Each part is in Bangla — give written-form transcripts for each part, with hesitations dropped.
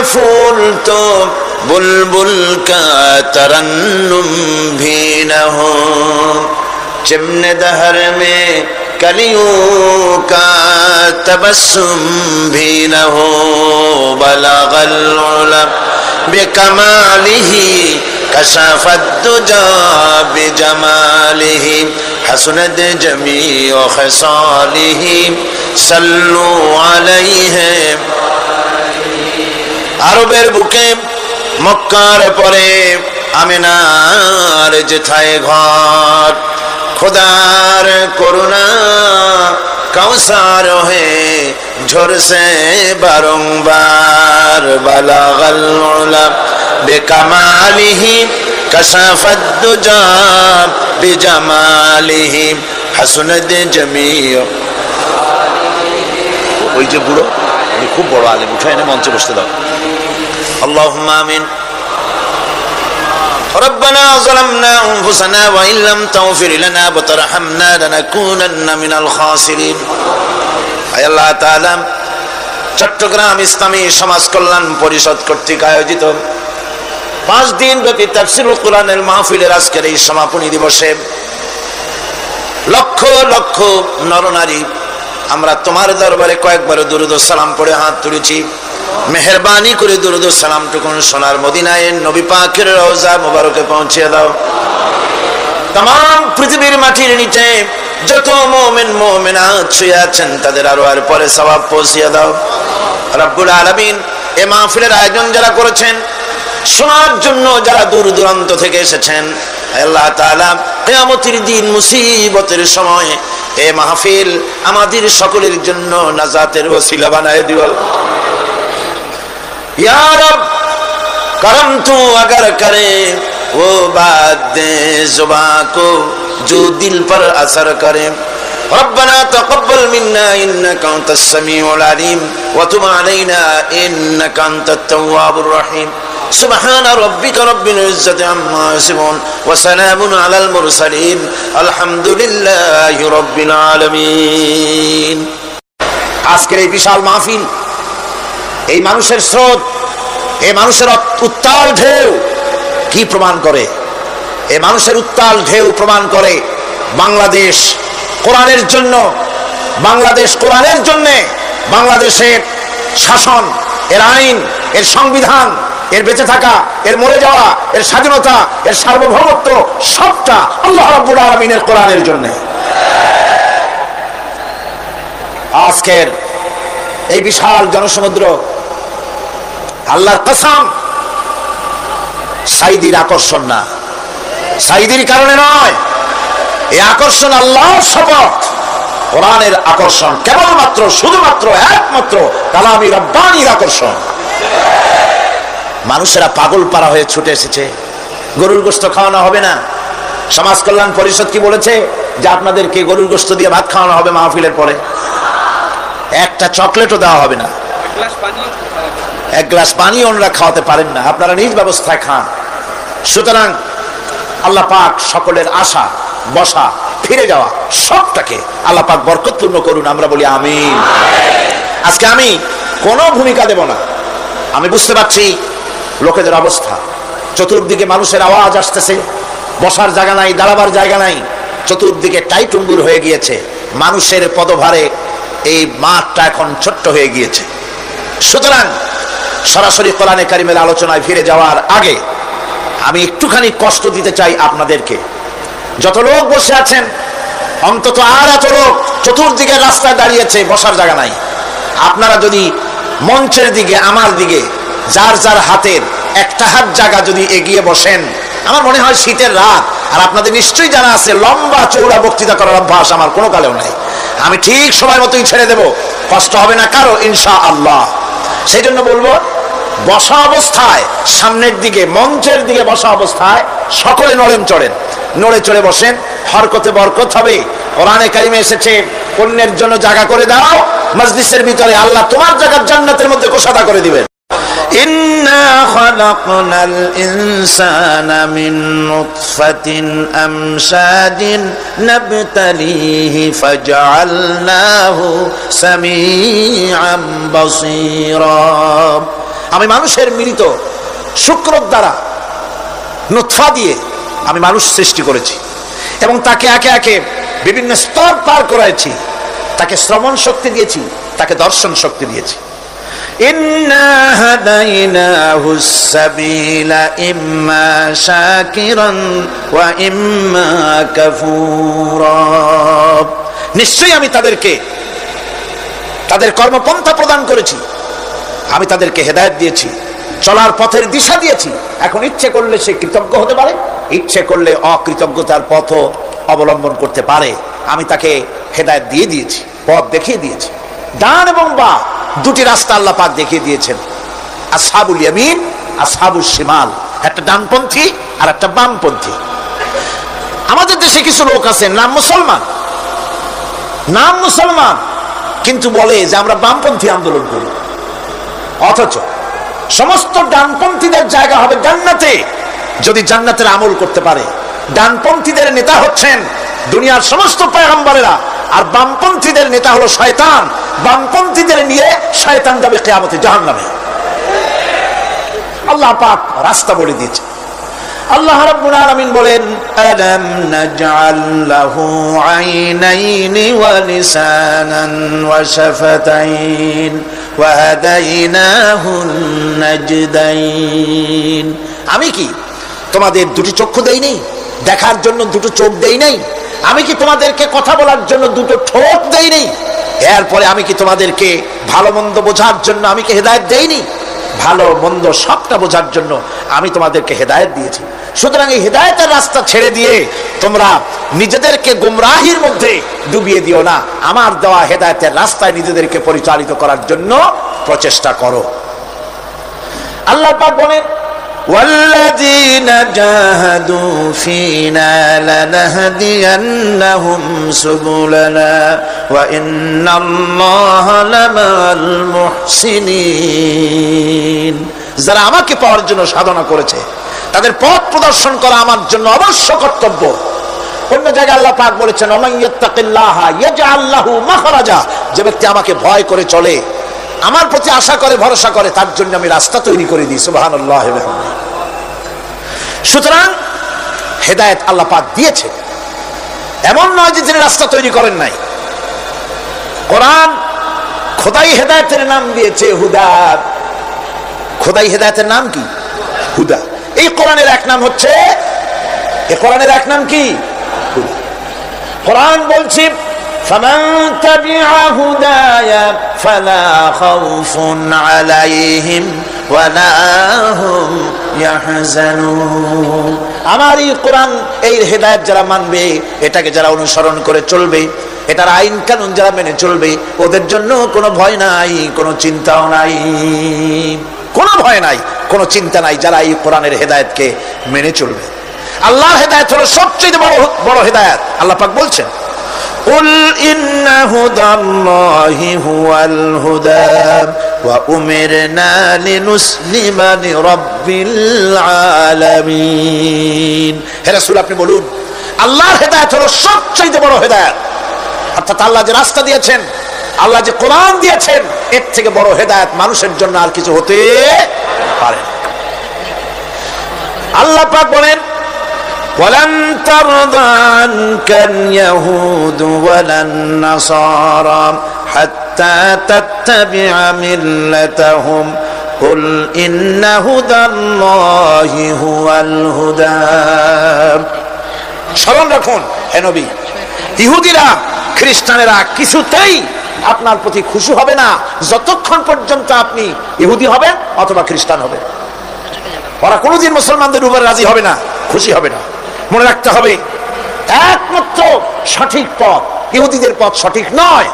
फूल तो बुलबुल का तरन्नुम भी न हो, चिमने दहर में कलियों का तबस्सुम भी न हो, बलगल उलम बिकमालिही कशफत दुजा बिजमालिही, हसनत जमीउ खसालिही सल्लु अलैहि। আরবের বুকে মক্কার পরে আমিনার যেথায় ঘর, खुदार करुणा कौसार है झोर से बारंबार, बलगल उलम बिकमालिही कशफत दुजा बिजमालिही, हसनत जमीउ। ওই যে বুড়ো, উনি খুব বড় আলেম, উঠে এনে মঞ্চে বসতে দাও। আল্লাহুম্মা আমিন। ربنا ظلمنا أنفسنا وإن لم تغفر لنا وترحمنا لنكونن من الخاسرين। আয় আল্লাহ তাআলা, চট্টগ্রাম ইসলামী সমাজ কল্যাণ পরিষদ কর্তৃক আয়োজিত 5 দিন ব্যাপী তাফসীরুল কোরআনের মাহফিলের আজকের এই সমাপনী দিবসে লক্ষ লক্ষ নরনারী আমরা তোমার দরবারে কয়েকবার দুরূদ ও সালাম পড়ে হাত তুলেছি। মেহেরবানি করে দুরূদ ও সালামটুকুন সোনার মদিনায় নবী পাকের রওজা মুবারকে পৌঁছে দাও। तमाम পৃথিবীর মাটির নিচে যত মুমিন মুমিনাত শুয়ে আছেন তাদের আরওয়ার পরে সওয়াব পৌঁছে দাও। রব্বুল আলামিন, এই মাহফিলের আয়োজন যারা করেছেন, শোনার জন্য যারা দূর দূরান্ত থেকে এসেছেন, আল্লাহ তাআলা কিয়ামতের দিন মুসিবতের সময় এই মাহফিল আমাদের সকলের জন্য নাজাতের ওসিলা বানায় দিও। या रब करम तू अगर करे वो बात दे जुबां को जो दिल पर असर करे। रब्बना तक़ब्बल मिन्ना इन्नका अंतस समीउल अलीम व तुब अलैना इन्नका अंतत तव्वाबुर रहीम। सुब्हान रब्बिका रब्बिल इज्जति अम्मा यसिफून व सलामुन अलल मुरसलीन अल्हम्दुलिल्लाहि रब्बिल आलामीन। আজকের এই বিশাল মাহফিল, এই মানুষের স্রোত, এই মানুষের উত্তাল ঢেউ কি প্রমাণ করে? এই মানুষের উত্তাল ঢেউ প্রমাণ করে বাংলাদেশ কোরআনের জন্য, বাংলাদেশ কোরআনের জন্য, বাংলাদেশের শাসন, এর আইন, এর সংবিধান, এর বেঁচে থাকা, এর মরে যাওয়া, এর স্বাধীনতা, এর সার্বভৌমত্ব সবটা আল্লাহ রাব্বুল আলামিনের কোরআনের জন্য। আজকের এই বিশাল জনসমুদ্র, আল্লাহর কসম, সাইদির আকর্ষণ না, সাইদির কারণে নয়, এই আকর্ষণ আল্লাহর শপথ, কোরআনের আকর্ষণ, কেবলমাত্র শুধুমাত্র একমাত্র কালামি রব্বানির আকর্ষণ। মানুষেরা পাগল পারা হয়ে ছুটে এসেছে। গরুর গোশত খাওয়ানো হবে না। সমাজ কল্যাণ পরিষদ কি বলেছে যে আপনাদেরকে গরুর গোশত দিয়ে ভাত খাওয়ানো হবে মাহফিলের পরে? একটা চকলেটও দেওয়া হবে না, এক গ্লাস পানি ওনারা খাওয়াতে পারেন না, আপনারা নিজ ব্যবস্থায় খান। সুতরাং আল্লাহ পাক সকলের আশা, বসা, ফিরে যাওয়া সবটাকে আল্লাহ পাক বরকতপূর্ণ করুন, আমরা বলি আমিন। আজকে আমি কোনো ভূমিকা দেব না। আমি বুঝতে পারছি লোকেদের অবস্থা, চতুর্দিকে মানুষের আওয়াজ আসতেছে, বসার জায়গা নাই, দাঁড়াবার জায়গা নাই, চতুর্দিকে টাইটুম্বুর হয়ে গিয়েছে, মানুষের পদভারে এই মাঠটা এখন ছোট্ট হয়ে গিয়েছে। সুতরাং সরাসরি কোরআনে কারিমের আলোচনায় ফিরে যাওয়ার আগে আমি একটুখানি কষ্ট দিতে চাই আপনাদেরকে। যত লোক বসে আছেন, অন্তত আর এত লোক চতুর্দিকে রাস্তায় দাঁড়িয়েছে, বসার জায়গা নাই। আপনারা যদি মঞ্চের দিকে, আমার দিকে, যার যার হাতের একটা হাত জায়গা যদি এগিয়ে বসেন, আমার মনে হয় শীতের রাত, আর আপনাদের নিশ্চয়ই জানা আছে লম্বা চৌড়া বক্তৃতা করার অভ্যাস আমার কোনো কালেও নাই। আমি ঠিক সময় মতোই ছেড়ে দেব, কষ্ট হবে না কারো ইনশাআল্লাহ। সেই জন্য বলবো, বসা অবস্থায় সামনের দিকে, মঞ্চের দিকে বসা অবস্থায় সকলে নড়েন চড়েন, নড়ে চড়ে বসেন, হরকতে বরকত হবে। কোরআনে কারিমে এসেছে অন্যের জন্য জায়গা করে দাও মজলিসের ভিতরে, আল্লাহ তোমার জায়গা জান্নাতের মধ্যে কোষাদা করে দিবেন। ইন্না খালাকনাল ইনসানা মিন নুতফাতিন আমশাদিন নাবতালিহি ফাজআলনাহু সামিআন বাসীরা। আমি মানুষের মিলিত শুক্র দ্বারা নুতফা দিয়ে আমি মানুষ সৃষ্টি করেছি এবং তাকে একে একে বিভিন্ন স্তর পার করাইছি, তাকে শ্রবণ শক্তি দিয়েছি, তাকে দর্শন শক্তি দিয়েছি। ইন্না হাদাইনাহুস সাবিলা ইম্মা শাকিরান ওয়া ইম্মা কাফুরা, নিশ্চয়ই আমি তাদেরকে তাদের কর্মপন্থা প্রদান করেছি, আমি তাদেরকে হেদায়েত দিয়েছি, চলার পথের দিশা দিয়েছি। এখন ইচ্ছে করলে সে কৃতজ্ঞ হতে পারে, ইচ্ছে করলে অকৃতজ্ঞতার পথ অবলম্বন করতে পারে। আমি তাকে হেদায়েত দিয়ে দিয়েছি, পথ দেখিয়ে দিয়েছি। ডান এবং বাম দুটি রাস্তা আল্লাহ পাক দেখিয়ে দিয়েছেন, আসহাবুল ইয়ামিন, আসহাবুশ শিমাল, একটা ডানপন্থী আর একটা বামপন্থী। আমাদের দেশে কিছু লোক আছেন নাম মুসলমান, কিন্তু বলে যে আমরা বামপন্থী আন্দোলন করি, অথচ সমস্ত ডানপন্থীদের জায়গা হবে জান্নাতে যদি জান্নাতের আমল করতে পারে। ডানপন্থীদের নেতা হচ্ছেন দুনিয়ার সমস্ত পয়গম্বরেরা, আর বামপন্থীদের নেতা হলো শয়তান। বামপন্থীদের নিয়ে শয়তান যাবে কিয়ামতে জাহান্নামে। আল্লাহ পাক রাস্তা বলে দিয়েছে। আল্লাহ রাব্বুল আলামিন বলেন, আলাম নাজআল লাহু আইনাইনি ওয়া লিসানান ওয়া শাফাতাইন ওয়া হাদাইনাহুন নাজদাইন। আমি কি তোমাদের দুটি চক্ষু দেই নাই, দেখার জন্য দুটো চোখ দেই নাই? আমি কি তোমাদেরকে কথা বলার জন্য দুটো ঠোঁট দেই নাই? এরপরে আমি কি তোমাদেরকে ভালো মন্দ বোঝার জন্য আমি কি হেদায়েত দেইনি? ভালো মন্দ সবটা বোঝার জন্য আমি তোমাদেরকে হেদায়েত দিয়েছি। সুতরাং এই হেদায়েতের রাস্তা ছেড়ে দিয়ে তোমরা নিজেদেরকে গুমরাহির মধ্যে ডুবিয়ে দিও না, আমার দেওয়া হেদায়েতের রাস্তায় নিজেদেরকে পরিচালিত করার জন্য প্রচেষ্টা করো। আল্লাহ পাক বলেন, والذين جاهدوا فينا لنهدينهم سبلنا وإن الله لمع المحسنين। যারা আমাকে পাওয়ার জন্য সাধনা করেছে তাদের পথ প্রদর্শন করা আমার জন্য অবশ্য কর্তব্য। অন্য জায়গায় আল্লাহ পাক বলেছেন, ওমান ইয়াত্তাকিল্লাহা ইয়াজআল লাহু মাখরাজা, যে ব্যক্তি আমাকে ভয় করে চলে, আমার প্রতি আশা করে, ভরসা করে, তার জন্য আমি রাস্তা তৈরি করে দিই। সুবহানাল্লাহ। সুতরাং হেদায়েত আল্লাহ পাক দিয়েছে, এমন নয় যে তিনি রাস্তা তৈরি করেন নাই। কোরআন খোদাই হেদায়েতের নাম দিয়েছে হুদা। খোদাই হেদায়েতের নাম কি? হুদা। এই কোরআনের এক নাম হচ্ছে, এই কোরআনের এক নাম কি? হুদা। কোরআন বলছে, فمن تبع هداي فلا خوف عليهم ولا هم يحزنون। আমার এই কোরআন, এই হেদায়েত যারা মানবে, এটাকে যারা অনুসরণ করে চলবে, এটার আইন কানুন যারা মেনে চলবে, ওদের জন্য কোনো ভয় নাই, কোনো চিন্তাও নাই, কোনো ভয় নাই, কোনো চিন্তা নাই, যারা এই কোরআনের হেদায়েতকে মেনে চলবে। আল্লাহর হেদায়েত হলো সবচেয়ে বড় হেদায়েত। আল্লাহ পাক বলছেন, قل إن هدى الله هو الهدى وأمرنا لنسلم لرب العالمين। হে রাসূল, আপনি বলুন, আল্লাহর হেদায়েত হলো সবচেয়ে বড় হেদায়েত। অর্থাৎ আল্লাহ যে রাস্তা দিয়েছেন, আল্লাহ যে কোরআন দিয়েছেন, এর থেকে বড় হেদায়েত মানুষের জন্য আর কিছু হতে পারে না। আল্লাহ পাক বলেন, ولن ترضى عنك اليهود ولا النصارى حتى تتبع ملتهم قل إن هدى الله هو الهدى। স্মরণ রাখুন হে নবী, ইহুদিরা, খ্রিস্টানেরা কিছুতেই আপনার প্রতি খুশি হবে না যতক্ষণ পর্যন্ত আপনি ইহুদি হবেন অথবা খ্রিস্টান হবেন। ওরা কোনোদিন মুসলমানদের উপর রাজি হবে না, খুশি হবে না। মনে রাখতে হবে, একমাত্র সঠিক পথ ইহুদিদের পথ সঠিক নয়,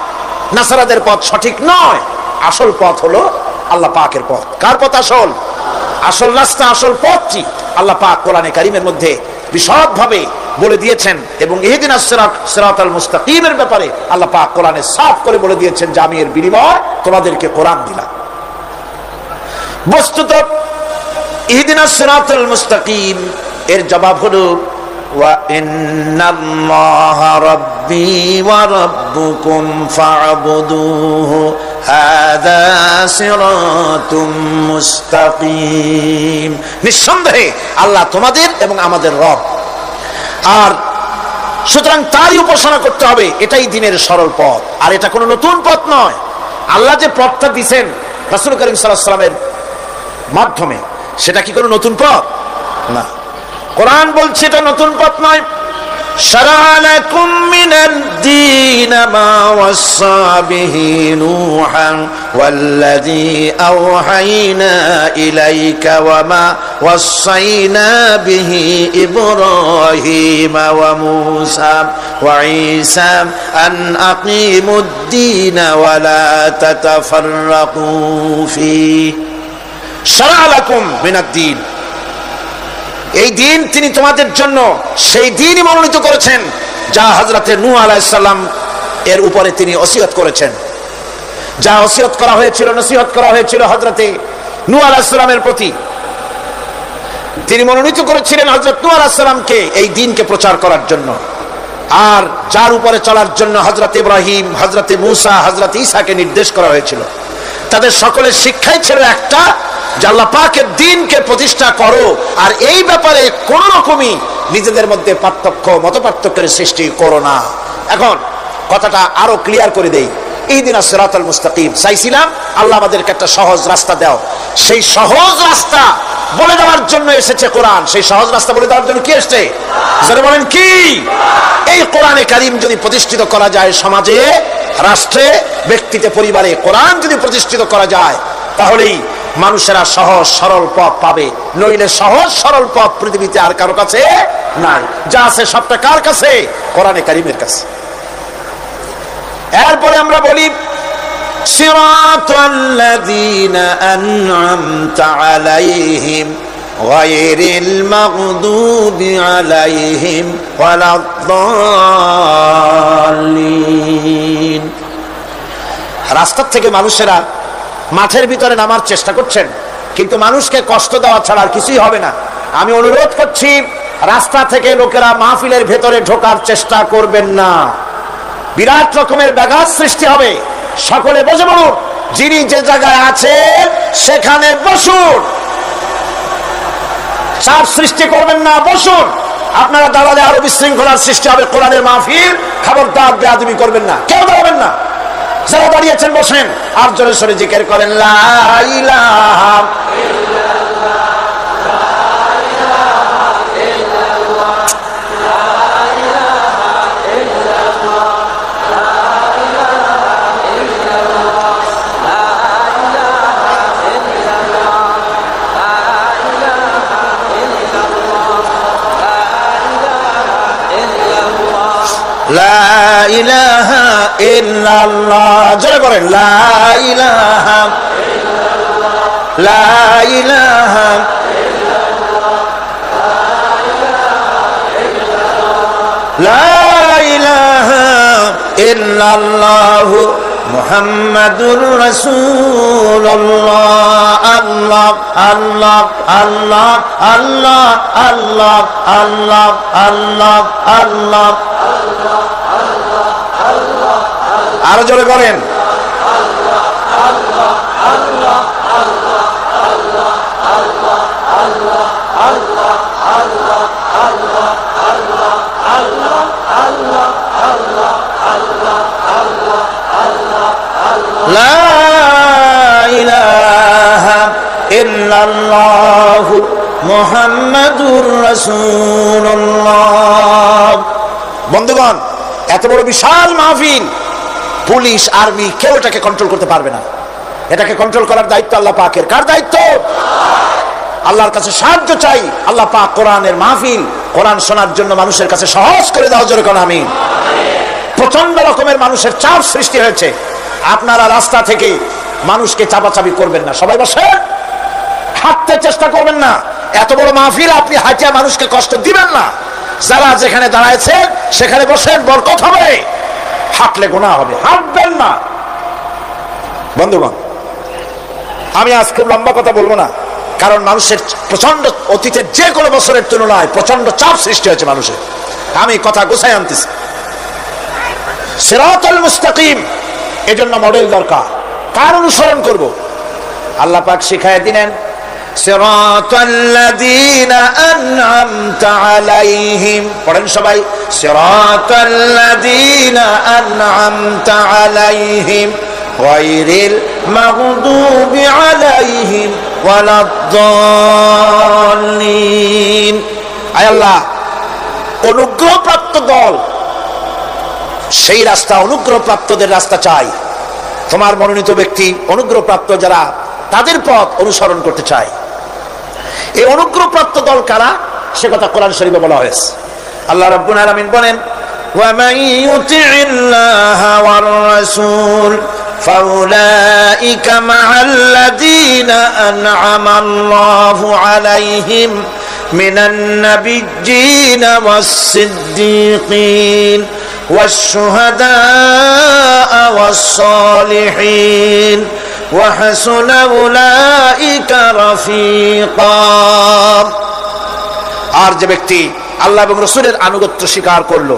নাসারাদের পথ সঠিক নয়। আসল পথ হলো আল্লাহ পাকের পথ। কার পথ আসল? আসল রাস্তা, আসল পথটি আল্লাহ পাক কোরআনে কারীমের মধ্যে বিশদভাবে বলে দিয়েছেন। এবং ইহদিনাস সিরাতাল মুস্তাকিমের ব্যাপারে আল্লাহ পাক কোরআনে সাফ করে বলে দিয়েছেন যে আমি এর বিনিময়ে তোমাদেরকে কোরআন দিলাম। বস্তুত ইহদিনাস সিরাতাল মুস্তাকিম এর জবাব হলো, ওয়া ইন্নাল্লাহা রাব্বি ওয়া রাব্বুকুম ফা'বুদুহু হাযা সিরাতুম মুস্তাকিম। নিঃসন্দেহে আল্লাহ তোমাদের এবং আমাদের রব, আর সুতরাং তারই উপাসনা করতে হবে, এটাই দ্বীনের সরল পথ। আর এটা কোনো নতুন পথ নয়। আল্লাহ যে পথটা দিয়েছেন রাসূল করিম সাল্লাল্লাহু আলাইহি ওয়াসাল্লামের মাধ্যমে, সেটা কি কোনো নতুন পথ না। কোরআন বলছে এটা নতুন পথ নয়। শারা'a লাকুম মিনাদ দীন মা ওয়াসসা বিহি নূহান ওয়াল্লাযী আওহাইনা ইলাইকা ওয়া মা ওয়াসাইনা বিহি ইব্রাহিম ওয়া মূসা ওয়া ঈসা আন আকিমুদ দীন ওয়া লা তাতাফাররাকু ফীহি। শারা'a লাকুম মিনাদ দীন, এই দিন তিনি তোমাদের জন্য সেই দিনই মনোনীত করেছেন যা হযরতে নূহ আলাইহিস সালাম এর উপরে তিনি ওসিয়ত করেছেন। যা ওসিয়ত করা হয়েছিল, নসিহত করা হয়েছিল হযরতে নূহ আলাইহিস সালামের প্রতি, তিনি মনোনীত করেছিলেন হযরত নূহ আলাইহিস সালামকে এই দিনকে প্রচার করার জন্য। আর যার উপরে চলার জন্য হযরত ইব্রাহিম, হযরতে মূসা, হযরত ঈসাকে নির্দেশ করা হয়েছিল। তাদের সকলের শিক্ষাই ছিল একটা, যে আল্লাহ পাকের দ্বীনকে প্রতিষ্ঠা করো, আর এই ব্যাপারে কোন রকমই নিজেদের মধ্যে পার্থক্য, মত পার্থক্যের সৃষ্টি করো না। এখন কথাটা আরো ক্লিয়ার করে দেই। ইহদিনাস সিরাতাল মুস্তাকিম চাইছিলাম, আল্লাহ আমাদেরকে একটা সহজ রাস্তা দাও। সেই সহজ রাস্তা বলে দেওয়ার জন্য এসেছে কোরআন। সেই সহজ রাস্তা বলে দেওয়ার জন্য কি এসেছে? যারা বলেন কি, এই কোরআনে কারীম যদি প্রতিষ্ঠিত করা যায় সমাজে, রাষ্ট্রে, ব্যক্তিতে, পরিবারে, কোরআন যদি প্রতিষ্ঠিত করা যায়, তাহলেই মানুষেরা সহজ সরল পথ পাবে। নইলে সহজ সরল পথ পৃথিবীতে আর কারো কাছে নাই। যা আছে সবটা কার কাছে? কোরআনে কারীমের কাছে। এরপরে আমরা বলি সিরাতাল্লাযীনা আন'আমতা আলাইহিম গায়রিল মাগদুবি আলাইহিম ওয়ালাদ-দাল্লিন। রাস্তা থেকে মানুষেরা মাঠের ভিতরে নামার চেষ্টা করছেন, কিন্তু মানুষকে কষ্ট দেওয়া ছাড়া আর কিছুই হবে না। আমি অনুরোধ করছি, রাস্তা থেকে লোকেরা মাহফিলের ভেতরে ঢোকার চেষ্টা করবেন না। বিরাট রকমের ব্যাঘাত সৃষ্টি হবে। সকলে বসে পড়ুন, যিনি যে জায়গায় আছেন সেখানে বসুন, চাপ সৃষ্টি করবেন না, বসুন। আপনারা দাঁড়ালে আরো বিশৃঙ্খলার সৃষ্টি হবে। কোরআনের মাহফিল, খবরদার বেয়াদবি করবেন না, কেউ দাঁড়াবেন না। যারা দাঁড়িয়েছেন বসেন, আর জোরে সরে জিকির করেন লা ইলাহা লা ইলাহা ইল্লাল্লাহ। জোরে বলেন লা ইলাহা ইল্লাল্লাহ, লা ইলাহা ইল্লাল্লাহ, লা ইলাহা ইল্লাল্লাহ মুহাম্মাদুর রাসূলুল্লাহ। আল্লাহ আল্লাহ আল্লাহ আল্লাহ আল্লাহ আল্লাহ আল্লাহ আল্লাহ। আরো জোরে করেন লা ইলাহা ইল্লাল্লাহু মুহাম্মাদুর রাসূলুল্লাহ। বন্ধুগণ, এত বড় বিশাল মাহফিল, পুলিশ, আর্মি কেউ এটাকে কন্ট্রোল করতে পারবে না। এটাকে কন্ট্রোল করার দায়িত্ব আল্লাহ পাকের। কার দায়িত্ব? আল্লাহর কাছে সাহায্য চাই। আল্লাহ পাক কোরআনের মাহফিল, কোরআন শোনার জন্য মানুষের কাছে সহজ করে দাও। জোরে কোন আমিন। প্রচন্ড রকমের মানুষের চাপ সৃষ্টি হয়েছে। আপনারা রাস্তা থেকে মানুষকে চাপাচাপি করবেন না, সবাই বসে হাঁটতে চেষ্টা করবেন না। এত বড় মাহফিল, আপনি হাঁটিয়া মানুষকে কষ্ট দিবেন না। যারা যেখানে দাঁড়ায়ছে সেখানে বসেন, বরকত হবে। হাঁটলে গুনাহ হবে, হাঁটবেন না। বন্ধুগণ, আমি আজ খুব লম্বা কথা বলবো না, কারণ মানুষের প্রচন্ড, অতীতের যে কোনো বছরের তুলনায় প্রচন্ড চাপ সৃষ্টি হয়েছে মানুষের। আমি কথা গুছাই আনতেছি। সিরাতাল মুস্তাকিম, এজন্য মডেল দরকার। কার অনুসরণ করব? আল্লাহ পাক শিখায় দিলেন সিরাতাল্লাযীনা আন'আমতা আলাইহিম। পড়েন সবাই, সিরাতাল্লাযীনা আন'আমতা আলাইহিম গায়রিল মাগদুবি আলাইহিম ওয়ালাদ-দাল্লিন। আয় আল্লাহ, অনুগ্রহপ্রাপ্ত দল, সেই রাস্তা, অনুগ্রহপ্রাপ্তদের রাস্তা চাই। তোমার মনোনীত ব্যক্তি অনুগ্রহপ্রাপ্ত যারা, তাদের পথ অনুসরণ করতে চাই। এই অনুগ্রহপ্রাপ্ত দল কারা, সে কথা কোরআন শরীফে বলা হয়েছে। আল্লাহ রাব্বুল আলামিন বলেন, ওয়া মান ইউতি'িল্লাহা ওয়ার রাসূল ফাউলাইকা মা'আল্লাযীনা আন'আমাল্লাহু আলাইহিম মিনান নাবিয়্যিনা ওয়াস-সিদ্দীকিন والشهداء والصالحين وحسن أولئك رفيقا। আর যে ব্যক্তি আল্লাহ এবং রাসূলের আনুগত্য স্বীকার করলো,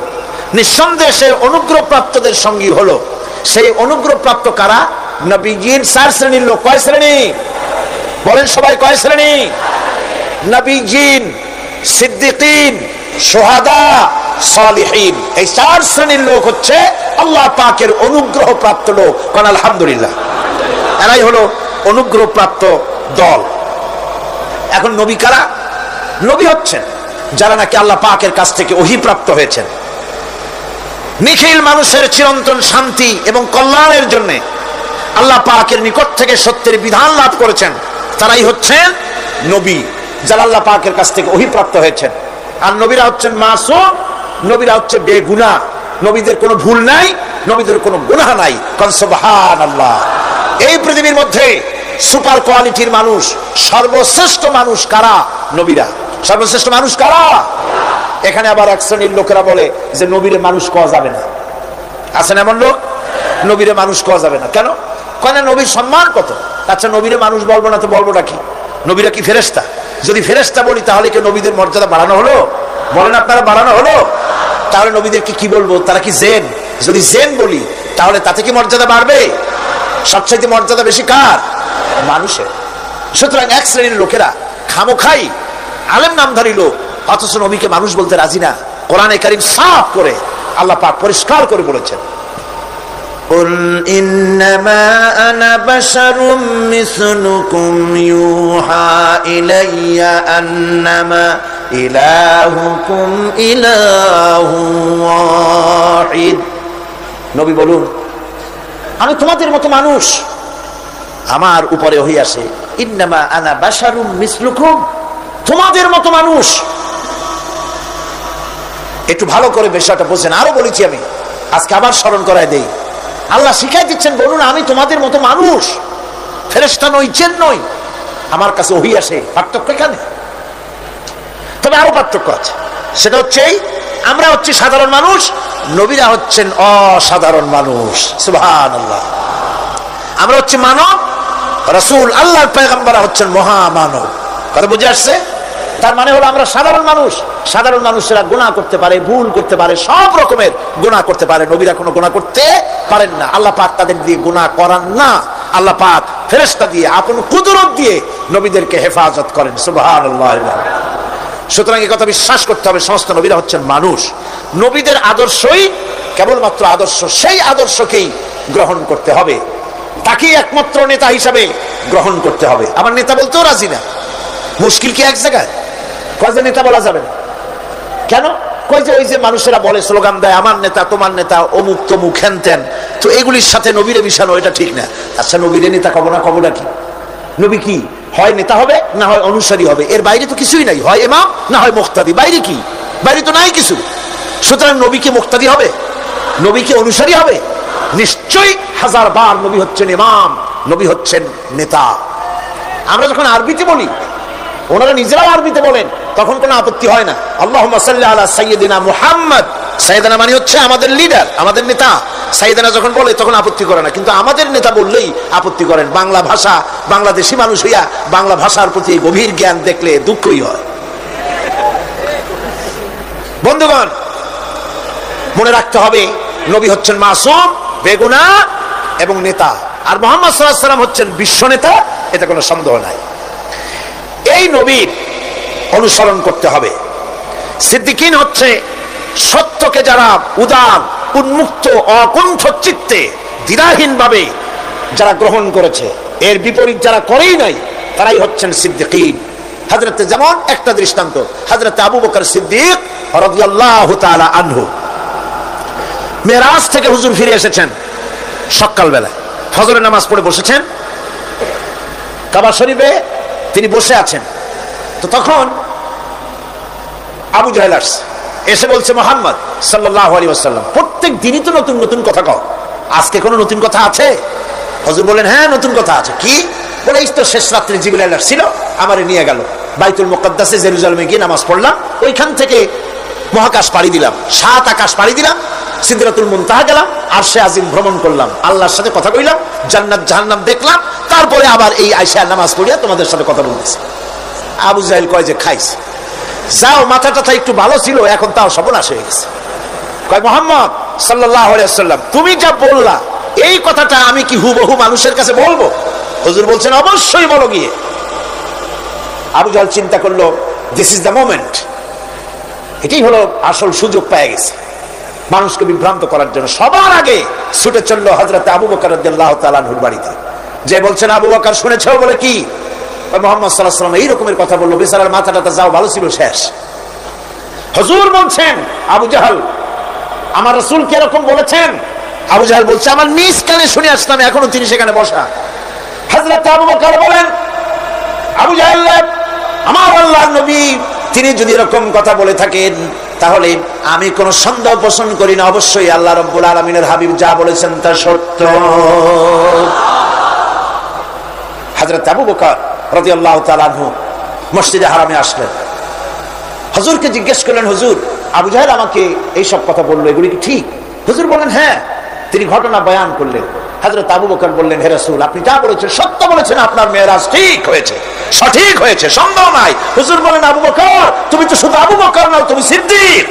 নিঃসন্দেহে সে অনুগ্রহপ্রাপ্তদের সঙ্গী হলো। সেই অনুগ্রহপ্রাপ্ত কারা? নবীজির 4 শ্রেণীর লোক। কয় শ্রেণী? বলেন সবাই, কয় শ্রেণী? নবীজিন, সিদ্দিকিন, শুহাদা, সালিহিন। এই 4 শ্রেণীর লোক হচ্ছে আল্লাহ পাকের অনুগ্রহপ্রাপ্ত লোক। কোন আলহামদুলিল্লাহ। এরাই হলো অনুগ্রহপ্রাপ্ত দল। এখন নবী কারা? নবী হচ্ছেন যারা নাকি আল্লাহ পাকের কাছ থেকে ওহী প্রাপ্ত হয়েছেন, নিখিল মানুষের চিরন্তন শান্তি এবং কল্যাণের জন্য আল্লাহ পাকের নিকট থেকে সত্যের বিধান লাভ করেছেন। তারাই হচ্ছেন নবী, যারা আল্লাহ পাকের কাছ থেকে ওহী প্রাপ্ত হয়েছেন। আর নবীরা হচ্ছেন মাসুম, নবীরা হচ্ছে বেগুনাহ। নবীদের কোনো ভুল নাই, নবীদের কোনো গুনাহ নাই। কারণ সুবহানাল্লাহ, এই পৃথিবীর মধ্যে সুপার কোয়ালিটির মানুষ, সর্বশ্রেষ্ঠ মানুষ কারা? নবীরা। সর্বশ্রেষ্ঠ মানুষ কারা? এখানে আবার এক শ্রেণীর লোকেরা বলে যে নবীরে মানুষ কওয়া যাবে না। আছেন এমন লোক, নবীরে মানুষ কওয়া যাবে না। কেন? কেন? নবীর সম্মান কত। আচ্ছা, নবীরে মানুষ বলবো না তো বলবোটা কি? নবীরা কি ফেরেশতা? যদি ফেরেশতা বলি তাহলে কি নবীদের মর্যাদা বাড়ানো হলো? বলেন আপনারা, বাড়ানো হলো? তাহলে নবীদেরকে কি বলবো? তারা কি জেন? যদি জেন বলি তাহলে তাতে কি মর্যাদা বাড়বে? সবচাইতে মর্যাদা বেশি কার? মানুষের। সুতরাং এক শ্রেণীর লোকেরা খামোখাই আলেম নামধারী লোক, অথচ নবীকে মানুষ বলতে রাজি না। কোরআনে কারীম সাফ করে আল্লাহ পাক পরিষ্কার করে বলেছেন, قل إنما أنا بشر مثلكم يوحى إلي أنما إلهكم إله واحد। নবী বলুন, আমি তোমাদের মতো মানুষ, আমার উপরে ওহী আসে। ইন্নামা আনা বাশারুম মিসলুকুম, তোমাদের মতো মানুষ। একটু ভালো করে বিষয়টা বোঝেন। আরো বলেছি আমি, আজকে আবার স্মরণ করায় দেই। আল্লাহ শিখাই দিচ্ছেন, বলুন আমি তোমাদের মতো মানুষ, ফেরেশতা নই, জিন নই, আমার কাছে ওহী আসে। পার্থক্য এখানে। তবে আরো পার্থক্য আছে, সেটা হচ্ছে আমরা হচ্ছি সাধারণ মানুষ, নবীরা হচ্ছেন অসাধারণ মানুষ। সুবহানাল্লাহ। আমরা হচ্ছি মানব, রাসূল আল্লাহর পয়গম্বররা হচ্ছেন মহামানব। কথা বুঝে আসছে? তার মানে হলো আমরা সাধারণ মানুষ। সাধারণ মানুষেরা গুনাহ করতে পারে, ভুল করতে পারে, সব রকমের গুনাহ করতে পারে। নবীরা কোনো গুনাহ করতে পারেন না। আল্লাহ পাক তাদের দিয়ে গুনাহ করান না। আল্লাহ পাক ফেরেশতা দিয়ে, আপন কুদরত দিয়ে নবীদেরকে হেফাজত করেন। সুবহানাল্লাহ। সুতরাং এই কথা বিশ্বাস করতে হবে, সমস্ত নবীরা হচ্ছেন মানুষ। নবীদের আদর্শই কেবলমাত্র আদর্শ, সেই আদর্শকেই গ্রহণ করতে হবে, তাকেই একমাত্র নেতা হিসাবে গ্রহণ করতে হবে। আমার নেতা বলতেও রাজি না। মুশকিল কি এক জায়গায়? কয় যে নেতা বলা যাবে না। কেন? কই যে ওই যে মানুষেরা বলে, স্লোগান দেয়, আমার নেতা, তোমার নেতা, অমুক তমুক, হেন তেন। তো এগুলির সাথে নবীরে মিশানো, এটা ঠিক না। আচ্ছা, নবীরে নেতা কব না, কবটা কি? নবী কি হয় নেতা হবে, না হয় অনুসারী হবে, এর বাইরে তো কিছুই নাই। হয় ইমাম, না হয় মুক্তাদি। বাইরে কি? বাইরে তো নাই কিছু। সুতরাং নবী কি মুক্তাদি হবে? নবী কি অনুসারী হবে? নিশ্চয়ই হাজার বার নবী হচ্ছেন ইমাম, নবী হচ্ছেন নেতা। আমরা যখন আরবিতে বলি, ওনারা নিজেরাও আরবিতে বলেন, তখন কোনো আপত্তি হয় না। আল্লাহুম্মা সাল্লি আলা সাইয়্যিদিনা মুহাম্মদ। সাইয়্যিদিনা মানে হচ্ছে আমাদের লিডার, আমাদের নেতা। সাইয়্যিদিনা যখন বলে তখন আপত্তি করে না, কিন্তু আমাদের নেতা বললেই আপত্তি করেন। বাংলা ভাষা, বাংলাদেশি মানুষ হইয়া বাংলা ভাষার প্রতি গভীর জ্ঞান দেখলে দুঃখই হয়। বন্ধুগণ, মনে রাখতে হবে, নবী হচ্ছেন মাসুম, বেগুনাহ এবং নেতা। আর মুহাম্মদ সাল্লাল্লাহু আলাইহি ওয়াসাল্লাম হচ্ছেন বিশ্ব নেতা, এতে কোনো সন্দেহ নাই। এই নবীর অনুসরণ করতে হবে। সিদ্দিকিন হচ্ছে সত্যকে যারা উদার, উন্মুক্ত, অকুণ্ঠ চিত্তে, দ্বিধাহীন ভাবে যারা গ্রহণ করেছে, এর বিপরীত যারা করেই নাই, তারাই হচ্ছেন সিদ্দিকিন। হযরতে, যেমন একটা দৃষ্টান্ত, হযরতে আবু বকর সিদ্দিক রাদিয়াল্লাহু তাআলা আনহু, মেরাজ থেকে হুজুর ফিরে এসেছেন সকালবেলা, ফজরের নামাজ পড়ে বসেছেন কাবা শরীফে, তিনি বসে আছেন। তো তখন আবু জাহেল এসে বলছে, মুহাম্মদ সাল্লাল্লাহু আলাইহি ওয়াসাল্লাম, প্রত্যেক দিনই তো নতুন নতুন কথা কও, আজকে কোনো নতুন কথা আছে? হুজুর বলেন, হ্যাঁ নতুন কথা আছে। কি? বলে, এই তো শেষ রাত্রে জিবরাইল আসছিল, আমারে নিয়ে গেল বাইতুল মুকাদ্দাসে, জেরুজালেমে গিয়ে নামাজ পড়লাম, ওইখান থেকে মহাকাশ পাড়ি দিলাম, 7 আকাশ পাড়ি দিলাম, সিদরাতুল মুনতাহা গেলাম, আরশে আজিম ভ্রমণ করলাম, আল্লাহর সাথে কথা কইলাম, জান্নাত জাহান্নাম দেখলাম, তারপরে আবার এই আয়েশা নামাজ পড়িয়া তোমাদের সাথে কথা বলতেছি। আবু জাহেল কয় যে, খাইছে, যাও, মাথাটা একটু ভালো ছিল, এখন তাও সর্বনাশ হয়ে গেছে। কয়, মুহাম্মদ সাল্লাল্লাহু আলাইহি ওয়াসাল্লাম, তুমি যা বললা এই কথাটা আমি কি হুবহু মানুষের কাছে বলবো? হুজুর বলছেন, অবশ্যই বলো গিয়ে। আবু জাহেল চিন্তা করলো, দিস ইজ দ্য মোমেন্ট, এটাই হলো আসল সুযোগ পেয়ে গেছে মানুষকে বিভ্রান্ত করার জন্য। সবার আগে ছুটে চললো হযরত আবু বকর রাদিয়াল্লাহু তাআলা আনহুর বাড়িতে, যে বলছেন, আবু বকর শুনেছো? বলে, কি? মুহাম্মদ সাল্লাল্লাহু আলাইহি ওয়াসাল্লাম এই রকমের কথা বললো, বেচারার মাথাটা যাও ভালো ছিল, শেষ। হুজুর বলছেন, আবু জাহেল, আমার রাসূল কি এরকম বলেছেন? আবু জাহেল বলছে, আমার নিজ কানে শুনে আসলাম, এখনো তিনি সেখানে বসা। হযরত আবু বকর বলেন, আবু জাহেল, আমার আল্লাহর নবী তিনি যদি এরকম কথা বলে থাকেন, তাহলে আমি কোন সন্দেহ পোষণ করি না, অবশ্যই আল্লাহ রাব্বুল আলামিনের হাবিব যা বলেছেন তা সত্য। হযরত আবু বকর রাদিয়াল্লাহু তাআলা আনহু মসজিদে হারামে আসলেন, হুজুরকে জিজ্ঞেস করলেন, হুজুর, আবু জাহেল আমাকে এই সব কথা বললো, এগুলি কি ঠিক? হুজুর বলেন, হ্যাঁ। তিনি ঘটনা বয়ান করলেন। হযরত আবু বকর বললেন, হে রাসূল, আপনি যা বলেছেন সত্য বলেছেন, আপনার মেরাজ ঠিক হয়েছে, সঠিক হয়েছে, সন্দেহ নাই। হুজুর বলেন, আবু বকর, তুমি তো শুধু আবু বকর নও, তুমি সিদ্দিক।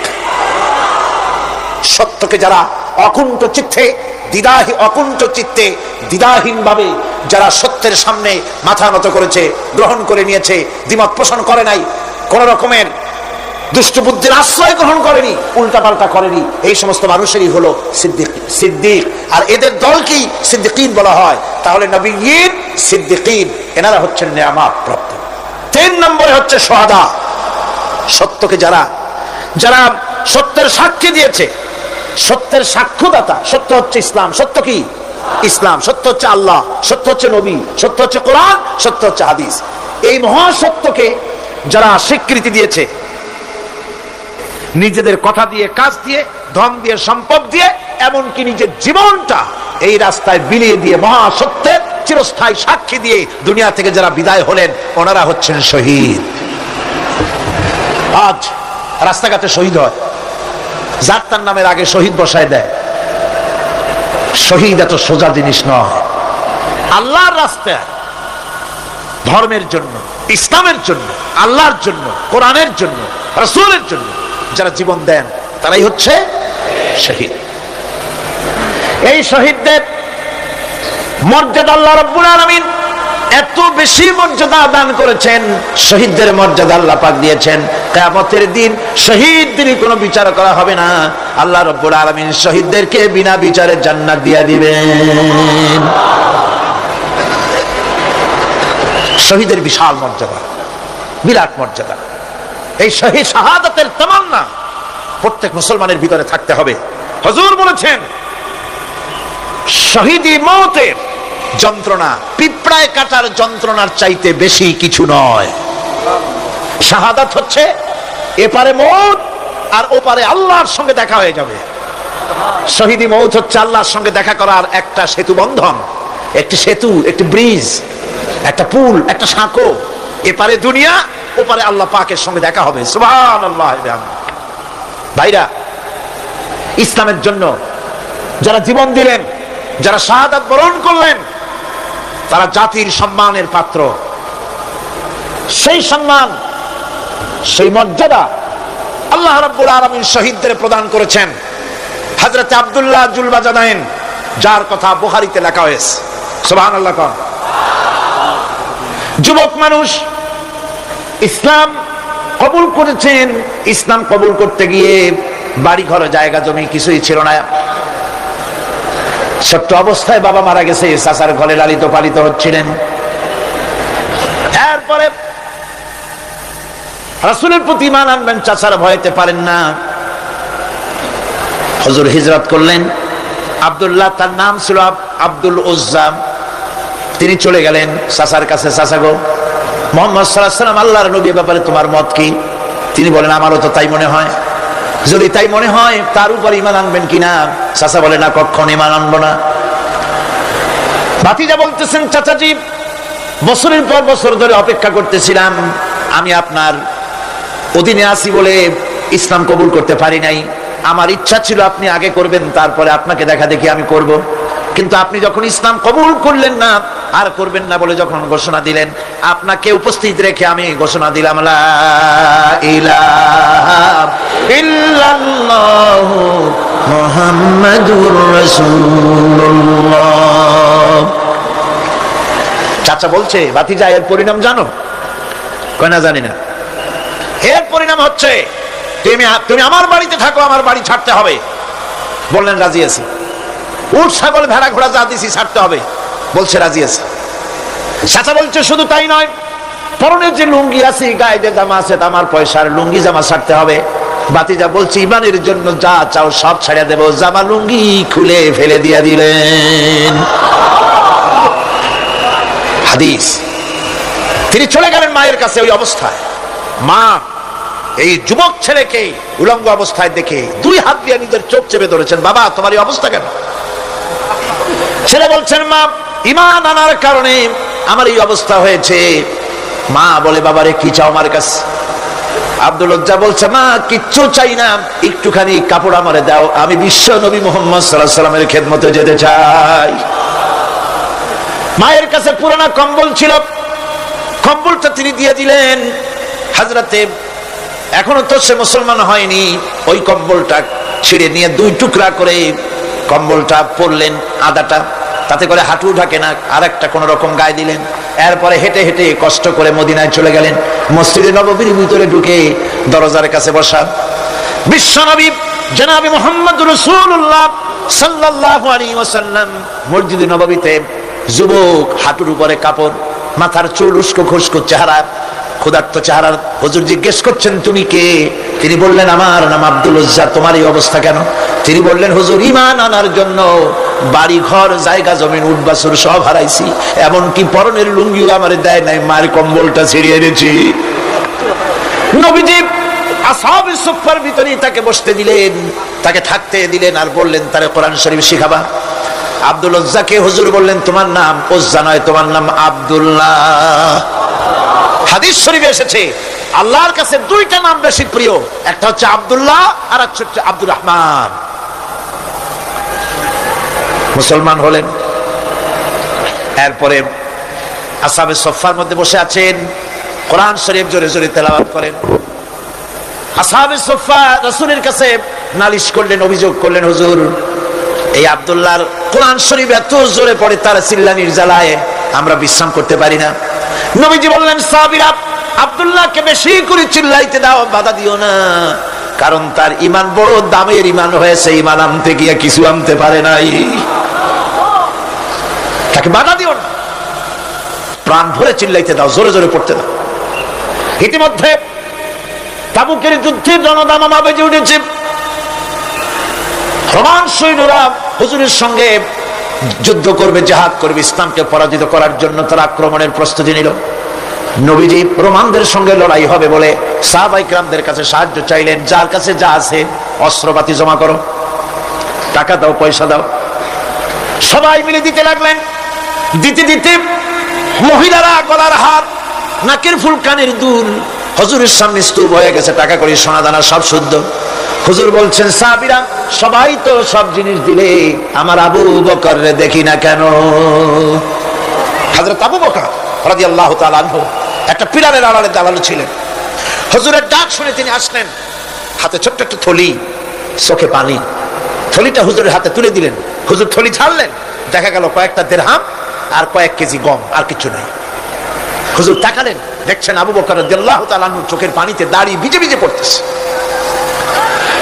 সত্যকে যারা অকুণ্ঠ চিত্তে, অকুণ্ঠ চিত্তে, দ্বিধাহীন ভাবে যারা সত্যের সামনে মাথা নত করেছে, গ্রহণ করে নিয়েছে, দ্বিমত পোষণ করে নাই, কোন রকমের দুষ্ট বুদ্ধির আশ্রয় গ্রহণ করেনি, উল্টাপাল্টা করেনি, এই সমস্ত মানুষেরই হলো সিদ্দিক। আর এদের দলকেই সিদ্দিকিন বলা হয়। তাহলে নবীয়িন, সিদ্দিকিন, এনারা হচ্ছেন নেয়ামত প্রাপ্ত। 3 নম্বরে হচ্ছে শুহাদা, সত্যকে যারা যারা সত্যের সাক্ষী দিয়েছে, সত্যের সাক্ষ্যদাতা। সত্য হচ্ছে ইসলাম। সত্য কি? ইসলাম। সত্য হচ্ছে আল্লাহ, সত্য হচ্ছে নবী, সত্য হচ্ছে কোরআন, সত্য হচ্ছে হাদিস। এই মহাসত্যকে যারা স্বীকৃতি দিয়েছে, নিজেদের কথা দিয়ে, কাজ দিয়ে, ধন দিয়ে, সম্পদ দিয়ে, এমনকি নিজের জীবনটা এই রাস্তায় বিলিয়ে দিয়ে, মহাসত্যের চিরস্থায়ী সাক্ষী দিয়ে দুনিয়া থেকে যারা বিদায় হলেন, ওনারা হচ্ছেন শহীদ। আজ রাস্তাঘাটে শহীদ হয়, যার তার নামের আগে শহীদ বসায় দেয়। শহীদ এত সোজা জিনিস নয়। আল্লাহর রাস্তায়, ধর্মের জন্য, ইসলামের জন্য, আল্লাহর জন্য, কোরআনের জন্য, রাসূলের জন্য যারা জীবন দেন, তারাই হচ্ছে শহীদ। এই শহীদদের মর্যাদা আল্লাহ রাব্বুল আলামিন এত বেশি মর্যাদা দান করেছেন, শহীদদের মর্যাদা আল্লাহ পাক দিয়েছেন। কিয়ামতের দিন শহীদদের কোনো বিচার করা হবে না, আল্লাহ রাব্বুল আলামিন শহীদদেরকে বিনা বিচারে জান্নাত দিয়ে দিবেন। শহীদের বিশাল মর্যাদা, বিরাট মর্যাদা। এই শহীদ শাহাদাতের তামান্না প্রত্যেক মুসলমানের ভিতরে থাকতে হবে। হুজুর বলেছেন, শহীদি মওতের যন্ত্রণা পিঁপড়ায় কাটার যন্ত্রণার চাইতে বেশি কিছু নয়। শাহাদাত হচ্ছে এপারে মওত আর ওপারে আল্লাহর সঙ্গে দেখা হয়ে যাবে। শহীদি মওত হচ্ছে আল্লাহর সঙ্গে দেখা করার একটা সেতু বন্ধন, একটি সেতু, একটি ব্রিজ, একটা পুল, একটা সাঁকো। এপারে দুনিয়া, ওপারে আল্লাহ পাকের সঙ্গে দেখা হবে। সুবহানাল্লাহ। ভাইরা, ইসলামের জন্য যারা জীবন দিলেন, যারা শাহাদাত বরণ করলেন, তারা জাতির সম্মানের পাত্র। সেই সম্মান, সেই মর্যাদা আল্লাহ রাব্বুল আলামিন শহীদদের প্রদান করেছেন। হযরত আব্দুল্লাহ জুলবাজাদাইন, যার কথা বুখারীতে লেখা হয়েছে, সুবহানাল্লাহ কম। যুবক মানুষ ইসলাম কবুল করেছেন, ইসলাম কবুল করতে গিয়ে বাড়ি ঘর জায়গা জমি কিছুই ছিল না। ছোট্ট অবস্থায় বাবা মারা গেছে, চাচার ঘরে লালিত পালিত হচ্ছিলেন। এরপরে রাসূলের প্রতি ঈমান আনবেন, চাচারা ভয়তে পারেন না। হুজুর হিজরত করলেন। আব্দুল্লাহ তার নাম ছিল আব্দুল উজ্জা। তিনি চলে গেলেন চাচার কাছে। চাচা গো, মুহাম্মদ সাল্লাল্লাহু আলাইহি ওয়াসাল্লাম আল্লাহর নবী, ব্যাপারে তোমার মত কি? তিনি বলেন আমারও তো তাই মনে হয়। যদি তাই মনে হয় তার উপর ঈমান আনবেন কিনা? চাচা বলে না, কখনো ঈমান আনবো না। ভাতিজা বলতেছেন চাচাজি, বছরের পর বছর ধরে অপেক্ষা করতেছিলাম, আমি আপনার অধীনে আছি বলে ইসলাম কবুল করতে পারি নাই। আমার ইচ্ছা ছিল আপনি আগে করবেন, তারপরে আপনাকে দেখা দেখি আমি করব। কিন্তু আপনি যখন ইসলাম কবুল করলেন না, আর করবেন না বলে যখন ঘোষণা দিলেন, আপনাকে উপস্থিত রেখে আমি ঘোষণা দিলাম লা ইলাহা ইল্লাল্লাহু মুহাম্মাদুর রাসূলুল্লাহ। চাচা বলছে, ভাতিজা এর পরিণাম জানো? কয় না, জানি না। এর পরিণাম হচ্ছে তুমি আমার বাড়িতে থাকো, আমার বাড়ি ছাড়তে হবে। বললেন রাজি আছি। উট ছাগল ভেড়া ঘোড়া যা দিছি ছাড়তে হবে, বলছে রাজি আছে। চাচা বলছে শুধু তাই নয়, পরনের যে লুঙ্গি আছে, গায়ে যে জামা আছে, আমার পয়সার লুঙ্গি জামা ছাড়তে হবে। ভাতিজা বলছে ঈমানের জন্য যা চাও সব ছাড়িয়ে দেব। জামা লুঙ্গি খুলে ফেলে দিয়ে দিলেন। হাদিস। তিনি চলে গেলেন মায়ের কাছে ওই অবস্থায়। মা এই যুবক ছেলেকে উলঙ্গ অবস্থায় দেখে দুই হাত দিয়ে নিজের চোখ চেপে ধরেছেন। বাবা, তোমার এই অবস্থা কেন? ছেলে বলছেন, মা, ঈমান আনার কারণে আমার এই অবস্থা হয়েছে। মা বলে, বাবারে কি চাও আমার কাছে? আব্দুল উজ্জা বলছে, মা কিচ্ছু চাই না, একটুখানি কাপড় আমারে দাও, আমি বিশ্ব নবী মুহাম্মদ সাল্লাল্লাহু আলাইহি ওয়াসাল্লামের খেদমতে যেতে চাই। মায়ের কাছে পুরানা কম্বল ছিল, কম্বলটা তিনি দিয়ে দিলেন। হযরতে এখনো তো সে মুসলমান হয়নি, ওই কম্বলটা ছিঁড়ে নিয়ে দুই টুকরা করে কম্বলটা পরলেন, আদাটা তাতে করে হাঁটু ঢাকে না, আর একটা কোন রকম গায়ে দিলেন। এরপরে হেঁটে হেঁটে কষ্ট করে মদিনায় চলে গেলেন। মসজিদে নববীর ভিতরে ঢুকে দরজার কাছে বসা বিশ্বনবী জনাবে মুহাম্মদুর রাসূলুল্লাহ সাল্লাল্লাহু আলাইহি ওয়াসাল্লাম মসজিদে নববীতে, যুবক, হাঁটুর উপরে কাপড়, মাথার চুল উস্কো খুস্কো চেহারা, ক্ষুধার্ত চেহারা। হুজুর জিজ্ঞেস করছেন, তুমি কে? তিনি বললেন, আমার নাম আব্দুল উজ্জা। তোমার এই অবস্থা কেন? তিনি বললেন, হুজুর ঈমান আনার জন্য বাড়ি ঘর জায়গা জমিন উট বাছুর সব হারাইছি, এমনকি পরনের লুঙ্গিও আমারে দেয় নাই, মায়ের কম্বলটা ছিঁড়িয়ে এনেছি। নবীজি আসহাবে সুফফার ভিতরে তাকে বসতে দিলেন, তাকে থাকতে দিলেন, আর বললেন তারে কোরআন শরীফ শিখাবা। আব্দুল উজ্জাকে হুজুর বললেন, তোমার নাম উজ্জা নয়, তোমার নাম আব্দুল্লাহ। হাদিস শরীফে এসেছে আল্লাহর কাছে দুইটা নাম বেশি প্রিয়, একটা হচ্ছে আব্দুল্লাহ আর একটা হচ্ছে আব্দুর রহমান। মুসলমান হলেন। এরপরে আসহাবে সুফফার মধ্যে বসে আছেন, কোরআন শরীফ জোরে জোরে তেলাওয়াত করেন। আসহাবে সুফফা রাসূলের কাছে নালিশ করলেন, অভিযোগ করলেন, হুজুর এই আব্দুল্লাহর কোরআন শরীফ এত জোরে পড়ে, তার চিল্লানির জ্বালায় আমরা বিশ্রাম করতে পারি না। নবীজি বললেন, সাহাবীরা আব্দুল্লাহকে বেশি করে চিল্লাইতে দাও, বাধা দিও না, কারণ তার ঈমান বড় দামের ঈমান হয়েছে, ঈমান আনতে গিয়ে কিছু আনতে পারে নাই, তাকে বাধা দিও না, প্রাণ ভরে চিল্লাইতে দাও, জোরে জোরে পড়তে দাও। ইতিমধ্যে তাবুকের যুদ্ধের রণদামামা বেজে উঠেছে। রোমান সৈন্যরা হুজুরের সঙ্গে যুদ্ধ করবে, জিহাদ করবে, ইসলামকে পরাজিত করার জন্য তারা আক্রমণের প্রস্তুতি নিল। নবীজি রোমানদের সঙ্গে লড়াই হবে বলে সাহাবায়ে কেরামদের কাছে সাহায্য চাইলেন, যার কাছে যা আছে অস্ত্রপাতি জমা করো, টাকা দাও, পয়সা দাও। সবাই মিলে দিতে লাগলেন। দিতে দিতে মহিলারা গলার হার, নাকের ফুল, কানের দুল হুজুরের সামনে স্তূপ হয়ে গেছে, টাকা করি, সোনা দানা সব শুদ্ধ। হুজুর বলছেন, সাহাবীরা সবাই তো সব জিনিস দিলে, আমার আবু বকর রে দেখি না কেন? হযরত আবু বকর রাদিয়াল্লাহু তাআলা আনহু একটা পিলারের আড়ালে দাঁড়ানো ছিলেন। হুজুরের ডাক শুনে তিনি আসলেন, হাতে ছোট্ট একটা থলি, চোখে পানি। থলিটা হুজুরের হাতে তুলে দিলেন। হুজুর থলি ছাড়লেন, দেখা গেল কয়েকটা দিরহাম আর কয়েক কেজি গম, আর কিছু নাই। হুজুর তাকালেন, দেখছেন আবু বকর রাদিয়াল্লাহু তাআলা আনহু চোখের পানিতে দাড়ি ভিজে ভিজে পড়তেছে।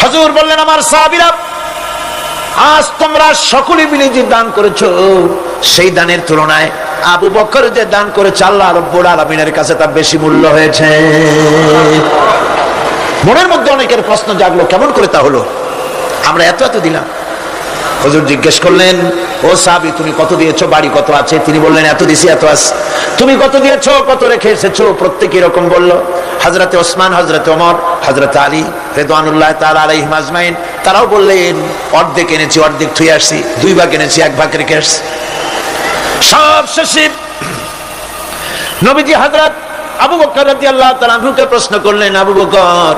হুজুর বললেন, আমার সাহাবীরা, আজ তোমরা সকলে মিলে যে দান করেছো, সেই দানের তুলনায় আবু বকর যে দান করেছে আল্লাহ রাব্বুল আলামিনের কাছে তা বেশি মূল্য হয়েছে। মনের মধ্যে অনেকের প্রশ্ন জাগলো, কেমন করে তা হলো? আমরা এত এত দিলাম। হুজুর জিজ্ঞেস করলেন, ও সাহাবী, তুমি কত দিয়েছো, বাড়ি কত আছে? তিনি বললেন, এত দিছি, এত আছে। তুমি কত দিয়েছো, কত রেখে এসেছো? প্রত্যেকে এরকম বললো। হযরতে ওসমান, হযরতে ওমর, হযরতে আলী রিদওয়ানুল্লাহ তাআলা আলাইহিম আজমাইন, তারাও বললেন, অর্ধেক এনেছি, অর্ধেক থুয়ে আসছি, 2 ভাগ এনেছি, 1 ভাগ রেখে আসছি। সব শেষে নবীজি হযরত আবু বকর রাদিয়াল্লাহু তাআলা আনহুকে প্রশ্ন করলেন, আবু বকর,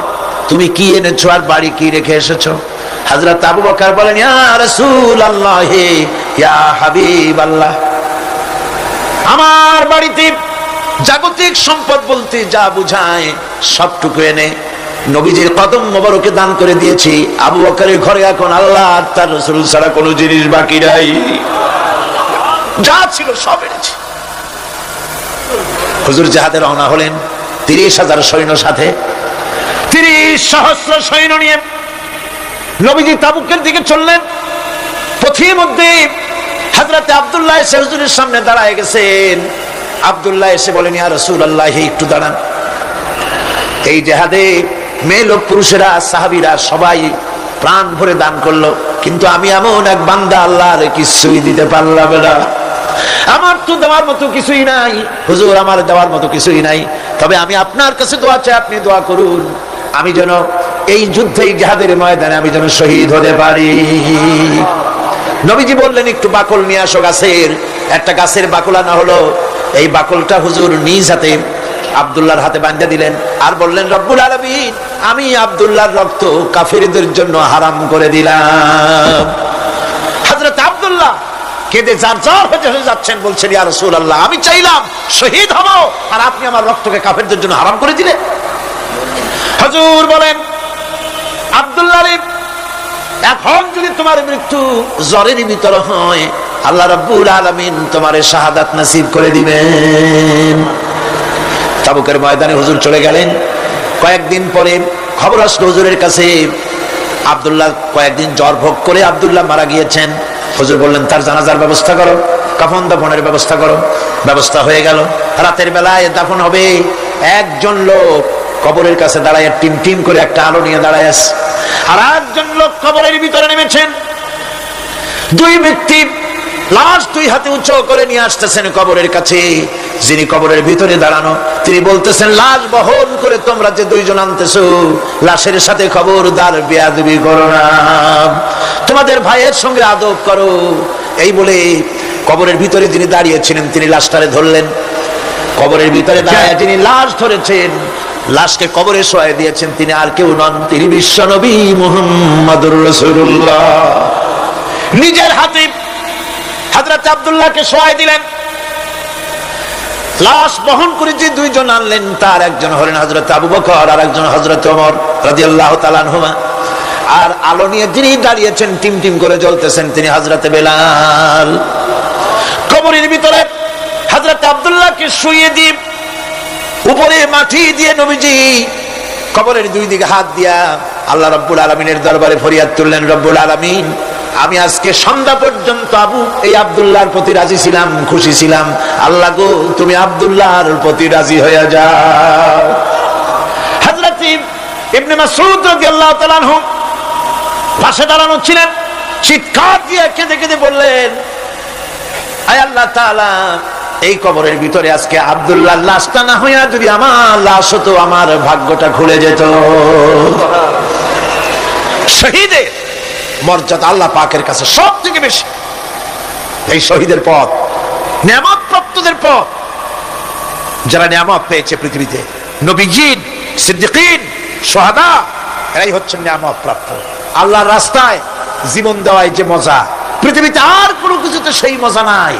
তুমি কি এনেছো আর বাড়ি কি রেখে এসেছো? হযরত আবু বকর বলেন, ইয়া রাসূলুল্লাহ, ইয়া হাবিবাল্লাহ, আমার বাড়িতে জাগতিক সম্পদ বলতে যা বুঝায় সবটুকু এনে নবীজির কদম মোবারকে দান করে দিয়েছি। আবু বকরের ঘরে এখন আল্লাহ আর তার রাসূল ছাড়া কোনো জিনিস বাকি নাই, যা ছিল সব এনেছি। হুজুর জিহাদে রওনা হলেন 30,000 সৈন্য সাথে, 30 সহস্র সৈন্য নিয়ে নবীজি তাবুকের দিকে চললেন। পথের মধ্যে হযরত আব্দুল্লাহ এসে হুজুরের সামনে দাঁড়ায় গেছেন। আব্দুল্লাহ এসে বলেন, ইয়া রাসূলুল্লাহ, একটু দাঁড়ান। এই জিহাদে মেয়ে লোক পুরুষেরা সাহাবীরা সবাই প্রাণ ভরে দান করলো, কিন্তু আমি এমন এক বান্দা, আল্লাহর কিছুই দিতে পারলাম না। আমার তো দেওয়ার মতো কিছুই নাই হুজুর, আমার দেওয়ার মতো কিছুই নাই। তবে আমি আপনার কাছে দোয়া চাই, আপনি দোয়া করুন, আমি যেন এই যুদ্ধে, এই জিহাদের ময়দানে আমি যেন শহীদ হতে পারি। নবীজি বললেন, একটু বাকল নিয়ে আসো গাছের। একটা গাছের বাকল আনা হলো। এই বাকলটা হুজুর নিজ হাতে আব্দুল্লাহর হাতে বাঁধা দিলেন, আর বললেন, রব্বুল আলামিন, আমি আব্দুল্লাহর রক্ত কাফিরদের জন্য হারাম করে দিলাম। হযরত আব্দুল্লাহ কেঁদে জারজার হয়ে যাচ্ছেন, বলছেন, ইয়া রাসূলুল্লাহ, আমি চাইলাম শহীদ হব, আর আপনি আমার রক্তকে কাফেরদের জন্য হারাম করে দিলেন। হুজুর বলেন, আব্দুল্লাহ, এখন যদি তোমার মৃত্যু জ্বরের ভিতর হয়, আল্লাহ রাব্বুল আলামিন তোমারে শাহাদাত নসিব করে দিবেন। তাবুকের ময়দানে হুজুর চলে গেলেন। কয়েকদিন পরে খবর আসলো হুজুরের কাছে, আব্দুল্লাহ কয়েকদিন জ্বর ভোগ করে আব্দুল্লাহ মারা গিয়েছেন। হুজুর বললেন, তার জানাজার ব্যবস্থা করো, কাফন দাফনের ব্যবস্থা করো। ব্যবস্থা হয়ে গেল। রাতের বেলায় দাফন হবে। একজন লোক কবরের কাছে দাঁড়ায় টিম টিম করে একটা আলো নিয়ে দাঁড়ায় আছে, আর একজন লোক কবরের ভিতরে নেমেছেন। 2 ব্যক্তি লাশ 2 হাতে উঁচু করে নিয়ে আসতেছেন কবরের কাছে। যিনি কবরের ভিতরে দাঁড়ানো, তিনি বলতেছেন, লাশ বহন করে তোমরা যে 2 জন আনতেছো, লাশের সাথে খবরদার বেয়াদবি করো না, তোমাদের ভাইয়ের সঙ্গে আদব করো। এই বলে কবরের ভিতরে যিনি দাঁড়িয়েছিলেন, তিনি লাশটারে ধরলেন। কবরের ভিতরে দাঁড়িয়ে যিনি লাশ ধরেছেন, লাশকে কবরে শোয়াই দিয়েছেন, তিনি আর কেউ নন, তিনি বিশ্ব নবী মুহাম্মদুর রাসূলুল্লাহ। নিজের হাতে হযরত আব্দুল্লাহকে শোয়াই দিলেন। লাশ বহন করে যে 2 জন আনলেন, তার একজন হলেন হযরত আবু বকর, আর একজন হযরত ওমর রাদিয়াল্লাহু তাআলা আনহুমা। আর আলো নিয়ে যিনি দাঁড়িয়েছেন, টিম টিম করে জ্বলতেছেন, তিনি হযরত বেলাল। কবরের ভিতরে হযরত আব্দুল্লাহকে শুইয়ে দিয়ে উপরে মাটি দিয়ে নবীজি কবরের 2 দিকে হাত দিয়া আল্লাহ রাব্বুল আলামিনের দরবারে ফরিয়াদ তুললেন, রব্বুল আলামিন, আমি আজকে সন্ধ্যা পর্যন্ত এই আব্দুল্লাহর প্রতি রাজি ছিলাম, খুশি ছিলাম। আল্লাহ গো, তুমি আব্দুল্লাহর প্রতি রাজি হয়ে যাও। হযরত ইবনে মাসউদ রাদিয়াল্লাহু তাআলা আনহু পাশে দাঁড়ানো ছিলেন। চিৎকার দিয়ে কেঁদে কেঁদে বললেন, আয় আল্লাহ তাআলা, এই কবরের ভিতরে আজকে আব্দুল্লাহর লাশটা না হইয়া যদি আমার লাশ হতো, আমার ভাগ্যটা খুলে যেত। শহীদের মর্যাদা আল্লাহ পাকের কাছে সব থেকে বেশি। এই শহীদের পথ নিয়ামত প্রাপ্তদের পথ। যারা নিয়ামত পেয়েছে পৃথিবীতে, নবীজিন, সিদ্দিকিন, শুহাদা, এরাই হচ্ছেন নিয়ামত প্রাপ্ত। আল্লাহর রাস্তায় জীবন দেওয়ায় যে মজা, পৃথিবীতে আর কোনো কিছুতে সেই মজা নাই।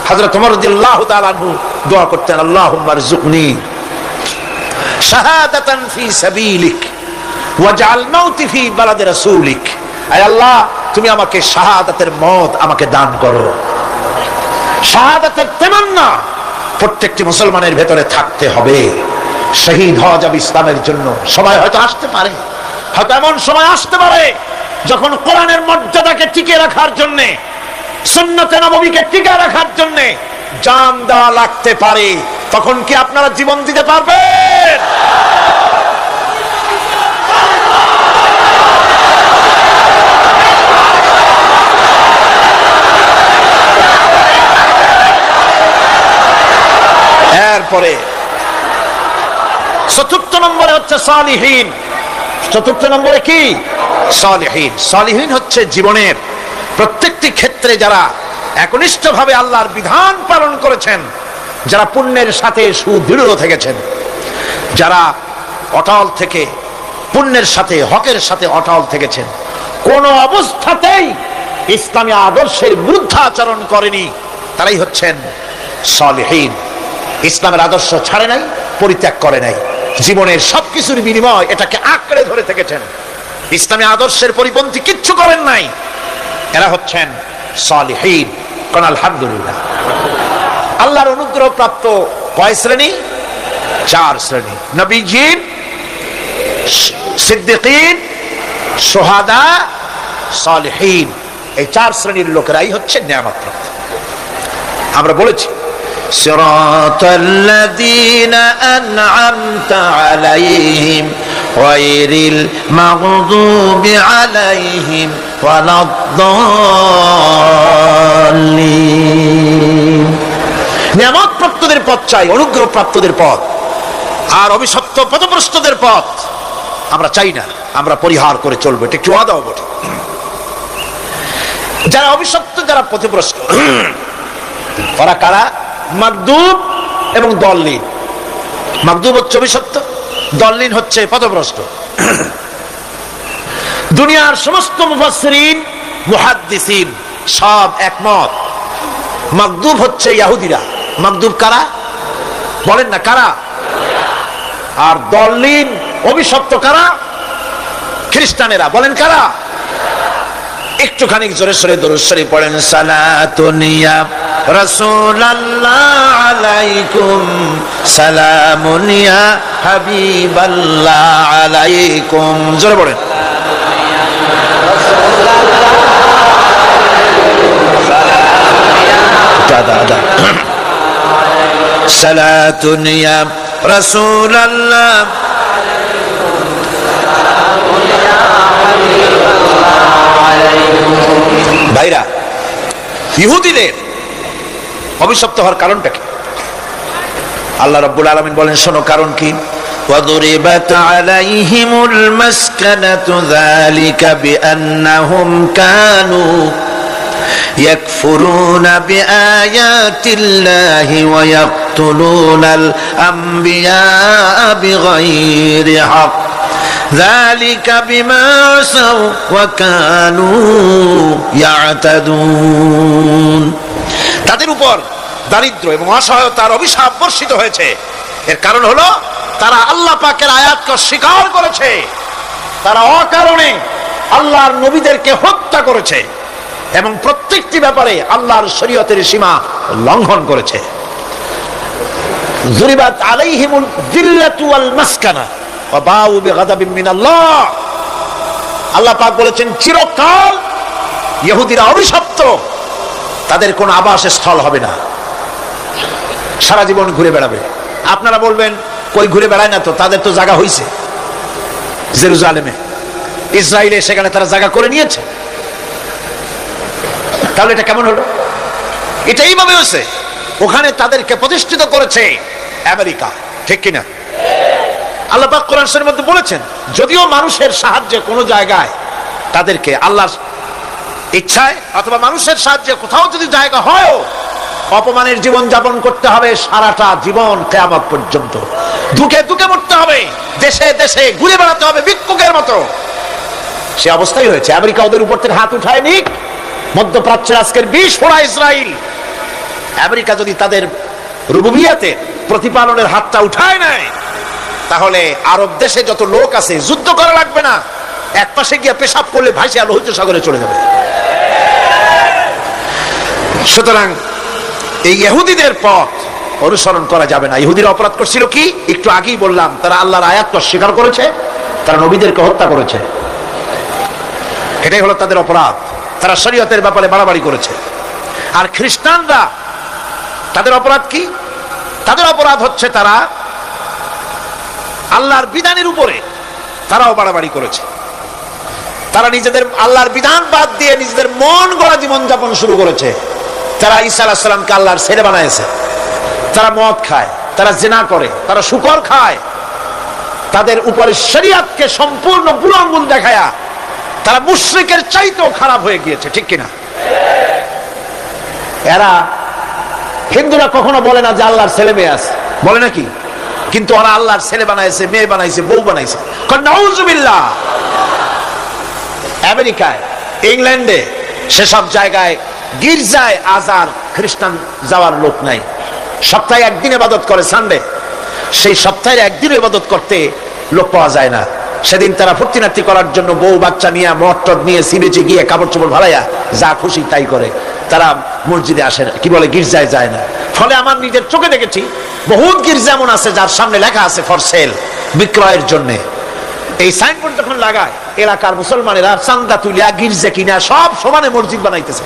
হযরত ওমর রাদিয়াল্লাহু তাআলা আনহু দোয়া করতেন, আল্লাহুম্মা রযুকনি শাহাদাতান ফি সাবিলিক ওয়াজআল মাউতি ফি বালাদি রাসূলিক। আয় আল্লাহ, তুমি আমাকে শাহাদাতের মওত আমাকে দান করো। শাহাদাতের তামান্না প্রত্যেকটি মুসলমানের ভেতরে থাকতে হবে। শহীদ হওয়া যাবে ইসলামের জন্য। সবাই হয়তো আসতে পারে, হয়তো এমন সময় আসতে পারে যখন কোরআনের মর্যাদাকে টিকে রাখার জন্য, সুন্নতে নববীকে টিকে রাখার জন্য জান দেওয়া লাগতে পারে। তখন কি আপনারা জীবন দিতে পারবেন? এরপরে চতুর্থ নম্বরে হচ্ছে সালিহিন। চতুর্থ নম্বরে কি? সালিহিন। সালিহিন হচ্ছে জীবনের প্রত্যেকটি ক্ষেত্রে যারা একনিষ্ঠভাবে আল্লাহর বিধান পালন করেছেন, যারা পুণ্যের সাথে সুদৃঢ় থেকেছেন, যারা অটল থেকে পুণ্যের সাথে হকের সাথে অটল থেকেছেন, কোন অবস্থাতেই ইসলামী আদর্শের বিরুদ্ধে আচরণ করেনি, তারাই হচ্ছেন সালিহিন। ইসলামের আদর্শ ছাড়ে নাই, পরিত্যাগ করে নাই, জীবনের সবকিছুর বিনিময় এটাকে আঁকড়ে ধরে থেকেছেন, ইসলামী আদর্শের পরিপন্থী কিচ্ছু করেন নাই। এরা হচ্ছেন সালিহিন। কোন আলহামদুলিল্লাহ। আল্লাহর অনুগ্রহ প্রাপ্ত কয় শ্রেণী? 4 শ্রেণী। নবীজিন, সিদ্দিকিন, শুহাদা, সালিহিন। এই 4 শ্রেণীর লোকেরাই হচ্ছে নিয়ামত প্রাপ্ত। আমরা বলেছি সিরাতাল্লাযীনা আন'আমতা আলাইহিম গায়রিল মাগদুবি আলাইহিম ওয়ালাদ-দাল্লিন। নিয়ামত প্রাপ্তদের পথ চাই, অনুগ্রহ প্রাপ্তদের পথ, আর অভিশপ্ত পথভ্রষ্টদের পথ আমরা চাই না, আমরা পরিহার করে চলবো। এটা একটু ওয়াদা বটে। যারা অভিশপ্ত, যারা পথভ্রষ্ট, ওরা কারা? মাগদুব এবং দল্লিন। মাগদুব হচ্ছে অভিশপ্ত, দল্লিন হচ্ছে পথভ্রষ্ট। দুনিয়ার সমস্ত মুফাসসিরিন, মুহাদ্দিসিন সব একমত, মাগদুব হচ্ছে ইহুদিরা। মাগদুব কারা? বলেন না কারা? আর দল্লিন অভিশপ্ত কারা? খ্রিস্টানেরা। বলেন কারা? একটুখানি জোরে সোরে দরুদ শরীফ পড়েন। সালাতুন ইয়া রাসূলুল্লাহ আলাইকুম, সালামুন ইয়া হাবিবাল্লাহ আলাইকুম। জোরে পড়েন। সালাতুন ইয়া রাসূলুল্লাহ। ভাইরা, ইহুদিদের অভিশপ্ত হওয়ার কারণটা কি? আল্লাহ রাব্বুল আলামিন বলেন, শোনো কারণ কি। وَضُرِبَتْ عَلَيْهِمُ الْمَسْكَنَةُ ذَلِكَ بِأَنَّهُمْ كَانُوا يَكْفُرُونَ بِآيَاتِ اللَّهِ وَيَقْتُلُونَ الْأَنْبِيَاءَ بِغَيْرِ حَقٍّ ذَلِكَ بِمَا عَصَوْا وَكَانُوا يَعْتَدُونَ। তাদের উপর দারিদ্র এবং অসহায়তার অভিশাপ বর্ষিত হয়েছে। এর কারণ হলো তারা আল্লাহ পাকের আয়াতকে অস্বীকার করেছে, তারা অকারণে আল্লাহর নবীদেরকে হত্যা করেছে এবং প্রত্যেকটি ব্যাপারে আল্লাহর শরীয়তের সীমা লঙ্ঘন করেছে। যুরিবাত আলাইহিমুল যিল্লাতু ওয়াল মাসকানা ওয়া বাউ বিগাদাবিন মিনাল্লাহ। আল্লাহ পাক বলেছেন, চিরকাল ইহুদিরা অভিশপ্ত, তাদের কোনো আবাসস্থল হবে না, সারা জীবন ঘুরে বেড়াবে। আপনারা বলবেন, কই ঘুরে বেড়ায় না তো, তাদের তো জায়গা হয়েছে জেরুজালেমে, ইসরায়েলে, সেখানে তারা জায়গা করে নিয়েছে। তাহলে এটা কেমন হলো? এটা এইভাবে হয়েছে, ওখানে তাদেরকে প্রতিষ্ঠিত করেছে আমেরিকা, ঠিক কিনা? আল্লাহ পাক কোরআন শরীফের মধ্যে বলেছেন, যদিও মানুষের সাহায্যে কোনো জায়গায় তাদেরকে আল্লাহর ইচ্ছায় অথবা মানুষের সাহায্যে কোথাও যদি জায়গা হয়, অপমানের জীবন যাপন করতে হবে সারাটা জীবন, কিয়ামত পর্যন্ত ধুকে ধুকে মরতে হবে, দেশে দেশে ঘুরে বেড়াতে হবে ভিক্ষুকের মতো। সে অবস্থাই হয়েছে। আমেরিকা ওদের উপর থেকে হাত উঠায় নিক, মধ্যপ্রাচ্যের আজকের বিস্ফোরা ইসরায়েল, আমেরিকা যদি তাদের রুবুবিয়াতে প্রতিপালনের হাতটা উঠায় নেয়, তাহলে আরব দেশে যত লোক আছে যুদ্ধ করা লাগবে না, এক পাশে গিয়ে পেশাব করলে ভাসিয়া লোহিত সাগরে চলে যাবে। সুতরাং এই ইহুদিদের পথ অনুসরণ করা যাবে না। ইহুদিরা অপরাধ করছিল কি? একটু আগেই বললাম, তারা আল্লাহর আয়াত অস্বীকার করেছে, তারা নবীদেরকে হত্যা করেছে, এটাই হলো তাদের অপরাধ। তারা শরীয়তের ব্যাপারে বাড়াবাড়ি করেছে। আর খ্রিস্টানরা তাদের অপরাধ কি? তাদের অপরাধ হচ্ছে তারা আল্লাহর বিধানের উপরে তারাও বাড়াবাড়ি করেছে। তারা নিজেদের আল্লাহর বিধান বাদ দিয়ে নিজেদের মন গড়া জীবন যাপন শুরু করেছে। তারা ঈসা আলাইহিস সালামকে আল্লাহর ছেলে বানাইছে। তারা মদ খায়, তারা জিনা করে, তারা শুকর খায়, তাদের উপরে শরীয়তকে সম্পূর্ণ বুড়ো আঙ্গুল দেখায়া তারা মুশরিকের চাইতেও খারাপ হয়ে গিয়েছে, ঠিক কিনা? এরা হিন্দুরা কখনো বলে না যে আল্লাহর ছেলে মেয়ে আছে, বলে নাকি? কিন্তু ওরা আল্লাহর ছেলে বানাইছে, মেয়ে বানাইছে, বউ বানাইছে। নাউজুবিল্লাহ। আমেরিকায়, ইংল্যান্ডে, সেসব জায়গায় গির্জায় আজ আর খ্রিস্টান যাওয়ার লোক নাই। সপ্তাহে একদিন ইবাদত করে, সানডে। সেই সপ্তাহের একদিন ইবাদত করতে লোক পাওয়া যায় না। সেদিন তারা ফুর্তিনার্তি করার জন্য বউ বাচ্চা নিয়ে, মটর নিয়ে, সিবেচে গিয়ে কাপড় চোপড় ভাড়াইয়া যা খুশি তাই করে। তারা মসজিদে আসে না, কি বলে, গির্জায় যায় না। ফলে আমার নিজের চোখে দেখেছি বহুত গির্জা এমন আছে যার সামনে লেখা আছে ফর সেল, বিক্রয়ের জন্য। এই সাইনবোর্ড যখন লাগায়, এলাকার মুসলমানেরা চান্দা তুলিয়া গির্জা কিনা সব সমানে মসজিদ বানাইতেছে।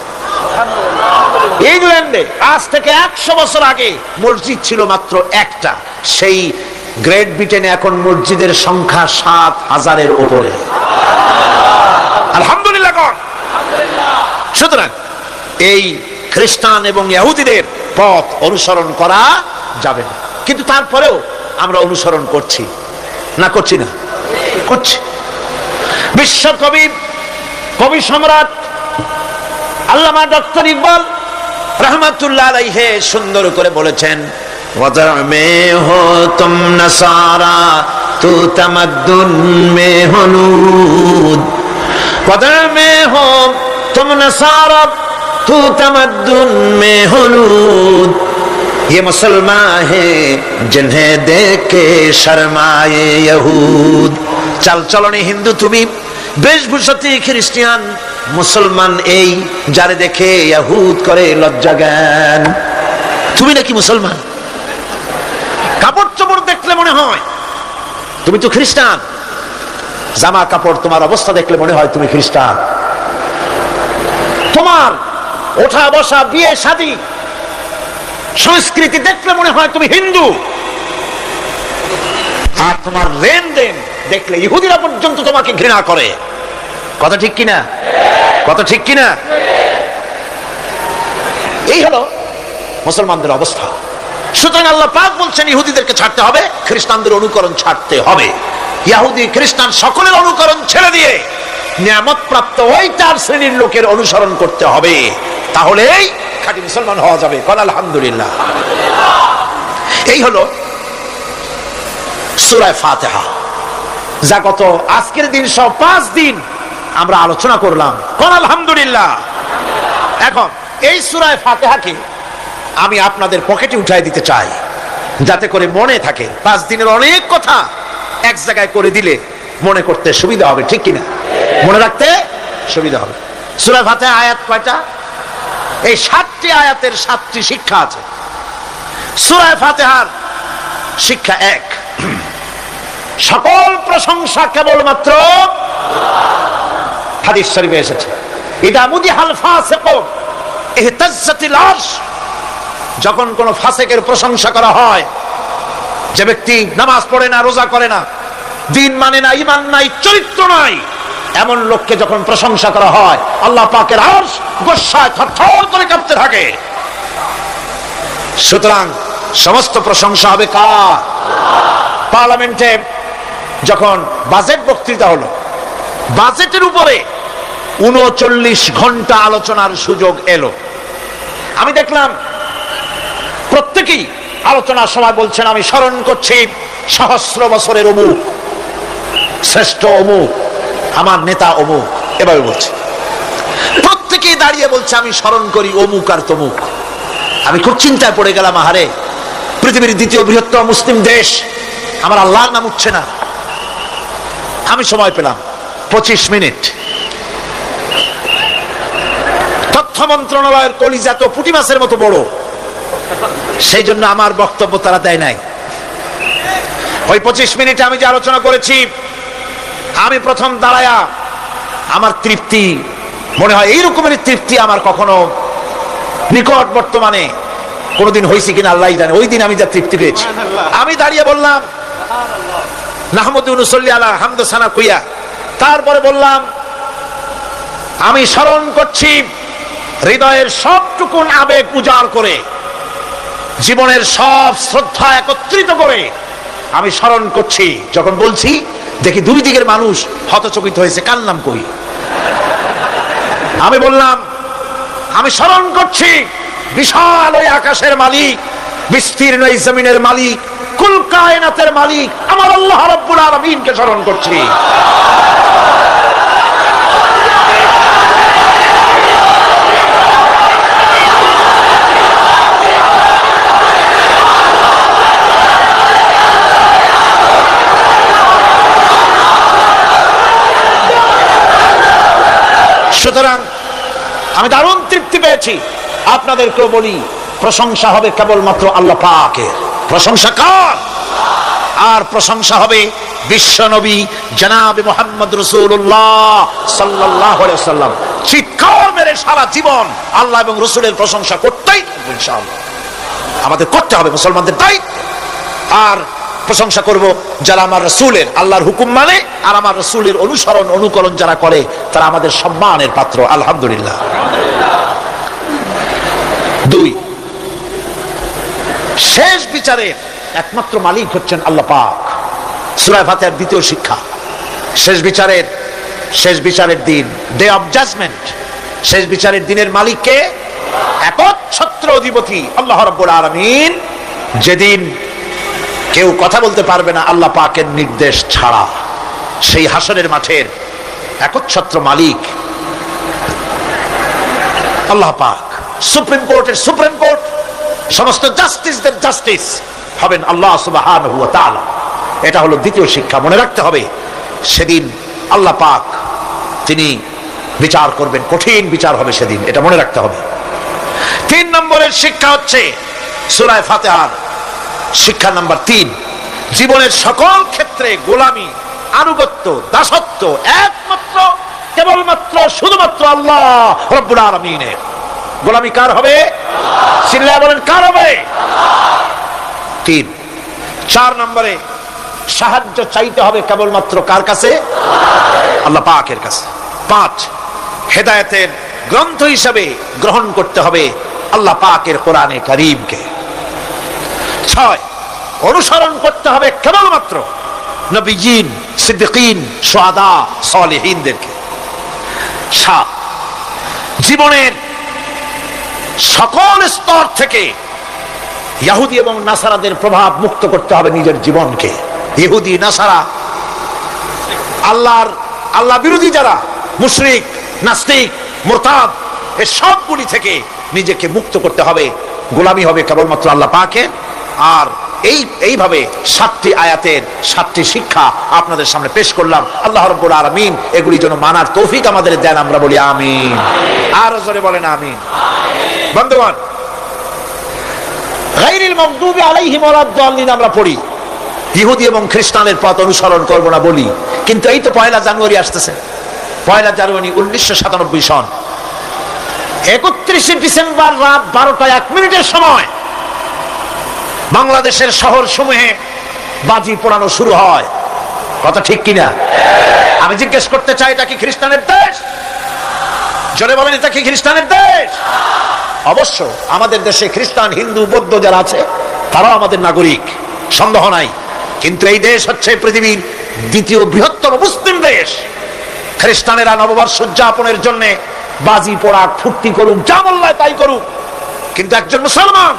ইংল্যান্ডে আজ থেকে 100 বছর আগে মসজিদ ছিল মাত্র একটা। সেই গ্রেট ব্রিটেনে এখন মসজিদের সংখ্যা 7000-এর উপরে। আলহামদুলিল্লাহ। সুতরাং এই খ্রিস্টান এবং ইহুদিদের পথ অনুসরণ করা যাবে না। কিন্তু তারপরেও আমরা অনুসরণ করছি না, করছি না? করছি। বিশ্বকবি, কবি সম্রাট আল্লামা ডক্টর ইকবাল রহমাতুল্লাহ আলাইহি সুন্দর করে বলেছেন, वदर में हो तुम नसारा तू तमद्दुन में हो नूद, वदर में हो तुम नसारा तू तमद्दुन में हो नूद, ये मुसलमान है जिन्हें देख के शर्माए यहूद। चल चलने हिंदू তুমি, বেশভূষাতে খ্রিস্টান, মুসলমান এই যারে দেখে ইহুদ করে লজ্জা জ্ঞান। তুমি নাকি মুসলমান? কাপড় চোপড় দেখলে মনে হয় তুমি তো খ্রিস্টান, জামা কাপড় তোমার অবস্থা দেখলে মনে হয় তুমি খ্রিস্টান, তোমার ওঠা বসা, বিয়ে শাদী, সংস্কৃতি দেখলে মনে হয় তুমি হিন্দু, আর তোমার লেনদেন দেখলে ইহুদিরা পর্যন্ত তোমাকে ঘৃণা করে। কথা ঠিক কিনা? কথা ঠিক কিনা? এই হলো মুসলমানদের অবস্থা। সুতরাং আল্লাহ পাক বলছেন ইহুদিদেরকে ছাড়তে হবে, খ্রিস্টানদের অনুকরণ ছাড়তে হবে। ইহুদি খ্রিস্টান সকলের অনুকরণ ছেড়ে দিয়ে নিয়ামত প্রাপ্ত ওই 4 শ্রেণীর লোকের অনুসরণ করতে হবে, তাহলেই খাঁটি মুসলমান হওয়া যাবে। কোন আলহামদুলিল্লাহ। এই হলো সূরা ফাতিহা, যা গত আজকের দিন সহ 5 দিন আমরা আলোচনা করলাম। কোন আলহামদুলিল্লাহ। এখন এই সূরা ফাতিহাকে আমি আপনাদের পকেটে উঠাই দিতে চাই, যাতে করে মনে থাকে। 5 দিনের অনেক কথা এক জায়গায় করে দিলে মনে করতে সুবিধা হবে, ঠিক কিনা? মনে রাখতে সুবিধা হবে। সূরা ফাতিহা আয়াত কয়টা? এই 7টি আয়াতের 7টি শিক্ষা আছে। সূরা ফাতিহার শিক্ষা 1, সকল প্রশংসা কেবলমাত্র হাদিস শরীফে এসেছে, ইদা মুদিহাল ফাসিকুন ইহতাজ্জাতিল আরশ। যখন কোন ফাসিকের প্রশংসা করা হয়, যে ব্যক্তি নামাজ পড়ে না, রোজা করে না, দিন মানে না, ঈমান নাই, চরিত্র নাই, এমন লোককে যখন প্রশংসা করা হয়, আল্লাহ পাকের আরশ গোসায় থরথর করে কাঁপতে থাকে। সুতরাং সমস্ত প্রশংসা হবে কার? পার্লামেন্টে যখন বাজেট বক্তৃতা হলো, বাজেটের উপরে 39 ঘন্টা আলোচনার সুযোগ এলো। আমি দেখলাম প্রত্যেকেই আলোচনার সময় বলছেন, আমি স্মরণ করছি সহস্র বছরের অমুক, শ্রেষ্ঠ অমুক, আমার নেতা অমুক, এভাবে বলছে। প্রত্যেকেই দাঁড়িয়ে বলছে আমি স্মরণ করি অমুক আর তমুক। আমি খুব চিন্তায় পড়ে গেলাম, আহারে, পৃথিবীর দ্বিতীয় বৃহত্তম মুসলিম দেশ, আমার আল্লাহর নাম উঠছে না। আমি সময় পেলাম 25 মিনিট। তথ্য মন্ত্রণালয়ের কলিজা তো পুঁটি মাছের মতো বড়, সেই জন্য আমার বক্তব্য তারা দেয় নাই। ওই 25 মিনিটে আমি যে আলোচনা করেছি, আমি প্রথম দাঁড়ায়া আমার তৃপ্তি মনে হয় এই রকমের তৃপ্তি আমার কখনো নিকট বর্তমানে কোনদিন হয়েছে কিনা আল্লাহ জানে। ওই দিন আমি যা তৃপ্তি পেয়েছি, আমি দাঁড়িয়ে বললাম নাহমুদু নুসাল্লি আলা হামদ সানা কুইয়া, তারপরে বললাম আমি স্মরণ করছি হৃদয়ের সবটুকুন আবেগ উজাড় করে, জীবনের সব শ্রদ্ধা একত্রিত করে আমি স্মরণ করছি। যখন বলছি দেখি দুই দিকের মানুষ হতচকিত হয়েছে, কার নাম কই। আমি বললাম আমি স্মরণ করছি বিশাল ওই আকাশের মালিক, বিস্তীর্ণ এই জমিনের মালিক, কুল কায়নাতের মালিক আমার আল্লাহ রাব্বুল আলামিনকে স্মরণ করছি। সুতরাং আমি দারুণ তৃপ্তি পেয়েছি। আপনাদেরকেও বলি প্রশংসা হবে কেবলমাত্র আল্লাহ পাকের। প্রশংসা কার? আর প্রশংসা হবে বিশ্ব নবী জনাবে মুহাম্মদ রাসূলুল্লাহ সাল্লাল্লাহু আলাইহি ওয়াসাল্লাম। চিৎকার মেরে সারা জীবন আল্লাহ এবং রাসূলের প্রশংসা করতেই থাকবো ইনশাআল্লাহ। আমাদের করতে হবে, মুসলমানদের দায়িত্ব। আর প্রশংসা করব যারা আমার রাসূলের আল্লাহর হুকুম মানে আর আমার রাসূলের অনুসরণ অনুকরণ যারা করে, তারা আমাদের সম্মানের পাত্র। আলহামদুলিল্লাহ। 2, শেষ বিচারের একমাত্র মালিক হচ্ছেন আল্লাহ পাক। সূরা ফাতিহার দ্বিতীয় শিক্ষা। শেষ বিচারের দিন, ডে অফ জাজমেন্ট, শেষ বিচারের দিনের মালিককে একচ্ছত্র অধিপতি আল্লাহ রাব্বুল আলামিন। যেদিন কেউ কথা বলতে পারবে না আল্লাহ পাকের নির্দেশ ছাড়া, সেই হাসরের মাঠের একচ্ছত্র মালিক আল্লাহ পাক। সুপ্রিম কোর্টের সুপ্রিম কোর্ট, সমস্ত জাস্টিসদের জাস্টিস হবেন আল্লাহ সুবহানাহু ওয়া তাআলা। এটা হলো দ্বিতীয় শিক্ষা, মনে রাখতে হবে। সেদিন আল্লাহ পাক তিনি বিচার করবেন, কঠিন বিচার হবে সেদিন, এটা মনে রাখতে হবে। 3 নম্বরের শিক্ষা হচ্ছে সূরা ফাতিহার শিক্ষা নাম্বার 3, জীবনের সকল ক্ষেত্রে গোলামি, আনুগত্য, দাসত্ব একমাত্র কেবলমাত্র শুধুমাত্র আল্লাহ রাব্বুল আলামিনের। গোলামি কার হবে? চিল্লায়া বলেন, কার হবে? 3। 4 নম্বরে সাহায্য চাইতে হবে কেবলমাত্র কার কাছে? আল্লাহ পাকের কাছে। 5, হেদায়েতের গ্রন্থ হিসাবে গ্রহণ করতে হবে আল্লাহ পাকের কোরআনে কারীমকে। 6, অনুসরণ করতে হবে কেবলমাত্র নবীয়িন, সিদ্দিকিন, শুহাদা, সালেহিনদেরকে। 7, জীবনের সকল স্তর থেকে ইহুদি এবং নাসারাদের প্রভাব মুক্ত করতে হবে নিজের জীবনকে। ইহুদি, নাসারা, আল্লাহ বিরোধী যারা মুশরিক, নাস্তিক, মুরতাদ, এই সবগুলি থেকে নিজেকে মুক্ত করতে হবে। গোলামি হবে কেবলমাত্র আল্লাহ পাকের। আর এইভাবে 7টি আয়াতের 7টি শিক্ষা আপনাদের সামনে পেশ করলাম। আল্লাহ রাব্বুল আলামিন এগুলি যেন মানার তৌফিক আমাদের দেন, আমরা বলি আমিন। আর জোরে বলেন আমিন। বন্ধুগণ, গায়রিল মাগদুবি আলাইহিম ওয়ালাদ-দাল্লিন আমরা পড়ি, ইহুদি এবং খ্রিস্টানের পথ অনুসরণ করব না বলি, কিন্তু এই তো 1 জানুয়ারি আসতেছে। 1 জানুয়ারি 1997 সন 31 ডিসেম্বর রাত 12টা 1 মিনিটের সময় বাংলাদেশের শহর সমূহে বাজি পোড়ানো শুরু হয়। কথা ঠিক কিনা? আমি জিজ্ঞেস করতে চাই, এটা কি খ্রিস্টানের দেশ? জোরে বলেন, এটা কি খ্রিস্টানের দেশ? অবশ্য আমাদের দেশে খ্রিস্টান, হিন্দু, বৌদ্ধ যারা আছে তারাও আমাদের নাগরিক, সন্দেহ নাই। কিন্তু এই দেশ হচ্ছে পৃথিবীর 2য় বৃহত্তম মুসলিম দেশ। খ্রিস্টানেরা নববর্ষ উদযাপনের জন্য বাজি পোড়াক, ফুর্তি করুক, যা বললায় তাই করুক, কিন্তু একজন মুসলমান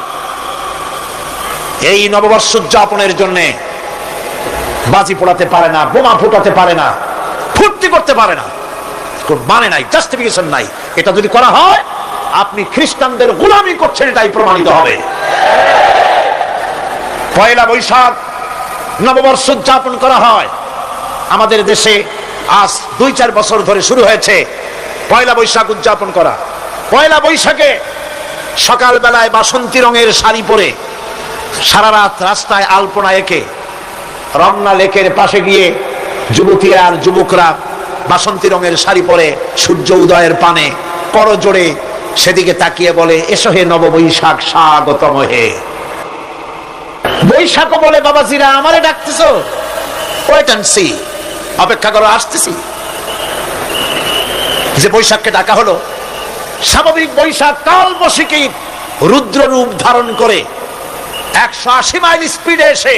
এই নববর্ষ উদযাপনের জন্য বাজি পোড়াতে পারে না, বোমা ফুটাতে পারে না, ফুর্তি করতে পারে না। মানে নাই, জাস্টিফিকেশন নাই। এটা যদি করা হয় আপনি খ্রিস্টানদের গোলামি করছেন, এটাই প্রমাণিত হবে। 1 বৈশাখ নববর্ষ উদযাপন করা হয় আমাদের দেশে। আজ 2-4 বছর ধরে শুরু হয়েছে 1 বৈশাখ উদযাপন করা। 1 বৈশাখে সকালবেলায় বাসন্তী রঙের শাড়ি পরে সারা রাত রাস্তায় আলপনা এঁকে রমনা লেকের পাশে গিয়ে যুবতী আর যুবকরা বাসন্তী রঙের শাড়ি পরে সূর্য উদয়ের পানে করজোড়ে সেদিকে তাকিয়ে বলে, এসো হে নব বৈশাখ স্বাগতম হে। বৈশাখ বলে, বাবাজিরা আমারে ডাকতেছো? ওয়েট এন্ড সি, অপেক্ষা করো, আসতেছি। যে বৈশাখকে ডাকা হলো, স্বাভাবিক বৈশাখ কাল বৈশাখী রুদ্র রূপ ধারণ করে 180 মাইল স্পিডে এসে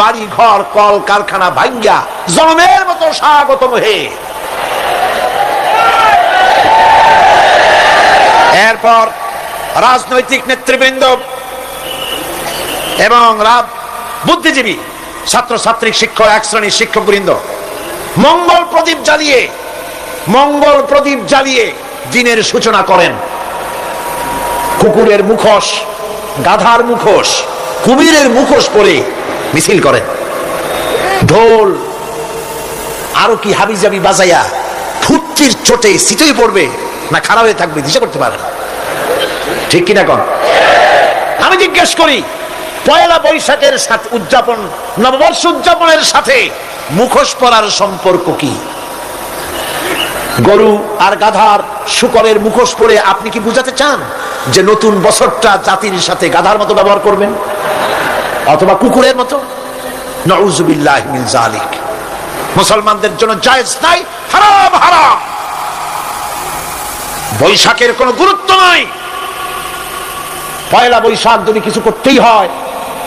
বাড়ি ঘর কল কারখানা ভাঙ্গা জমের মতো স্বাগতম হে। এরপর রাজনৈতিক নেতৃবৃন্দ এবং বুদ্ধিজীবী, ছাত্রছাত্রী, শিক্ষক, এক শ্রেণীর শিক্ষকবৃন্দ মঙ্গল প্রদীপ জ্বালিয়ে দিনের সূচনা করেন। কুকুরের মুখোশ, গাধার মুখোশ, কুমিরের মুখোশ পরে মিছিল করেন। ঢোল আরো কি হাবিজাবি বাজাইয়া ফুটকির চোটে শীতই পড়বে না খারাপ হয়ে থাকবে দিশা করতে পারে না। ঠিক কিনা কোন? আমি জিজ্ঞেস করি, পয়লা বৈশাখের সাথে উদযাপন, নববর্ষ উদযাপনের সাথে মুখোশ পরার সম্পর্ক কি? গরু আর গাধার শুকরের মুখোশ পরে আপনি কি বুঝাতে চান যে নতুন বছরটা জাতির সাথে গাধার মতো ব্যবহার করবেন অথবা কুকুরের মতো? নাউযুবিল্লাহি মিন যালিক। মুসলমানদের জন্য জায়েজ নাই, হারাম হারাম। বৈশাখের কোনো গুরুত্ব নাই। পয়লা বৈশাখ যদি কিছু করতেই হয়,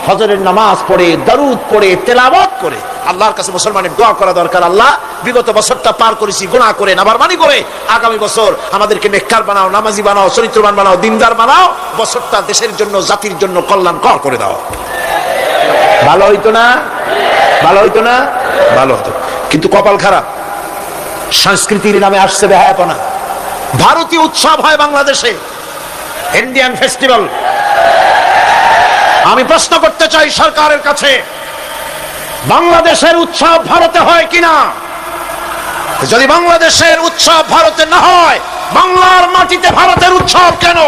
ফজরের নামাজ পড়ে, দরুদ পড়ে, তেলাওয়াত করে আল্লাহর কাছে মুসলমানের দোয়া করা দরকার। আল্লাহ, বিগত বছরটা পার করেছি গুনাহ করে, নাফরমানি করে, আগামী বছর আমাদেরকে নেককার বানাও, নামাজি বানাও, চরিত্রবান বানাও, দিনদার বানাও। বছরটা দেশের জন্য, জাতির জন্য কল্যাণকর করে দাও। ভালো হইতো না? ভালো হইতো না? ভালো হতো। কিন্তু কপাল খারাপ, সংস্কৃতির নামে আসছে বেহায়াপনা। ভারতীয় উৎসব হয় বাংলাদেশে, ইন্ডিয়ান ফেস্টিভ্যাল। আমি প্রশ্ন করতে চাই সরকারের কাছে, বাংলাদেশের উৎসব ভারতে হয় কিনা? যদি বাংলাদেশের উৎসব ভারতে না হয়, বাংলার মাটিতে ভারতের উৎসব কেন?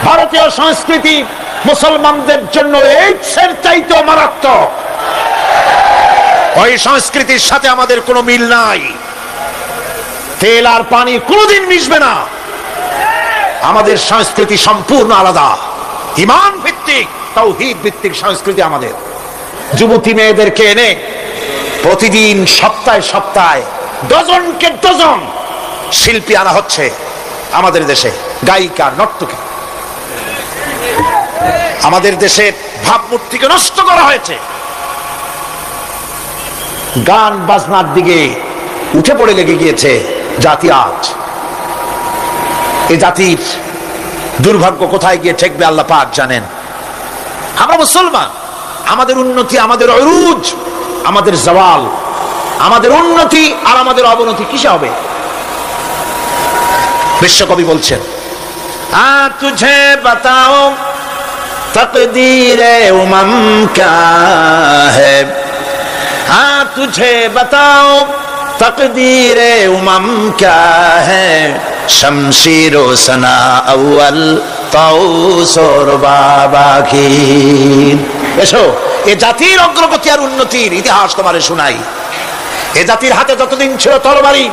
ভারতীয় সংস্কৃতি মুসলমানদের জন্য এইডসের চাইতেও মারাত্মক। ওই সংস্কৃতির সাথে আমাদের কোনো মিল নাই। তেল আর পানি কোনোদিন মিশবে না। আমাদের সংস্কৃতি সম্পূর্ণ আলাদা, ঈমান ভিত্তিক, তাওহীদ ভিত্তিক সংস্কৃতি আমাদের। যুবতী মেয়েদেরকে এনে প্রতিদিন সপ্তাহে সপ্তাহে ডজনকে ডজন শিল্পী আনা হচ্ছে আমাদের দেশে, গায়িকা, নর্তকী। আমাদের দেশের ভাবমূর্তিকে নষ্ট করা হয়েছে। গান বাজনার দিকে উঠে পড়ে লেগে গিয়েছে জাতি আজ। এই জাতির দুর্ভাগ্য কোথায় গিয়ে ঠেকবে আল্লাহ পাক জানেন। আমরা মুসলমান, আমাদের উন্নতি, আমাদের অরুজ, আমাদের জওয়াল, আমাদের উন্নতি আর আমাদের অবনতি কিসে হবে? বিশ্বকবি বলছেন, তুঝে বাতাও তকদীরে উমম ক্যা है, तुझे बताओ तकदीरे उमम क्या है, शमशीरो सना अव्वल ताउस और बाबा की। এসো, এ জাতির অগ্রগতি আর উন্নতির ইতিহাস তোমারে শোনাই। এ জাতির হাতে যতদিন ছিল তরবারি,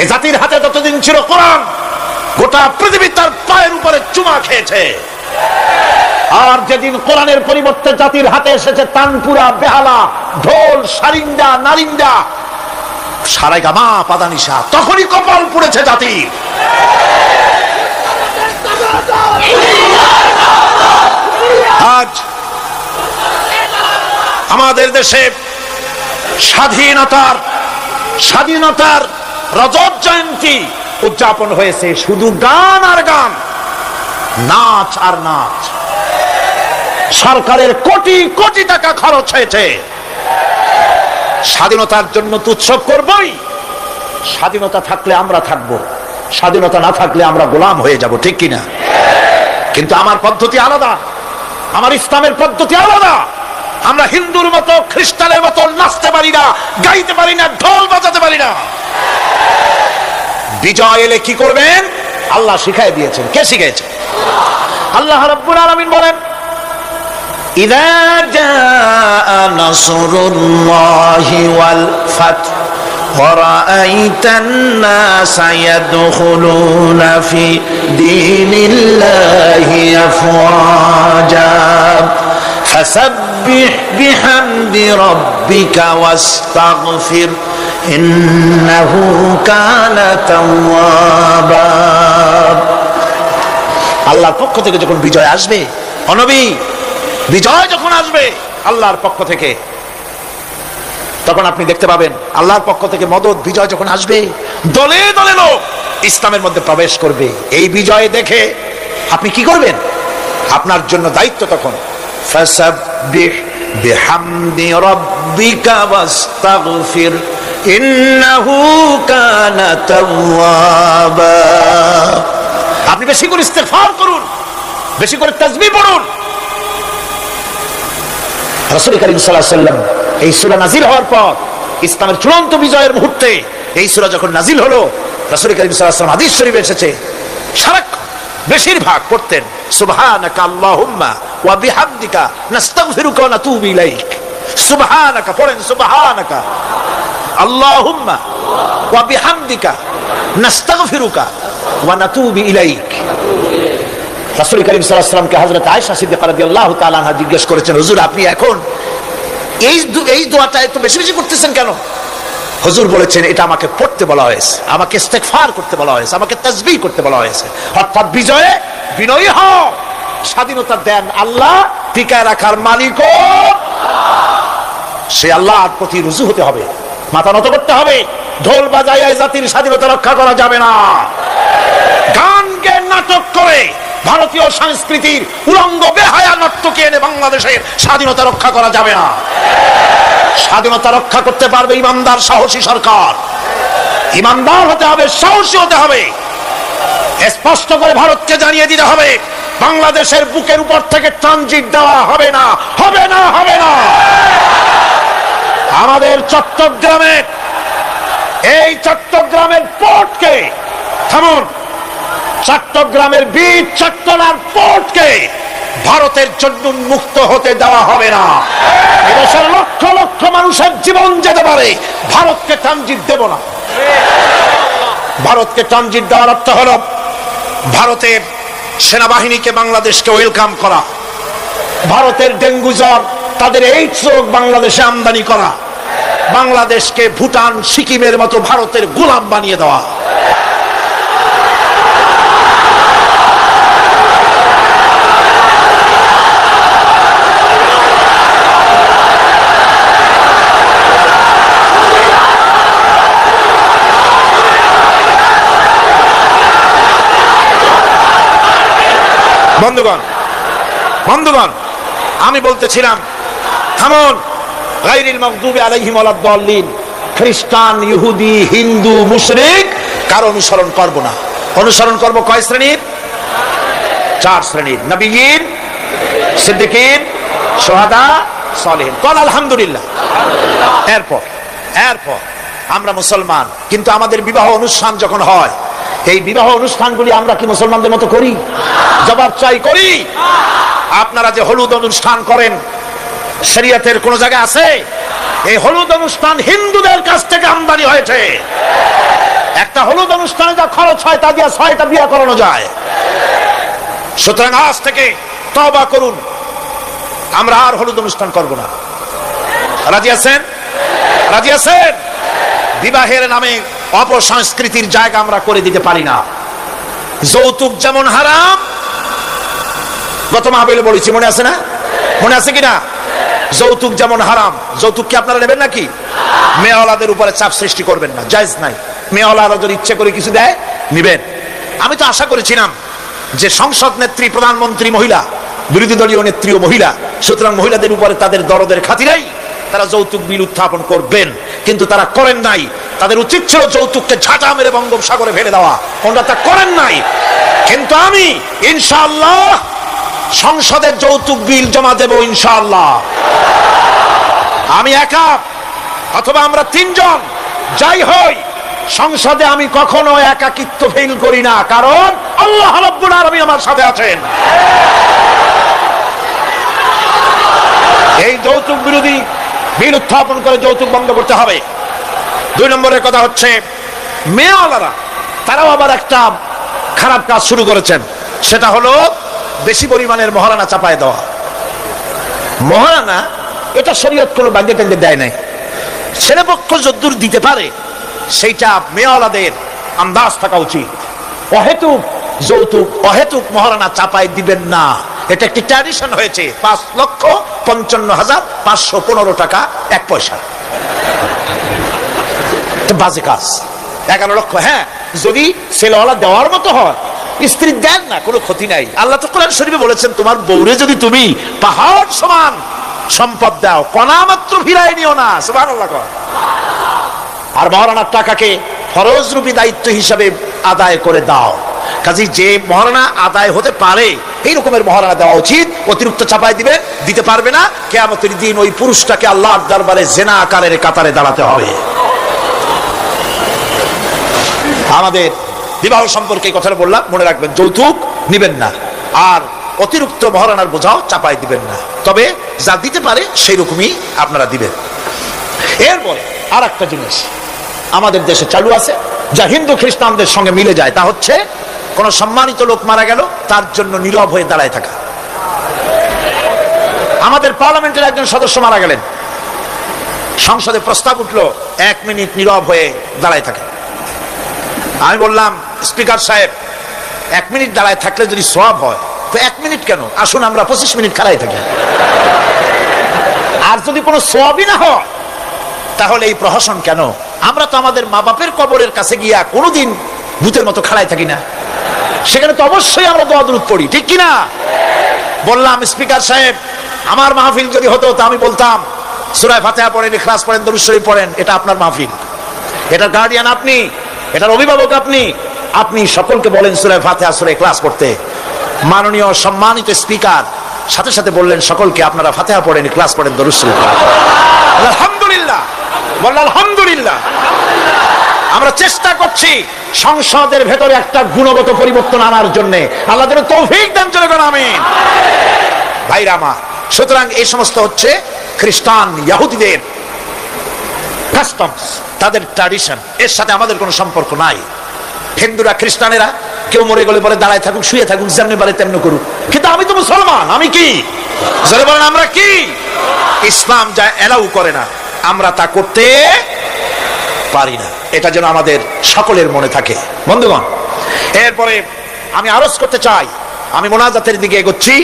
এ জাতির হাতে যতদিন ছিল কোরআন, গোটা পৃথিবী তার পায়ের উপরে চুমা খেয়েছে। আর যেদিন কোরআনের পরিবর্তে জাতির হাতে এসেছে তানপুরা, বেহালা, ঢোল, সারিন্দা, নারিন্দা, সারেগামা, পাদানিশা, তখনই কপাল পুড়েছে জাতির। আজ আমাদের দেশে স্বাধীনতার রজত জয়ন্তী উদযাপন হয়েছে। শুধু গান আর গান, নাচ আর নাচ। সরকারের কোটি কোটি টাকা খরচ হয়েছে। স্বাধীনতার জন্য তো উৎসব করবই। স্বাধীনতা থাকলে আমরা থাকবো, স্বাধীনতা না থাকলে আমরা গোলাম হয়ে যাব। ঠিক কিনা? কিন্তু আমার পদ্ধতি আলাদা, আমার ইসলামের পদ্ধতি আলাদা। আমরা হিন্দুর মতো খ্রিস্টানের মতো নাচতে পারি না, গাইতে পারি না, ঢোল বাজাতে পারি না। বিজয় এলে কি করবেন আল্লাহ শিখাই দিয়েছেন। কে শিখিয়েছে? আল্লাহ রাব্বুল আলামিন বলেন, ইযা জাআ নাসরুল্লাহি ওয়াল ফাত ورأيت الناس يدخلون في دين الله أفواجا فسبح بحمد ربك واستغفر إنه كان توابا। আল্লাহর পক্ষ থেকে যখন বিজয় আসবে, নবী বিজয় যখন আসবে আল্লাহর পক্ষ থেকে, তখন আপনি দেখতে পাবেন আল্লাহর পক্ষ থেকে মদদ, বিজয় যখন আসবে দলে দলে লোক ইসলামের মধ্যে প্রবেশ করবে। এই বিজয় দেখে আপনি কি করবেন? আপনার জন্য দায়িত্ব তখন ফাসাব্বিহ বিহামদি রাব্বিকা ওয়াস্তাগফির ইন্নাহু কানা তাওয়াবা। আপনি বেশি করে ইস্তেগফার করুন, বেশি করে তাসবিহ পড়ুন। রাসূল কারীম সাল্লাল্লাহু আলাইহি ওয়াসাল্লাম এই সূরা নাযিল হওয়ার পর, ইসলামের চূড়ান্ত বিজয়ের মুহূর্তে এই সূরা যখন নাযিল হলো, রাসূল কারীম সাল্লাল্লাহু আলাইহি ওয়াসাল্লাম হাদিস শরীফে এসেছে সারাক্ষণ বেশিরভাগ পড়তেন সুবহানাকা আল্লাহুম্মা ওয়া বিহামদিকা নাস্তাগফিরুকা ওয়া নাতুবু ইলাইক। সুবহানাকা পড়েন, সুবহানাকা আল্লাহুম্মা ওয়া বিহামদিকা নাস্তাগফিরুকা ওয়া নাতুবু ইলাইক। রাসূল কারীম সাল্লাল্লাহু আলাইহি ওয়াসাল্লামকে হযরত আয়েশা সিদ্দিকা রাদিয়াল্লাহু তাআলা আনহা জিজ্ঞেস করেছেন, হুজুর আপনি এখন এই দোয়াটা একটু বেশি বেশি করতেছেন কেন? হুজুর বলেছেন, এটা আমাকে পড়তে বলা হয়েছে, আমাকে ইস্তেগফার করতে বলা হয়েছে, আমাকে তাসবিহ করতে বলা হয়েছে। অর্থাৎ বিজয়ে বিনয়ী হও। স্বাধীনতা দেন আল্লাহ, টিকায় রাখার মালিকও সে আল্লাহর প্রতি রুজু হতে হবে, মাথা নত করতে হবে। ঢোল বাজায় জাতির স্বাধীনতা রক্ষা করা যাবে না। গান গে নাটক করে ভারতীয় সংস্কৃতির উলঙ্গ বেহায়া নর্তকী এনে বাংলাদেশের স্বাধীনতা রক্ষা করা যাবে না। স্বাধীনতা রক্ষা করতে পারবে ইমানদার সাহসী সরকার। ইমানদার হতে হবে, সাহসী হতে হবে। স্পষ্ট করে ভারতকে জানিয়ে দিতে হবে, বাংলাদেশের বুকের উপর থেকে ট্রানজিট দেওয়া হবে না, হবে না, হবে না। আমাদের চট্টগ্রামের এই চট্টগ্রামের পোর্টকে থামুন, চট্টগ্রামের বীর চট্টলার পোর্টকে ভারতের জন্য মুক্ত হতে দেওয়া হবে না। এদেশের লক্ষ লক্ষ মানুষের জীবন যেতে পারে, ভারতকে ট্রানজিট দেব না। ভারতকে ট্রানজিট দেওয়ার অর্থ হলো ভারতের সেনাবাহিনীকে বাংলাদেশকে ওয়েলকাম করা, ভারতের ডেঙ্গু জ্বর তাদের এইডস রোগ বাংলাদেশে আমদানি করা, বাংলাদেশকে ভুটান সিকিমের মতো ভারতের গোলাম বানিয়ে দেওয়া। বন্ধুগণ, বন্ধুগণ, আমি বলতেছিলাম থামুন। গায়রিল মাগদুবি আলাইহিম ওয়ালাদ-দাল্লিন, খ্রিস্টান, ইহুদি, হিন্দু, মুশরিক কারো অনুসরণ করব না। অনুসরণ করব কয় শ্রেণীর? 4 শ্রেণীর। নবীয়িন, সিদ্দিকিন, শুহাদা, সালেহিন। কল আলহামদুলিল্লাহ। এরপর আমরা মুসলমান, কিন্তু আমাদের বিবাহ অনুষ্ঠান যখন হয়, এই বিবাহ অনুষ্ঠানগুলি আমরা কি মুসলমানদের মতো করি? জবাব চাই, করি? আপনারা যে হলুদ অনুষ্ঠান করেন, শরীয়তের কোন জায়গায় আছে? এই হলুদ অনুষ্ঠান হিন্দুদের কাছ থেকে আমদানি হয়েছে। একটা হলুদ অনুষ্ঠানে যা খরচ হয় তা দিয়ে 6টা বিয়ে করানো যায়। সুতরাং আজ থেকে তওবা করুন, আমরা আর হলুদ অনুষ্ঠান করব না। রাজি আছেন? রাজি আছেন? বিবাহের নামে অপসংস্কৃতির জায়গা আমরা করে দিতে পারি না। যৌতুক যেমন হারাম, গত মাহফিলে বলেছি, মনে আছে না? মনে আছে কিনা? যৌতুক যেমন হারাম। যৌতুক কি আপনারা নেবেন নাকি? মেয়েওয়ালাদের উপরে চাপ সৃষ্টি করবেন না, জায়েজ নাই। মেয়েওয়ালারা যদি ইচ্ছে করে কিছু দেয় নিবেন। আমি তো আশা করেছিলাম যে সংসদ নেত্রী, প্রধানমন্ত্রী মহিলা, বিরোধী দলীয় নেত্রীও মহিলা, সুতরাং মহিলাদের উপরে তাদের দরদের খাতিরেই তারা যৌতুক বিল উত্থাপন করবেন, কিন্তু তারা করেন নাই। তাদের উচিত ছিল যৌতুককে ঝাঁটা মেরে বঙ্গোপসাগরে ফেলে দেওয়া, ওনারা তা করেন নাই। কিন্তু আমি ইনশাআল্লাহ সংসদে যৌতুক বিল জমা দেব ইনশাআল্লাহ। আমি একা অথবা আমরা তিনজন যাই হই, সংসদে আমি কখনো একাকিত্ব ফিল করি না, কারণ আল্লাহ রাব্বুল আলামিন আমার সাথে আছেন। এই যৌতুক বিরোধী বিল উত্থাপন করে যৌতুক বন্ধ করতে হবে। 2 নম্বরের কথা হচ্ছে, মেয়েওয়ালারা তারাও আবার একটা খারাপ কাজ শুরু করেছেন, সেটা হলো বেশি পরিমাণের মহারানা চাপায় দেওয়া। মহারানা এটা শরীয়ত কোনো বাধ্যে টেন্দে দেয় নাই, ছেলেপক্ষ যদ্দূর দিতে পারে সেইটা মেয়েওয়ালাদের আন্দাজ থাকা উচিত। অহেতুক যৌতুক, অহেতুক মহারানা চাপায় দিবেন না, এটা একটি ট্র্যাডিশন হয়েছে। 5,55,515 টাকা 1 পয়সা, বাজে কাজ। 11 লক্ষ, হ্যাঁ যদি ছেলেওয়ালা দেওয়ার মতো হয়, স্ত্রী দেন না, কোনো ক্ষতি নাই। আল্লাহ তো কোরআন শরীফে বলেছেন, তোমার বউরে যদি তুমি পাহাড় সমান সম্পদ দাও, কণা মাত্র ফিরাই নিও না। সুবহানাল্লাহ। আর মহারানার টাকাকে ফরজ রূপী দায়িত্ব হিসাবে আদায় করে দাও। কাজে যে মহারানা আদায় হতে পারে এই রকমের মহারানা দেওয়া উচিত। অতিরিক্ত চাপাই দিতে পারবে না, কিয়ামতের দিন ওই পুরুষটাকে আল্লাহর দরবারে জেনা আকারের কাতারে দাঁড়াতে হবে। আমাদের বিবাহ সম্পর্কে এই কথাটা বললাম, মনে রাখবেন, যৌতুক নিবেন না আর অতিরিক্ত মহারানার বোঝাও চাপাই দিবেন না, তবে যা দিতে পারে সেই রকমই আপনারা দিবেন। এরপরে আর একটা জিনিস আমাদের দেশে চালু আছে, যা হিন্দু খ্রিস্টানদের সঙ্গে মিলে যায়, তা হচ্ছে কোন সম্মানিত লোক মারা গেল, তার জন্য নীরব হয়ে দাঁড়ায় থাকা। আমাদের পার্লামেন্টের একজন সদস্য মারা গেলেন, সংসদে প্রস্তাব উঠলো 1 মিনিট নীরব হয়ে দাঁড়ায় থাকে। আমি বললাম, স্পিকার সাহেব 1 মিনিট দাঁড়ায় থাকলে যদি সওয়াব হয় তো 1 মিনিট কেন, আসুন আমরা 25 মিনিট খাড়াই থাকি। আর যদি কোনো সওয়াবই না হয় তাহলে এই প্রহসন কেন? আমরা তো আমাদের মা বাপের কবরের কাছে গিয়া কোনোদিন ভূতের মতো খাড়াই থাকি না, সেখানে তো অবশ্যই আমরা দোয়া দুরূদ পড়ি, ঠিক কিনা? বললাম, স্পিকার সাহেব আমার মাহফিল যদি হতো তা আমি বলতাম সূরা ফাতিহা পড়েন, ইখলাস পড়েন, দরুদ শরীফ পড়েন। এটা আপনার মাহফিল, এটার গার্ডিয়ান আপনি, এটার অভিভাবক আপনি। আপনি সকলকে বলেন সূরা ফাতিহা, সূরা ইখলাস পড়তে। মাননীয় সম্মানিত স্পিকার সাথে সাথে বললেন, সকলকে আপনারা ফাতিহা পড়েন, ইখলাস পড়েন, দরুদ শরীফ পড়েন। আলহামদুলিল্লাহ, বললেন আলহামদুলিল্লাহ। আমরা চেষ্টা করছি সংসদের ভেতরে একটা গুণগত পরিবর্তন আনার জন্য। আল্লাহ যেন তৌফিক দেন, জোরে বলেন আমিন। ভাইরা আমার, সুতরাং এই সমস্ত হচ্ছে খ্রিস্টান ইহুদিদের কাস্টমস, তাদের ট্র্যাডিশন, এর সাথে আমাদের কোনো সম্পর্ক নাই। হিন্দুরা খ্রিস্টানেরা কেউ মরে গেলে পরে দাঁড়ায় থাকুক, শুয়ে থাকুক, যেমনি পারে তেমনি করুক, কিন্তু আমি তো মুসলমান, আমি কি? জোরে বলেন আমরা কি? ইসলাম যা এলাউ করে না আমরা তা করতে পারি না, এটা যেন আমাদের সকলের মনে থাকে। বন্ধুগণ, এরপরে আমি আরজ করতে চাই, আমি মোনাজাতের দিকে এগোচ্ছি।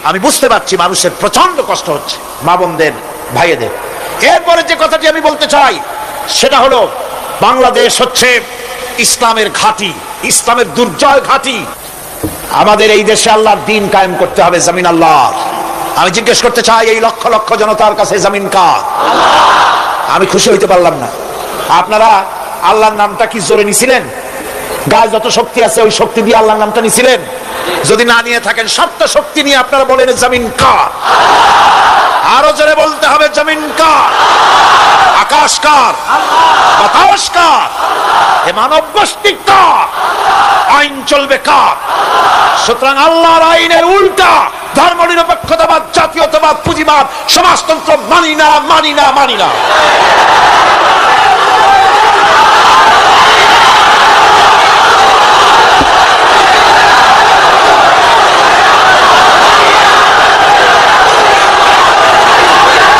আমি বুঝতে পারছি মানুষের প্রচন্ড কষ্ট হচ্ছে, মা বোনদের, ভাইয়েদের। এরপরে যে কথাটি আমি বলতে চাই সেটা হলো, বাংলাদেশ হচ্ছে ইসলামের ঘাঁটি, ইসলামের দুর্জয় ঘাঁটি। আমাদের এই দেশে আল্লাহর দ্বীন কায়েম করতে হবে, জমিন আল্লাহর। আমি জিজ্ঞেস করতে চাই, এই লক্ষ লক্ষ জনতার কাছে জমিন কার? আমি খুশি হইতে পারলাম না। আপনারা আল্লাহর নামটা কি জোরে নিছিলেন? গায়ে যত শক্তি আছে ওই শক্তি দিয়ে আল্লাহর নামটা নিছিলেন? যদি না নিয়ে থাকেন, সবটা শক্তি নিয়ে আপনারা বলেন জমিন কার? আরো জোরে বলতে হবে, জমিন কার? আকাশ কার? বাতাস কার? এ মানব গোষ্ঠী কার? আইন চলবে কার? সুতরাং আল্লাহর আইনের উল্টা ধর্মনিরপেক্ষতাবাদ, জাতীয়তাবাদ, পুঁজিবাদ, সমাজতন্ত্র মানি না, মানি না, মানি না।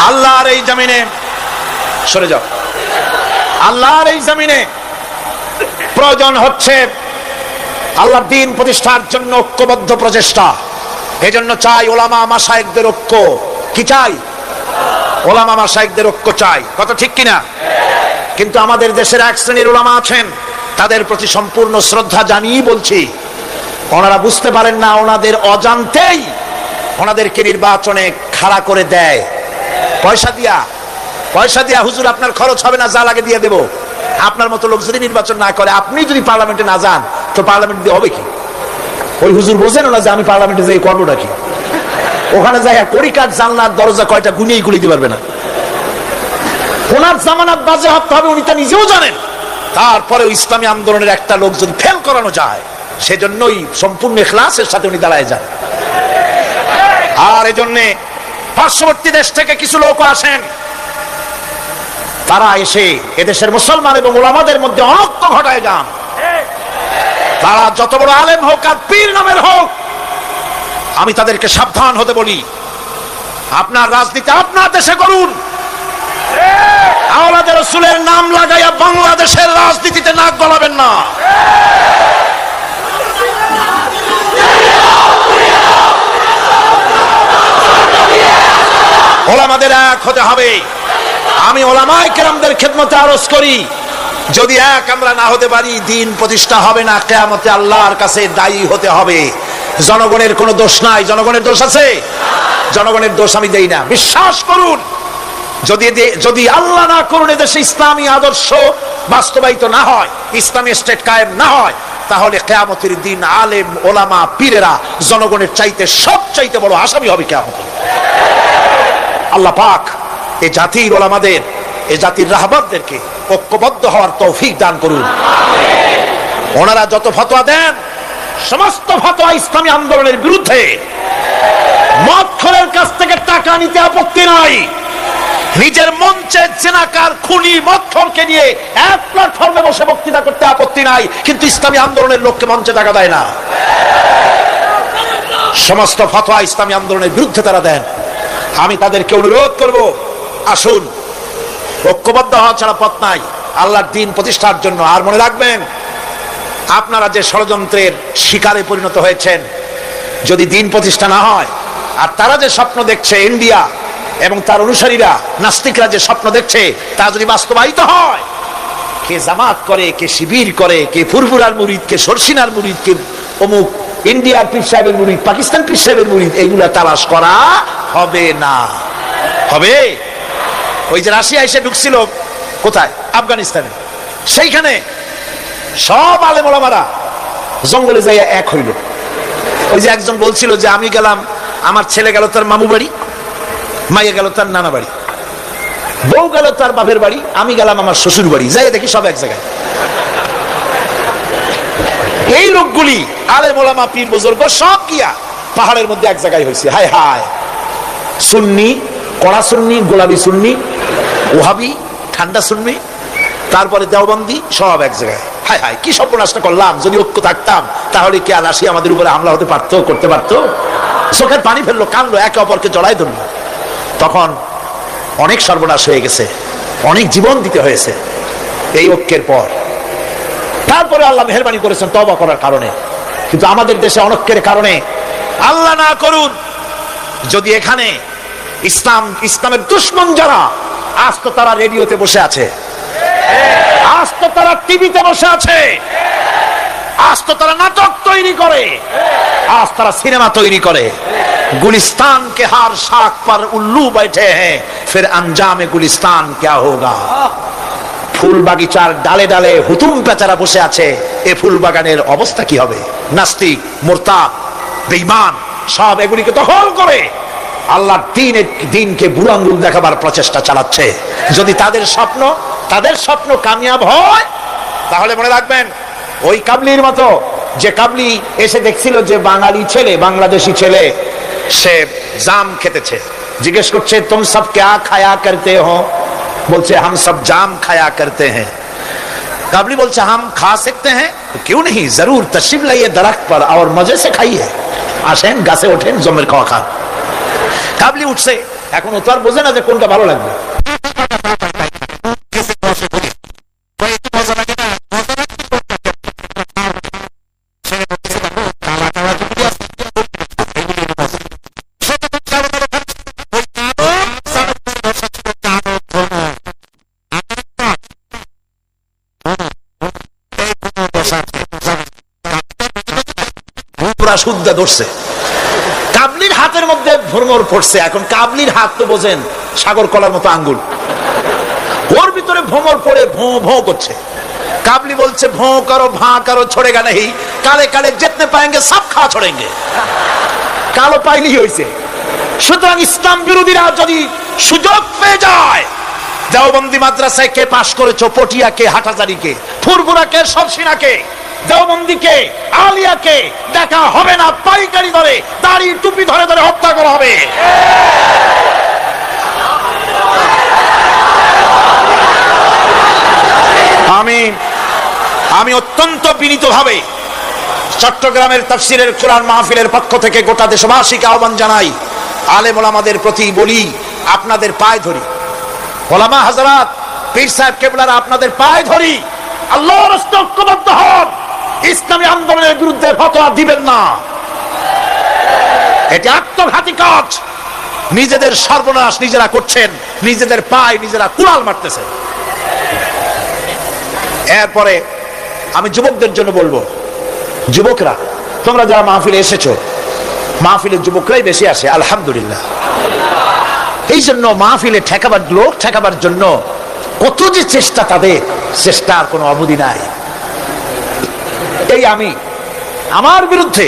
আল্লাহর এই জমিনে, সরে যাও, আল্লাহর এই জমিনে প্রয়োজন হচ্ছে আল্লাহর দ্বীন প্রতিষ্ঠার জন্য ঐক্যবদ্ধ প্রচেষ্টা। এজন্য চাই ওলামা মাশায়েখদের ঐক্য। কি চাই? ওলামা মাশায়েখদের ঐক্য চাই, কথা ঠিক কিনা? কিন্তু আমাদের দেশের এক শ্রেণীর ওলামা আছেন, তাদের প্রতি সম্পূর্ণ শ্রদ্ধা জানিয়ে বলছি, ওনারা বুঝতে পারেন না, ওনাদের অজান্তেই ওনাদেরকে নির্বাচনে খাড়া করে দেয় পয়সা দিয়া। হুজুর আপনার খরচ হবে না, যা লাগে দিয়ে দেবো। আপনার মতো লোক যদি নির্বাচন না করে, আপনি যদি পার্লামেন্টে না যান, তো পার্লামেন্ট দিয়ে হবে কি? ওই হুজুর বোঝেন না যে আমি পার্লামেন্টে যাই করবোটা কি, ওখানে যাই কড়িকাঠ জানলার দরজা কয়টা গুনিয়েই গুলি দিতে পারবে না। ওনার জামানাত বাজেয়াপ্ত হবে উনি তা নিজেও জানেন, তারপরে ইসলামী আন্দোলনের একটা লোক যদি ফেল করানো যায়, সেজন্যই সম্পূর্ণ ইখলাসের সাথে উনি দাঁড়ায় যান। আর এজন্যে পার্শ্ববর্তী দেশ থেকে কিছু লোক আসেন, তারা এসে এদেশের মুসলমান এবং ওলামাদের মধ্যে অনৈক্য ঘটায় যান। তারা যত বড় আলেম হোক আর পীর নামের হোক, আমি তাদেরকে সাবধান হতে বলি, আপনার রাজনীতি আপনার দেশে করুন, আওলাদের রাসূলের নাম লাগাইয়া বাংলাদেশের রাজনীতিতে নাক গলাবেন না। ওলামাদের এক হতে হবে। আমি ওলামায়ে কেরামদের খেদমতে আরজ করি, যদি এক আমরা না হতে পারি, দিন প্রতিষ্ঠা হবে না, কিয়ামতে আল্লাহর কাছে দায়ী হতে হবে। জনগণের কোনো দোষ নাই। জনগণের দোষ আছে? জনগণের দোষ আমি দেই না। বিশ্বাস করুন, যদি আল্লাহ না করুন এদেশে ইসলামী আদর্শ বাস্তবায়িত না হয়, ইসলামী স্টেট কায়েম না হয়, তাহলে কিয়ামতের দিন আলেম ওলামা পীরেরা জনগণের চাইতে সবচাইতে বড় আসামি হবে কিয়ামতে। আল্লাহ পাক এই জাতির ওলামাদের, এই জাতির রাহবারদেরকে ঐক্যবদ্ধ হওয়ার তৌফিক দান করুন। ওনারা যত ফতোয়া দেন, সমস্ত ফতোয়া ইসলামী আন্দোলনের বিরুদ্ধে। মদখোরের কাছ থেকে টাকা নিতে আপত্তি নাই, নিজের মঞ্চে জেনাকার খুনি মদখোরকে নিয়ে এক প্ল্যাটফর্মে বসে বক্তৃতা করতে আপত্তি নাই, কিন্তু ইসলামী আন্দোলনের লোককে মঞ্চে টাকা দেয় না। সমস্ত ফতোয়া ইসলামী আন্দোলনের বিরুদ্ধে তারা দেন। আমি তাদেরকে অনুরোধ করব, আসুন, ঐক্যবদ্ধ হওয়া ছাড়া পথ নাই আল্লাহর দ্বীন প্রতিষ্ঠার জন্য। আর মনে রাখবেন, আপনারা যে ষড়যন্ত্রের শিকারে পরিণত হয়েছেন, যদি দ্বীন প্রতিষ্ঠা না হয়, আর তারা যে স্বপ্ন দেখছে, ইন্ডিয়া এবং তার অনুসারীরা নাস্তিকরা যে স্বপ্ন দেখছে, তা যদি বাস্তবায়িত হয়, কে জামাত করে, কে শিবির করে, কে ফুরফুরার মুরিদ, কে সরসিনার মুরিদ, কে অমুক ইন্ডিয়ার পীর সাহেবের মুরিদ, পাকিস্তান পীর সাহেবের মুরিদ, এইগুলা তালাশ করা হবে না। হবে? ওই যে রাশিয়া এসে ঢুকছিল কোথায়, আফগানিস্তানে, সেইখানে সব আলেম ওলামারা জঙ্গলে যাইয়া এক হইল। ওই যে একজন বলছিল যে আমি গেলাম, আমার ছেলে গেল তার মামু বাড়ি, মাইয়া গেল তার নানা বাড়ি, বউ গেল তার বাপের বাড়ি, আমি গেলাম আমার শ্বশুর বাড়ি, যাই দেখি সব এক জায়গায়। এই লোকগুলি আলেম ওলামা পীর বুজুর্গ সব গিয়া পাহাড়ের মধ্যে এক জায়গায় হয়েছে। হায় হায়, সুন্নি কড়া সুন্নি, গোলাপি সুন্নি, ওহাবি ঠান্ডা সুন্নি, তারপরে দেওবন্দি, সব এক জায়গায়। হায় হায়, কি সর্বনাশটা করলাম। যদি ঐক্য থাকতাম, তাহলে কি আর রাশিয়া আমাদের উপরে হামলা হতে পারতো, করতে পারতো? চোখের পানি ফেললো, কানলো, একে অপরকে জড়াই ধরলো। তখন অনেক সর্বনাশ হয়ে গেছে, অনেক জীবন দিতে হয়েছে এই ঐক্যের পর। তারপরে আল্লাহ মেহেরবানি করেছেন তওবা করার কারণে। কিন্তু আমাদের দেশে অনৈক্যের কারণে, আল্লাহ না করুন, যদি এখানে ইসলামের দুশমন যারা, আজ তো তারা রেডিওতে বসে আছে, আজ তো তারা টিভিতে বসে আছে, আজ তো তারা নাটক তৈরি করে, আজ তারা সিনেমা তৈরি করে। गुलिस्तान के हर शाख पर उल्लू बैठे हैं, फिर अंजाम गुलिस्तान क्या होगा। ফুল বাগিচার ডালে ডালে হুতুম পেচারা বসে আছে, এই ফুল বাগানের অবস্থা কি হবে? নাস্তিক, মুরতাদ, বেঈমান সব এগুলিকে দখল করে আল্লাহর দ্বীনকে বুড়ো আঙ্গুল দেখাবার প্রচেষ্টা চালাচ্ছে। যদি তাদের স্বপ্ন কামিয়াব হয়, তাহলে মনে রাখবেন, ওই কাবলির মতো, যে কাবলি এসে দেখছিল যে বাঙালি ছেলে, বাংলাদেশি ছেলে, সে জাম খেতেছে, জিজ্ঞেস করছে তুম সব ক্যা খায়া করতে হো? बोलते हम सब जाम खाया करते हैं। काबली बोलते हम खा सकते हैं, क्यों नहीं, जरूर तशरीफ लाइए दरख्त पर और मजे से खाइए। আসেন গাছে ওঠেন, জমের খাওয়া খান। কাবলি উঠছে, এখন ও তো আর বোঝে না যে কোনটা ভালো লাগবে। শুদ্ধা ধরছে, কাবলির হাতের মধ্যে ভ্রমর পড়ছে। এখন কাবলির হাত তো বোঝেন সাগর কলার মতো আঙ্গুল, ওর ভিতরে ভ্রমর পড়ে ভোঁ ভোঁ করছে। काबली बोलছে भों करो भां करो छोड़ेगा नहीं, काले काले जितने पाएंगे सब खा छोड़ेंगे। কালো পাইলেই হইছে। সুতরাং ইসলাম বিরোধীরা যদি সুযোগ পেয়ে যায়, দেওবন্দি মাদ্রাসায় কে পাশ করেছো, পটিয়াকে, হাটাজারিকে, ফুরফুরাকে, সবসিনাকে, দেওবন্দিকে, আলিয়াকে দেখা হবে না, পাইকারি ধরে দাড়ি টুপি ধরে ধরে হত্যা করা হবে। আমি অত্যন্ত বিনীতভাবে চট্টগ্রামের তাফসীরের কোরআন মাহফিলের পক্ষ থেকে গোটা দেশবাসীকে আহ্বান জানাই, আলেম ওলামাদের প্রতি বলি, আপনাদের পায়ে ধরি, ওলামা হাজরাত, পীর সাহেব কেবলারা, আপনাদের পায়ে ধরি, আল্লাহর রাস্তে ঐক্যবদ্ধ হন, ইসলামী আন্দোলনের বিরুদ্ধে ফতোয়া দিবেন না। এটি আত্মঘাতী কাজ, নিজেদের সর্বনাশ নিজেরা করছেন, নিজেদের পায়ে নিজেরা কুড়াল মারতেছেন। এরপরে আমি যুবকদের জন্য বলবো, যুবকরা তোমরা যারা মাহফিলে এসেছো, মাহফিলের যুবকরাই বেশি আসে আলহামদুলিল্লাহ। এই জন্য মাহফিলে ঠেকাবার, লোক ঠেকাবার জন্য কত যে চেষ্টা, তাদের চেষ্টার কোনো অবধি নাই। এই আমি আমার বিরুদ্ধে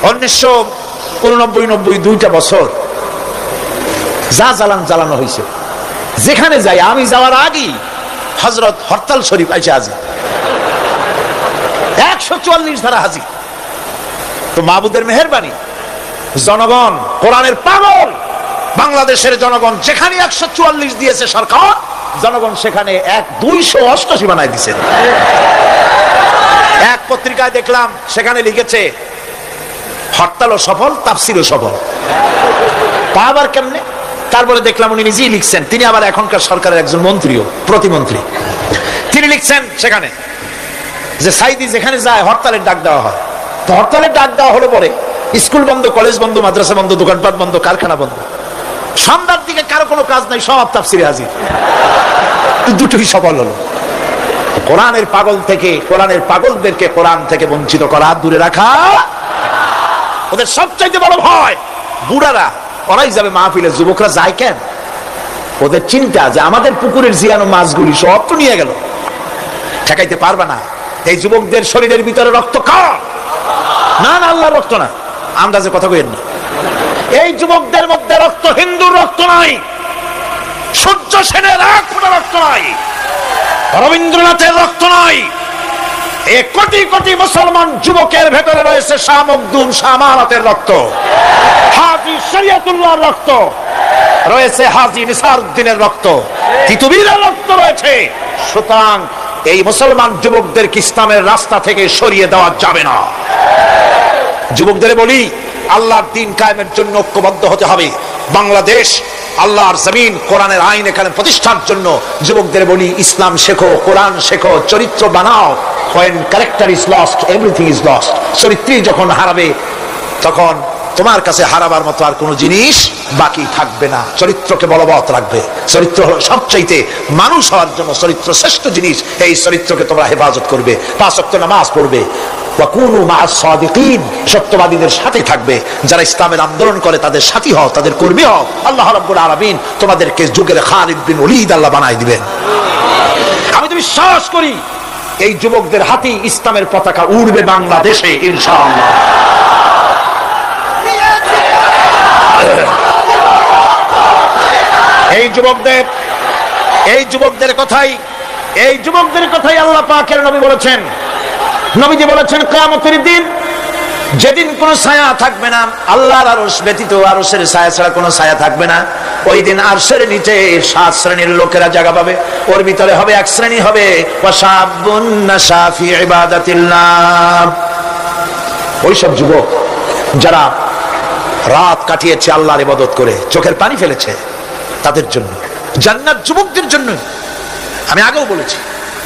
1989-90 দুইটা বছর যা জ্বালানো হয়েছে, যেখানে যাই, আমি যাওয়ার আগেই হযরত হরতাল শরীফ আইসে হাজির, 144 ধারা হাজির। তো মাহবুদের মেহেরবানি, জনগণ কোরআনের পাগল, বাংলাদেশের জনগণ যেখানে 144 দিয়েছে সরকার, জনগণ সেখানে 288 বানায় দিয়েছে। এক পত্রিকায় দেখলাম সেখানে লিখেছে হরতালও সফল, তাফসীরও সফল। তা আবার কেমনে? তারপরে দেখলাম উনি নিজেই লিখছেন, তিনি আবার এখনকার সরকারের একজন মন্ত্রীও, প্রতিমন্ত্রী। তিনি লিখছেন সেখানে যে সাইদি যেখানে যায় হরতালের ডাক দেওয়া হয়। তো হরতালের ডাক দেওয়া হলো পরে স্কুল বন্ধ, কলেজ বন্ধ, মাদ্রাসা বন্ধ, দোকানপাট বন্ধ, কারখানা বন্ধ, সন্ধ্যার দিকে কারো কোনো কাজ নাই, সব তাফসীরে হাজির। দুটোই সফল হলো। কোরআনের পাগল থেকে, কোরআনের পাগলদেরকে কোরআন থেকে বঞ্চিত করা, দূরে রাখা ওদের সবচাইতে বড় ভয়। বুড়ারা ওরাই যাবে মাহফিলে, যুবকরা যায় কেন? ওদের চিন্তা যে আমাদের পুকুরের জিয়ানো মাছগুলি সব তো নিয়ে গেল, ঠেকাইতে পারবে না। এই যুবকদের শরীরের ভিতরে রক্ত কার? না না, আল্লাহর রক্ত না, আন্দাজে কথা কইেন না। এই যুবকদের মধ্যে রক্ত হিন্দুর রক্ত নাই, সূর্য সেনের এক ফোঁটা রক্ত নাই, রবীন্দ্রনাথের রক্ত নাই। এই কোটি কোটি মুসলমান যুবকের ভেতরে রয়েছে শাহ মখদুম, শাহ আমানতের রক্ত, হাজী শরীয়তুল্লাহর রক্ত রয়েছে, হাজী নিসারউদ্দিনের রক্ত, তিতুমীরের রক্ত রয়েছে। সুতরাং এই মুসলমান যুবকদেরকে ইসলামের রাস্তা থেকে সরিয়ে দেওয়া যাবে না। যুবকদের বলি, আল্লাহর দ্বীন কায়েমের জন্য ঐক্যবদ্ধ হতে হবে। বাংলাদেশ আল্লাহর জমিন, কোরআনের আইন এখানে প্রতিষ্ঠার জন্য যুবকদের বলি, ইসলাম শেখো, কোরআন শেখো, চরিত্র বানাও। When character is lost, everything is lost. চরিত্রই যখন হারাবে, তখন তোমার কাছে হারাবার মতো আর কোনো জিনিস বাকি থাকবে না। চরিত্রকে বলবৎ রাখবে। চরিত্র হলো সবচাইতে, মানুষ হওয়ার জন্য চরিত্র শ্রেষ্ঠ জিনিস। এই চরিত্রকে তোমরা হেফাজত করবে, 5 ওয়াক্ত নামাজ পড়বে, ওয়াকুনু মা'আস সাদিকিন, সত্যবাদীদের সাথে থাকবে। যারা ইসলামের আন্দোলন করে তাদের সাথী হও, তাদের কর্মী হও। আল্লাহ রাব্বুল আলামিন তোমাদেরকে যুগের খালিদ বিন ওলীদ আল্লাহ বানাই দিবেন। আমি তো বিশ্বাস করি এই যুবকদের হাতেই ইসলামের পতাকা উড়বে বাংলাদেশে ইনশাআল্লাহ। এই যুবকদের কথাই আল্লাহ পাকের নবী বলেছেন। নবীজি বলেছেন, কিয়ামতের দিন যেদিন কোনো ছায়া থাকবে না, আল্লাহর আরশ ব্যতীত, আরশের ছায়া ছাড়া কোনো ছায়া থাকবে না, ওই দিন আরশের নিচে 7 শ্রেণীর লোকেরা জায়গা পাবে। ওর ভিতরে হবে এক শ্রেণী হবে ওয়াশাবুন নাশা ফি ইবাদাতিল্লাহ, ওইসব যুবক যারা রাত কাটিয়েছে আল্লাহর ইবাদত করে, চোখের পানি ফেলেছে, তাদের জন্য জান্নাত যুবকদের জন্য। আমি আগেও বলেছি,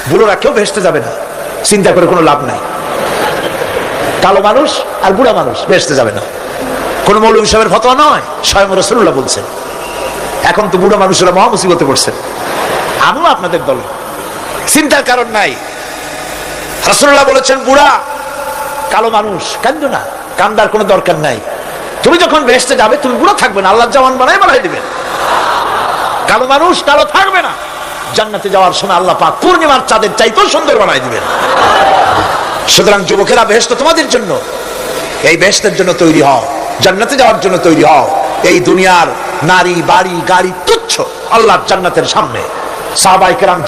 বুড়োরা কেউ ভেস্তে যাবে না, চিন্তা করে কোনো লাভ নাই। কালো মানুষ আর বুড়া মানুষ ভেস্তে যাবে না, কোন মৌলভী সাহেবের ফতোয়া নয়, স্বয়ং রাসূলুল্লাহ বলছেন। এখন তো বুড়া মানুষেরা মহা মুসিবতে পড়ছেন, আমিও আপনাদের দল, চিন্তার কারণ নাই। রাসূলুল্লাহ বলেছেন, বুড়া কালো মানুষ কান্দো না, কান্দার কোনো দরকার নাই। তুমি যখন ভেস্তে যাবে তুমি বুড়া থাকবে না, আল্লাহ জওয়ান বানাই দিবেন। কালো মানুষ কালো থাকবে না, জান্নাতে যাওয়ার সময় আল্লাহ পাক পূর্ণিমার চাঁদের চাইতেও সুন্দর বানাই দিবেন। সুতরাং যুবকেরা, বেহেশত তোমাদের জন্য, এই বেহেশতের জন্য তৈরি হও, জান্নাতে যাওয়ার জন্য তৈরি হও। এই দুনিয়ার নারী বাড়ি গাড়ি তুচ্ছ আল্লাহর জান্নাতের সামনে। সাহাবায়ে কেরাম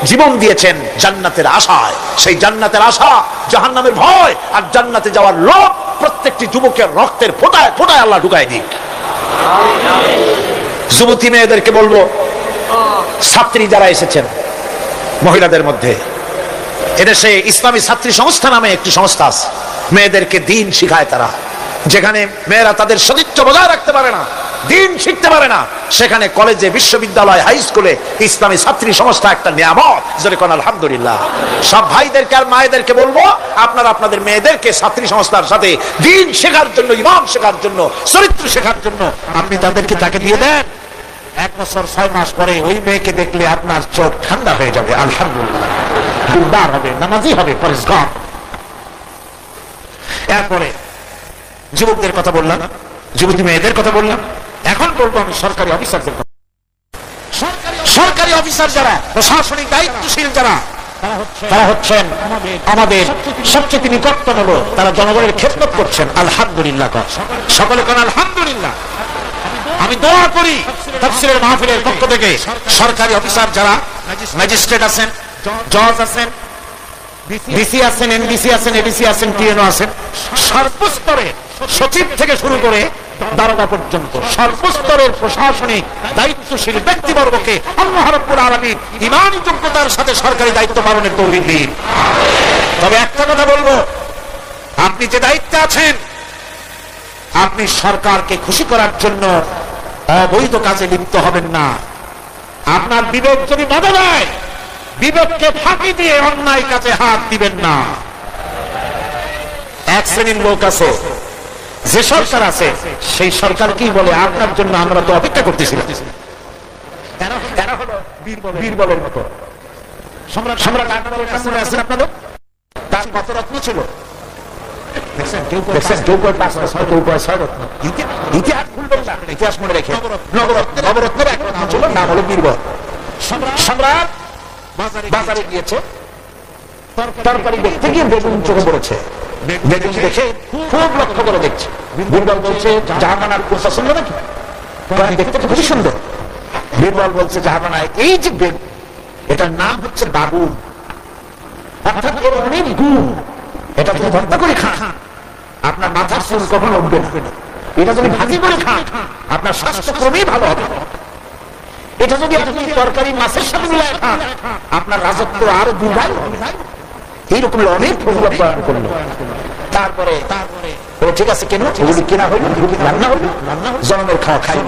জীবন দিয়েছেন জান্নাতের আশায়। সেই জান্নাতের আশা, জাহান্নামের ভয় আর জান্নাতে যাওয়ার লোভ প্রত্যেকটি যুবকের রক্তের ফোঁটায় ফোঁটায় আল্লাহ ঢুকায় দিক। যুবতী মেয়েদেরকে বলবো, ছাত্রী যারা এসেছেন মহিলাদের মধ্যে, এদেশে ইসলামী ছাত্রী সংস্থা নামে একটি সংস্থা আছে। মেয়েদেরকে দ্বীন শিখায় তারা। যেখানে মেয়েরা তাদের সতীত্ব বজায় রাখতে পারে না, দ্বীন শিখতে পারে না, সেখানে কলেজে, বিশ্ববিদ্যালয়, হাই স্কুলে ইসলামী ছাত্রী সংস্থা একটা নিয়ামত। জোরে কোন আলহামদুলিল্লাহ। সব ভাইদেরকে আর মায়েদেরকে বলবো, আপনারা আপনাদের মেয়েদেরকে ছাত্রী সংস্থার সাথে দ্বীন শেখার জন্য, ঈমান শেখার জন্য, চরিত্র শেখার জন্য আপনি তাকে দিয়ে দেন। 1 বছর 6 মাস পরে ওই মেয়েকে দেখলে আপনার চোখ ঠান্ডা হয়ে যাবে। আলহামদুলিল্লাহ, দিলদার হবে, নামাজি হবে, পরেশগার। এরপরে যুবকদের কথা বললাম, যুবতী মেয়েদের কথা বললাম। এখন বলবো আমি সরকারি অফিসারদের কথা। সরকারি অফিসার যারা, প্রশাসনিক দায়িত্বশীল যারা, তারা হচ্ছেন আমাদের সবচেয়ে নিকটতম লোক। তারা জনগণের খেদমত করছেন। আলহামদুলিল্লাহ, সকলে কোন আলহামদুলিল্লাহ। আমি দোয়া করি তাফসীরের মাহফিলের পক্ষ থেকে সরকারি অফিসার যারা, ম্যাজিস্ট্রেট আছেন, জজ আছেন, ডিসি আছেন, এনডিসি আছেন, এডিসি আছেন, টিএনও আছেন, সর্বস্তরে সচিব থেকে শুরু করে দারোগা পর্যন্ত সর্বস্তরের প্রশাসনিক দায়িত্বশীল ব্যক্তিবর্গকে আল্লাহ রাব্বুল আলামিন ঈমানী যোগ্যতার সাথে সরকারি দায়িত্ব পালনের তৌফিক দিন। তবে একটা কথা বলবো, আপনি যে দায়িত্বে আছেন, আপনি সরকারকে খুশি করার জন্য অবৈধ কাজে লিপ্ত হবেন না। আপনার বিবেক যদি বাধা দেয়, বিবেককে ফাঁকি দিয়ে অন্যায় কাজে হাত দিবেন না। এক শ্রেণীর লোক আছে, যে সরকার আছে সেই সরকার কি বলে, আপনার জন্য আমরা তো অপেক্ষা করতেছিলাম। এরা হলো বীরবলের মতো। সম্রাট আকবরের কাছে আছেন আপনাদের, তার কত রত্ন ছিল দেখছেন? কেউ কয় 5 রত্ন, কেউ কয় 6 রত্ন। ইতিহাস ভুলবেন না, ইতিহাস মনে রেখে। নবরত্নের এক রত্ন ছিল, নাম হলো বীরবল। সম্রাট বাজারে গিয়েছে, তরকারি দেখতে গিয়ে বেগুন চোখে পড়েছে। বেগুন দেখে খুব লক্ষ্য করে দেখছে। বীরবল বলছে, জাহাপানার কোন পছন্দ নাকি? দেখতে তো খুবই সুন্দর। বীরবল বলছে, জাহাপানায় এই যে বেগুন, এটার নাম হচ্ছে বাগুন, অর্থাৎ এর অনেক গুণ। এটা যদি ভর্তা করে খান, আপনার মাথার চুল কখনো উঠবে না। এটা যদি ভাজি করে খান, আপনার স্বাস্থ্য ক্রমেই ভালো হবে। এটা যদি আপনি তরকারি মাছের সাথে মিলায় খান, আপনার রাজত্ব আরো দুর্বল হবে। এইরকম অনেক ফজিলত বয়ান করলো। তারপরে ঠিক আছে, কেন এগুলি কেনা হইল, রান্না হইল, জন্মের খাওয়া খাইব।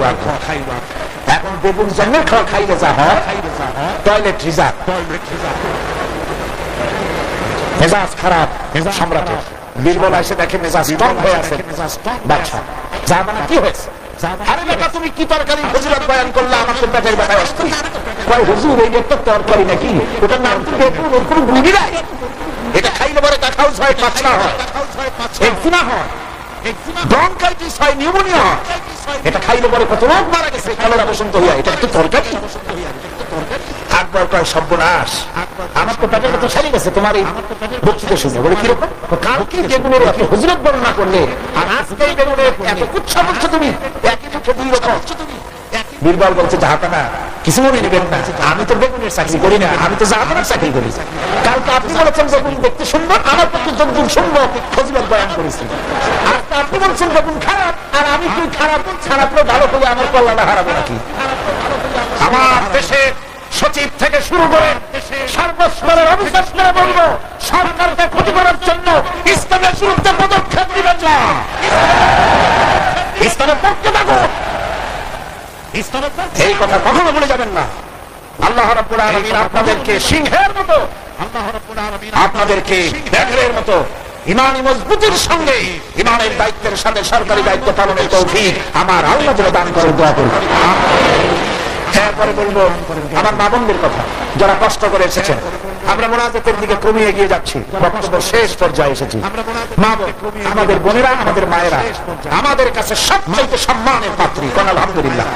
এখন বেগুন জন্মের খাওয়া খাইলে যা হয়, টয়লেট রিজার্ভ, মেজাজ খারাপ সম্রাটের। বীরবল এসে দেখে মেজাজ স্ট্রং হয়ে আছে। বাচ্চা জাহাপানা কি হয়েছে? আরে বেটা, তুমি কি তরকারি ফজিলত বয়ান করলে? আমার তো পেটের ব্যথায় অস্থির। কয় হুজুর, এই একটা তরকারি নাকি? ওটার নাম তো বেগুন, ওর কোনো গুণই নাই। এটা খাইলে পরে কাঁঠাউস হয়, পাছলা হয়, একজিমা হয়, ব্রঙ্কাইটিস হয়, নিউমোনিয়া হয়। এটা খাইলে পরে কত লোক মারা গেছে, কলেরা বসন্ত হইয়া। এটা তো তরকারি? আকবর কয়, সর্বনাশ, আমার তো পেটের ব্যথা সারি গেছে তোমার এই বক্তৃতা শুনে। বলে কিরকম? কালকে বেগুনের এত ফজিলত বর্ণনা করলে, আর আজকে এই বেগুনের এত কুৎসা বলছো তুমি, একই মুখে দুই রকম। বীরবল বলছে, জাহাপানা কিছু মনে নেবেন না, আমি তো বেগুনের চাকরি করি না, আমি তো জাহাপানার চাকরি করি। কালকে আপনি বলেছেন বেগুন দেখতে সুন্দর, আমার পক্ষে যতদূর সুন্দর ফজিলত বয়ান করেছি। আজকে আপনি বলছেন বেগুন খারাপ, আর আমি কি খারাপ ভালো করে আমার কল্যাণটা হারাবো নাকি? আমার দেশে সচিব থেকে শুরু করে সর্বস্তরের অফিসাররা বলবো, সরকারকে ক্ষতি করার জন্য ইসলামের বিরুদ্ধে পদক্ষেপ দিবেন না। ইসলামের পক্ষে থাকো, এই কথা কখনো বলে যাবেন না। আল্লাহ রাব্বুল আলামিন আপনাদেরকে সিংহের মতো, আপনাদেরকে ব্যাঘ্রের মতো ঈমানী মজবুতির সঙ্গে, ঈমানের দায়িত্বের সাথে সরকারি দায়িত্ব পালনের তৌফিক আমার আল্লাহ যেন দান করেন, দোয়া করুন। এরপরে বলবো আমার মা বোনদের কথা, যারা কষ্ট করে এসেছেন। আমরা মোনাজাতের দিকে ক্রমে এগিয়ে যাচ্ছি, বক্তব্য শেষ পর্যায়ে এসেছি। মা বোন, আমাদের বোনেরা, আমাদের মায়েরা আমাদের কাছে সবচেয়ে সম্মানের পাত্রী। কোন আলহামদুলিল্লাহ।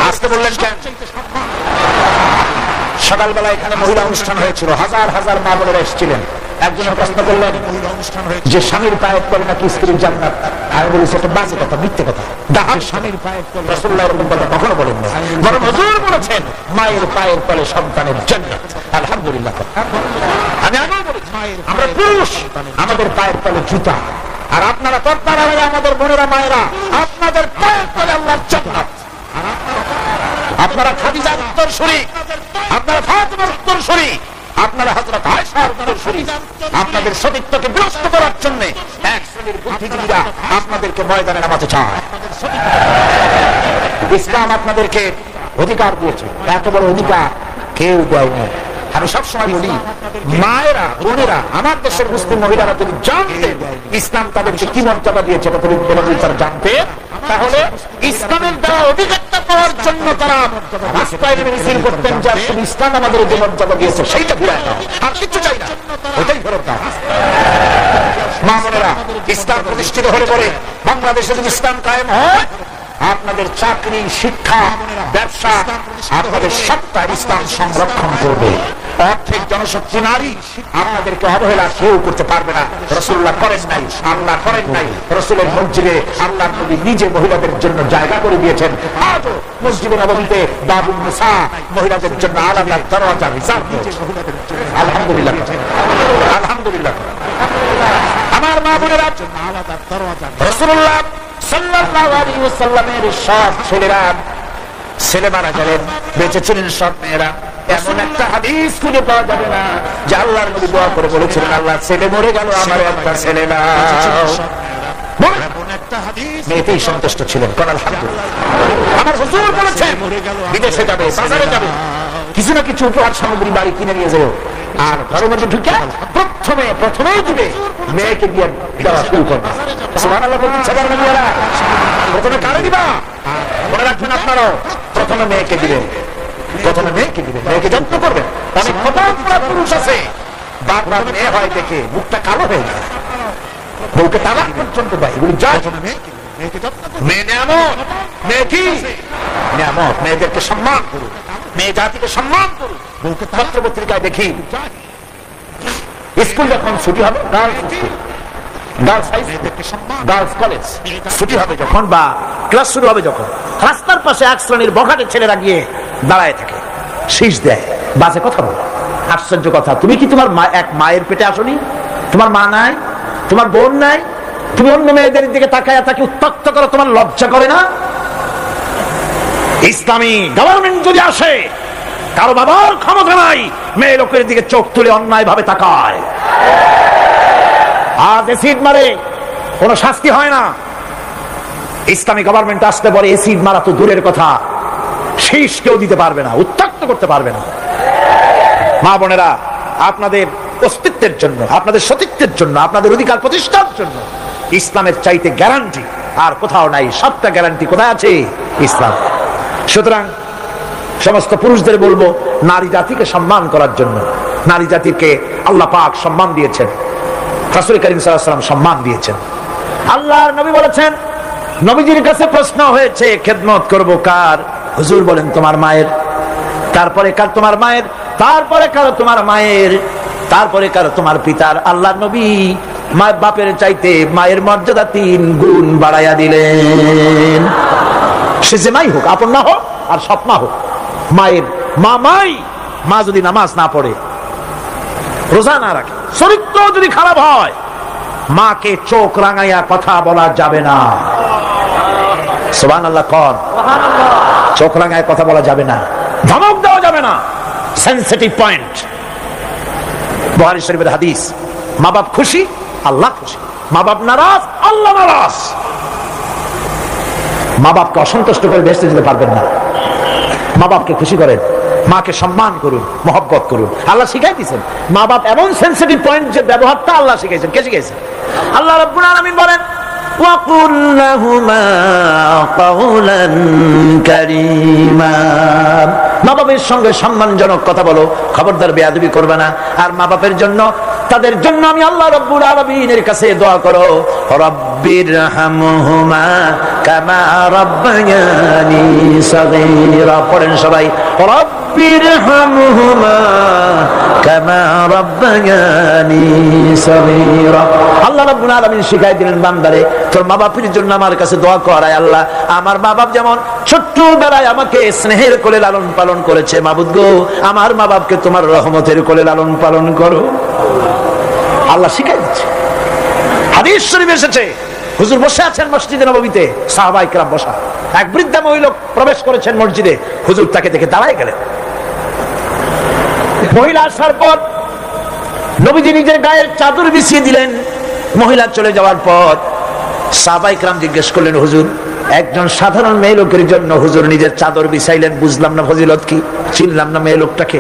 আজকে বললেন কেন? সকালবেলা এখানে মহিলা অনুষ্ঠান হয়েছিল, হাজার হাজার মা বোনেরা এসেছিলেন। একজনের প্রশ্ন করলেন যে স্বামীর পায়ের তলে নাকি স্ত্রীর জান্নাত। আমি বলেছি এটা বাজে কথা, মিথ্যে কথা। স্বামীর পায়ের তলে রাসূলুল্লাহ এরকম কথা কখনো বলেন না, বরং হুজুর বলেছেন মায়ের পায়ের তলে সন্তানের জান্নাত। আলহামদুলিল্লাহ। আমি আগেও বলেছি আমরা পুরুষ, আমাদের পায়ের তলে জুতা, আর আপনারা কর্তারা হয়ে আমাদের বোনেরা মায়েরা আপনাদের পায়ের তলে আল্লাহর জান্নাত। আপনারা খাদিজার উত্তরসূরি, আপনারা ফাতিমার উত্তরসূরি, আপনারা হযরত আয়েশার উত্তরসূরি। আপনাদের সতীত্বকে বিনষ্ট করার জন্য এক শ্রেণীর বুদ্ধিজীবীরা আপনাদেরকে ময়দানে নামাতে চায়। ইসলাম আপনাদেরকে অধিকার দিয়েছে, এত বড় অধিকার কেউ দেয়নি। আমি সবসময় বলি মায়েরা বোনেরা আমার দেশের মুসলিম মহিলারা যদি জানতেন ইসলাম তাদেরকে কি মর্যাদা দিয়েছে এটা যদি তারা জানতে, তাহলে ইসলামের দেওয়া অধিকারটা পাওয়ার জন্য তারা রাস্তায় নেমে মিছিল করতেন যে শুধু ইসলাম আমাদের যে মর্যাদা দিয়েছে সেইটা ফিরায় দাও, আর কিছু চাই না, ওইটাই ফেরত দাও। মা বোনেরা, ইসলাম প্রতিষ্ঠিত হলে পরে বাংলাদেশে যদি ইসলাম কায়েম হয়, আপনাদের চাকরি, শিক্ষা, ব্যবসা, আপনাদের সবটা ইসলাম সংরক্ষণ করবে। অর্ধেক জনশক্তি নারী, আপনাদেরকে অবহেলা কেউ করতে পারবে না। রাসূলুল্লাহ করেন নাই, আল্লাহ করেন নাই। রাসূলের মসজিদে আল্লাহর নবী নিজে মহিলাদের জন্য জায়গা করে দিয়েছেন। আজও মসজিদে নববীতে বাবুন নিসা, মহিলাদের জন্য আলাদা দরজা রিজার্ভ রয়েছে। আলহামদুলিল্লাহ, আলহামদুলিল্লাহ। আমার মা বোনেরা, রাসূলুল্লাহ সাল্লাল্লাহু আলাইহি ওয়াসাল্লামের সব ছেলেরা ছেলে মারা গেলেন, বেঁচে ছিলেন সব মেয়েরা। এমন একটা হাদিস খুঁজে পাওয়া যাবে না যে আল্লাহর নবী দোয়া করে বলেছিলেন আল্লাহ ছেলে মরে গেল আমার একটা ছেলে দাও। মেয়েতেই সন্তুষ্ট ছিলেন। আমার হুজুর বলেছেন বিদেশে যাবে, বাজারে যাবে, কিছু না কিছু উপহার সামগ্রী বাড়ি কিনে নিয়ে যাও, আর ঘরের মধ্যে ঢুকে প্রথমেই দিবে মেয়েকে দিয়ে দেওয়া শুরু করবে। সুবহানাল্লাহ বলতে ইচ্ছা করে না মেয়েরা? প্রথমে কারে দিবা? মনে রাখবেন আপনারাও, প্রথমে মেয়েকে দিবেন, প্রথমে মেয়েকে দিবেন, মেয়েকে যত্ন করবেন। অনেক কতগুলো পুরুষ আছে বারবার মেয়ে হয় দেখে মুখটা কালো হয়ে যায়, বউকে তালাক পর্যন্ত দেয়। এগুলি যায়। মেয়ে নিয়ামত, মেয়ে কি নিয়ামত, মেয়েদেরকে সম্মান করুন, মেয়ে জাতিকে সম্মান করুন। পত্র পত্রিকায় দেখি স্কুল যখন ছুটি হবে, গার্লস কলেজ ছুটি হবে যখন বা ক্লাস শুরু হবে যখন, রাস্তার পাশে এক শ্রেণীর বখাটে ছেলেরা গিয়ে দাঁড়ায় থাকে, শীষ দেয়, বাজে কথা বলে। আশ্চর্য কথা, তুমি কি তোমার এক মায়ের পেটে আসনি? তোমার মা নাই, তোমার বোন নাই, তুমি অন্য মেয়েদের দিকে তাকায় তাকে উত্ত্যক্ত করো, তোমার লজ্জা করে না? ইসলামী গভর্নমেন্ট যদি আসে, কারো বাবার ক্ষমতা নাই মেয়ে লোকের দিকে চোখ তুলে অন্যায় ভাবে তাকায়। আজ এসিড মারে, কোন শাস্তি হয় না। ইসলামী গভর্নমেন্ট আসতে পারে, এসিড মারা তো দূরের কথা, শীষ কেউ দিতে পারবে না, উত্ত্যক্ত করতে পারবে না। মা বোনেরা, আপনাদের অস্তিত্বের জন্য, আপনাদের সতীত্বের জন্য, আপনাদের অধিকার প্রতিষ্ঠার জন্য ইসলামের চাইতে গ্যারান্টি আর কোথাও নাই। সবটা গ্যারান্টি কোথায় আছে? ইসলাম। সুতরাং সমস্ত পুরুষদের বলবো নারী জাতিকে সম্মান করার জন্য। নারী জাতিকে আল্লাহ পাক সম্মান দিয়েছেন, রাসূল করিম সাল্লাল্লাহু আলাইহি ওয়াসাল্লাম সম্মান দিয়েছেন। আল্লাহর নবী বলেছেন, নবীজির কাছে প্রশ্ন হয়েছে খেদমত করব কার? হুজুর বলেন তোমার মায়ের, তারপরে কার? তোমার মায়ের, তারপরে কার? তোমার মায়ের, তারপরে কার? তোমার পিতার। আল্লাহর নবী মা বাপের চাইতে মায়ের মর্যাদা 3 গুণ বাড়াইয়া দিলেন। সে যে মাই হোক, আপন না হোক আর সৎ মা হোক, মায়ের মামাই। মা যদি নামাজ না পড়ে, রোজা না রাখে, চরিত্র যদি খারাপ হয়, মাকে চোখ রাঙাইয়া কথা বলা যাবে না। সুবহানাল্লাহ কর। চোখ রাঙায় কথা বলা যাবে না, ধমক দেওয়া যাবে না, সেনসিটিভ পয়েন্ট। বুখারী শরীফের হাদিস, মা বাপ খুশি আল্লাহ খুশি, মা বাপ নারাজ আল্লাহ নারাজ। মা বাপকে অসন্তুষ্ট করে বেহেশতে যেতে পারবেন না। মা বাপকে খুশি করেন, মাকে সম্মান করুন, মহব্বত করুন। আল্লাহ শিখাই দিয়েছেন। মা বাপ এমন সেনসিটিভ পয়েন্ট যে ব্যবহারটা আল্লাহ শিখাইছেন। কে শিখাইছেন? আল্লাহ রাব্বুল আলামিন বলেন, وَقُلْ لَهُمَا قَوْلًا كَرِيمًا। মা বাপের সঙ্গে সম্মানজনক কথা বলো, খবরদার বেয়াদবি করবে না। আর মা বাপের জন্য, তাদের জন্য আমি আল্লাহ রাব্বুল আলামিনের কাছে দোয়া করো, রাব্বিরহামহুমা কামা রাব্বায়ানি সাগীরা। পড়েন সবাই, রব্বিরহামহুমা কামা রাব্বায়ানি সগীরা। আল্লাহ রাব্বুল আলামিন শিখাই দিলেন বান্দারে, তোর মা বাপের জন্য আমার কাছে দোয়া করায়। আল্লাহ, আমার মা বাপ যেমন ছোট্টবেলায় আমাকে স্নেহের কোলে লালন পালন করেছে, মাবুদ গো আমার মা বাপকে তোমার রহমতের কোলে লালন পালন করো। আল্লাহ শিখাই দিচ্ছে। হাদিস শরীফে এসেছে, হুজুর বসে আছেন মসজিদে নববীতে, সাহাবায়ে কেরাম বসা, এক বৃদ্ধা মহিলা প্রবেশ করেছেন মসজিদে, হুজুর তাকে দেখে দাঁড়ায় গেলেন। মহিলা আসার পর নবীজি নিজের গায়ের চাদর বিছিয়ে দিলেন। মহিলা চলে যাওয়ার পর সাহাবায়ে কেরাম জিজ্ঞেস করলেন, হুজুর একজন সাধারণ মেয়ে লোকের জন্য হুজুর নিজের চাদর বিছাইলেন, বুঝলাম না ফজিলত কি, চিনলাম না মেয়ে লোকটাকে।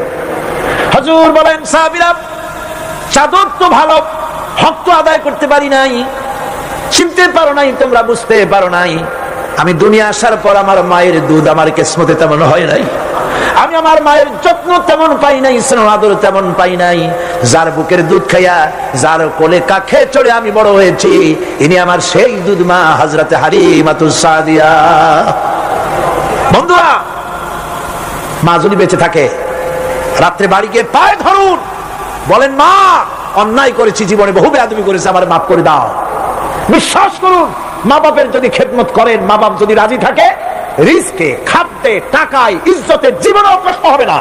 হুজুর বলেন, সাহাবীরা চাদর তো ভালো, হক তো আদায় করতে পারি নাই, চিনতে পারো নাই, তোমরা বুঝতে পারো নাই। আমি দুনিয়া আসার পর আমার মায়ের দুধ আমার কিসমতে তেমন হয় নাই, আমি আমার মায়ের যত্ন তেমন পাই নাই, স্নেহ আদর তেমন পাই নাই। যার বুকের দুধ খাইয়া, যার কোলে কাখে চড়ে আমি বড় হয়েছি, ইনি আমার সেই দুধ মা হযরতে হালিমাতুস সাদিয়া। বন্ধুরা, মা যদি বেঁচে থাকে, রাত্রে বাড়ি গিয়ে পায়ে ধরুন, বলেন মা অন্যায় করেছি, জীবনে বহু বেয়াদবি করেছি, আমার মাফ করে দাও। বিশ্বাস করুন, মা বাপের যদি খেদমত করেন, মা বাপ যদি রাজি থাকে, রিজকে, খাদ্যে, টাকায়, ইজ্জতের জীবনেও কষ্ট হবে না।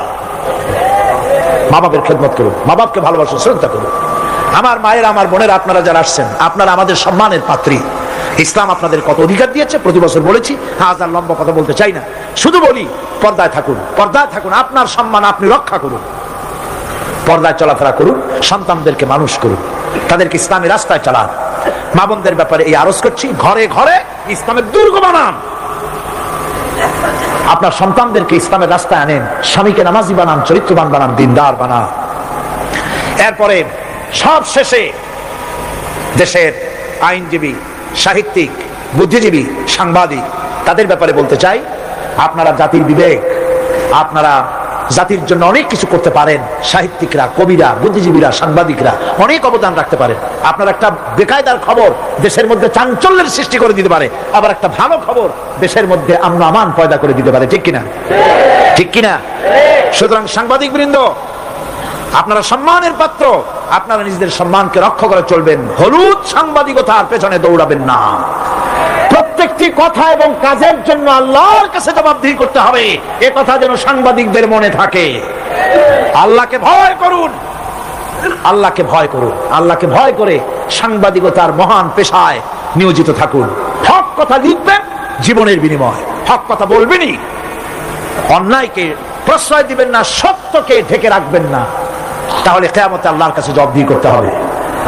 মা বাপের খেদমত করুন, মা বাপকে ভালোবাসুন, শ্রদ্ধা করুন। আমার মায়ের, আমার বোনের, আপনারা যারা আসছেন, আপনারা আমাদের সম্মানের পাত্রী। ইসলাম আপনাদের কত অধিকার দিয়েছে প্রতি বছর বলেছি, আজ আর লম্বা কথা বলতে চাই না, শুধু বলি পর্দায় থাকুন, পর্দায় থাকুন, আপনার সম্মান আপনি রক্ষা করুন, পর্দায় চলাফেরা করুন, সন্তানদেরকে মানুষ করুন, তাদেরকে ইসলামের রাস্তায় চালান। মা বোনদের ব্যাপারে এই আরজ করছি, ঘরে ঘরে ইসলামের দুর্গ বানান, আপনার সন্তানদেরকে ইসলামের রাস্তায় আনেন, স্বামীকে নামাজি বানান, চরিত্রবান বানান, দিনদার বানান। এরপরে সব শেষে দেশের আইনজীবী, সাহিত্যিক, বুদ্ধিজীবী, সাংবাদিক, তাদের ব্যাপারে বলতে চাই, আপনারা জাতির বিবেক, আপনারা জাতির জন্য অনেক কিছু করতে পারেন। সাহিত্যিকরা, কবিরা, বুদ্ধিজীবীরা, সাংবাদিকরা অনেক অবদান রাখতে পারেন। আপনার একটা বেকায়দার খবর দেশের মধ্যে চাঞ্চল্যের সৃষ্টি করে দিতে পারে, আবার একটা ভালো খবর দেশের মধ্যে আমন আমান পয়দা করে দিতে পারে, ঠিক কিনা? ঠিক কিনা? সুতরাং সাংবাদিক বৃন্দ, আপনারা সম্মানের পাত্র, আপনারা নিজেদের সম্মানকে রক্ষা করে চলবেন, হলুদ সাংবাদিকতার পেছনে দৌড়াবেন না। প্রত্যেকটি কথা এবং কাজের জন্য আল্লাহর কাছে জবাবদিহি করতে হবে, এ কথা যেন সাংবাদিকদের মনে থাকে। আল্লাহকে ভয় করুন, আল্লাহকে ভয় করুন, আল্লাহকে ভয় করে সাংবাদিকতার মহান পেশায় নিয়োজিত থাকুন। হক কথা লিখবেন, জীবনের বিনিময় হক কথা বলবেনই, অন্যায়কে প্রশ্রয় দিবেন না, সত্যকে ঢেকে রাখবেন না, তাহলে কিয়ামতে আল্লাহর কাছে জবাবদিহি করতে হবে।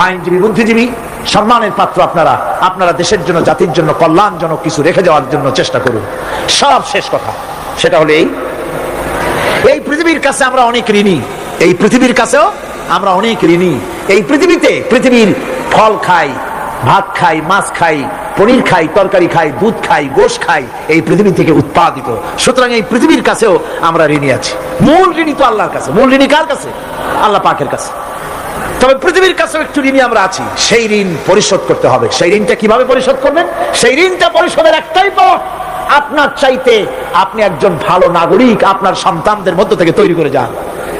আইনজীবী, বুদ্ধিজীবী, সম্মানের পাত্র আপনারা, আপনারা দেশের জন্য, জাতির জন্য কল্যাণজনক কিছু রেখে যাওয়ার জন্য চেষ্টা করুন। সব শেষ কথা সেটা হলো এই পৃথিবীর কাছে আমরা অনেক ঋণী, এই পৃথিবীর কাছেও আমরা অনেক ঋণী। এই পৃথিবীতে পৃথিবীর ফল খাই, ভাত খাই, মাছ খাই, পনির খাই, তরকারি খাই, দুধ খাই, গোশ খাই, এই পৃথিবী থেকে উৎপাদিত। সুতরাং এই পৃথিবীর কাছেও আমরা ঋণী আছি। মূল ঋণী তো আল্লাহর কাছে। মূল ঋণী কার কাছে? আল্লাহ পাকের কাছে। তবে পৃথিবীর কাছেও একটু ঋণী আমরা আছি, সেই ঋণ পরিশোধ করতে হবে। সেই ঋণটা কিভাবে পরিশোধ করবেন? সেই ঋণটা পরিশোধের একটাই পথ, আপনার চাইতে আপনি একজন ভালো নাগরিক আপনার সন্তানদের মধ্য থেকে তৈরি করে যান।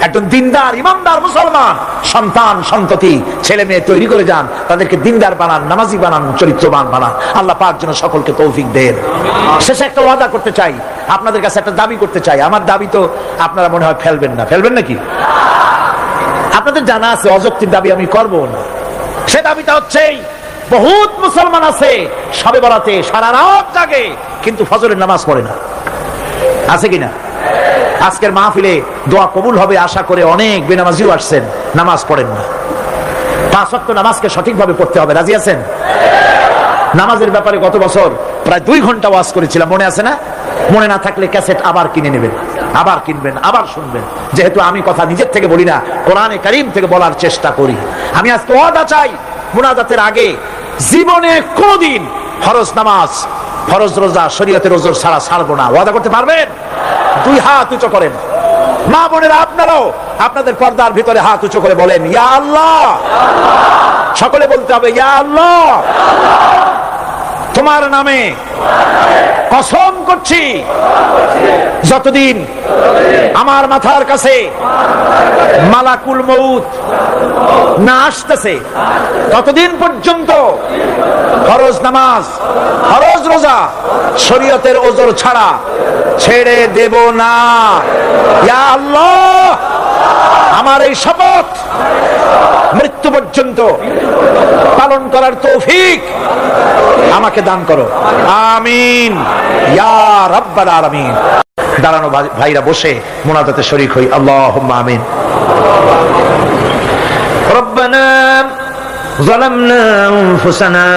একজন দিনদার, ইমানদার মুসলমান সন্তান, সন্ততি, ছেলে মেয়ে তৈরি করে যান, তাদেরকে দিনদার বানান, নামাজি বানান, চরিত্রবান বানান। আল্লাহ পাক যেন সকলকে তৌফিক দেন। শেষে একটা ওয়াদা করতে চাই, আপনাদের কাছে একটা দাবি করতে চাই। আমার দাবি তো আপনারা মনে হয় ফেলবেন না, ফেলবেন নাকি? আপনাদের জানা আছে অযৌক্তিক দাবি আমি করব না। সে দাবিটা হচ্ছে, বহুত মুসলমান আছে শবে বরাতে সারা রাত জাগে কিন্তু ফজরের নামাজ পড়ে না, আছে কিনা? আজকের মাহফিলে দোয়া কবুল হবে আশা করে অনেক বেনামাজিও আসছেন, নামাজ পড়েন না। 5 ওয়াক্ত নামাজকে সঠিকভাবে পড়তে হবে, রাজি আছেন? নামাজের ব্যাপারে গত বছর প্রায় 2 ঘন্টা ওয়াজ করেছিলাম, মনে আছে না? মনে না থাকলে ক্যাসেট আবার কিনে নেবেন, আবার কিনবেন, আবার শুনবেন। যেহেতু আমি কথা নিজের থেকে বলি না, কোরআনে কারীম থেকে বলার চেষ্টা করি। আমি আজকে ওয়াদা চাই, মুনাজাতের আগে জীবনে কোনদিন ফরজ নামাজ, ফরজ রোজা, শরীয়তের ওজর ছাড়া ছাড়বো না। ওয়াদা করতে পারবেন? 2 হাত উঁচু করেন। মা বোনেরা আপনারাও আপনাদের পর্দার ভিতরে হাত উঁচু করে বলেন, ইয়া আল্লাহ। সকলে বলতে হবে, ইয়া আল্লাহ। তোমার নামে কসম করছি, যতদিন আমার মাথার কাছে মালাকুল মউত না আসতেছে ততদিন পর্যন্ত ফরজ নামাজ, ফরজ রোজা শরীয়তের ওজর ছাড়া ছেড়ে দেব না। ইয়া আল্লাহ, আমার এই শপথ মৃত্যু পর্যন্ত পালন করার তৌফিক আমাকে দান করো, আমিন ইয়া রাব্বাল আলামিন। দাঁড়ানো ভাইরা বসে মুনাজাতে শরীক হই, আল্লাহুম্মা আমিন। রব্বানা যালামনা আনফুসানা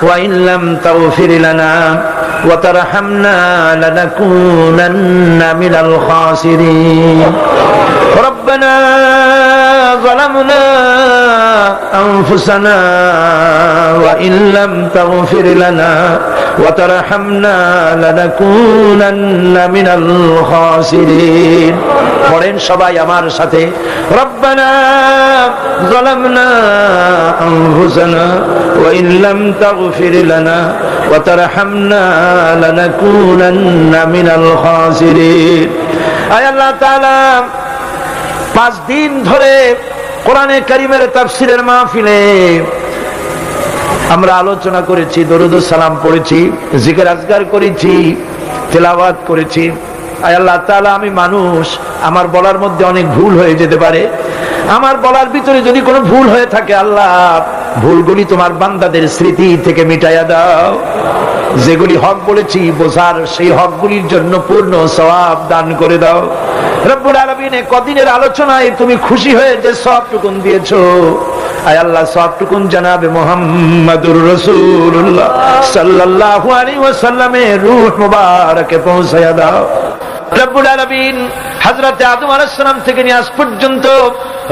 ওয়া ইন লাম তাগফির লানা ওয়া তারহামনা লানাকুনান্না মিনাল খাসিরিন। রব্বানা যালামনা আনফুসানা ওয়া ইন লাম তাগফির লানা ওয়া তারহামনা লানাকুনান্না মিনাল খাসিরিন। পড়েন সবাই আমার সাথে, রব্বানা যালামনা আনফুসানা ওয়া ইন লাম তাগফির লানা ওয়া তারহামনা লানাকুনান্না মিনাল খাসিরিন। আয় আল্লাহ তাআলা, 5 দিন ধরে কোরআনে কারীমের তাফসীরের মাহফিলে আমরা আলোচনা করেছি, দরুদ ও সালাম পড়েছি, জিকির আজকার করেছি, তেলাওয়াত করেছি। আয় আল্লাহ তাআলা, আমি মানুষ, আমার বলার মধ্যে অনেক ভুল হয়ে যেতে পারে। আমার বলার ভিতরে যদি কোনো ভুল হয়ে থাকে, আল্লাহ ভুলগুলি তোমার বান্দাদের স্মৃতি থেকে মিটাইয়া দাও। যেগুলি হক বলেছি বোঝার, সেই হকগুলির জন্য পূর্ণ সওয়াব দান করে দাও। রব্বুল আলামিন, কদিনের আলোচনায় তুমি খুশি হয়ে যে সওয়াবটুকুন দিয়েছো, আয় আল্লাহ সওয়াবটুকুন জানাবে মুহাম্মাদুর রাসূলুল্লাহ সাল্লাল্লাহু আলাইহি ওয়াসাল্লামের রূহ মুবারকে পৌঁছায়া দাও। রব্বুল আলামিন, হযরত আদম আলাইহিস সালাম থেকে নিয়ে আজ পর্যন্ত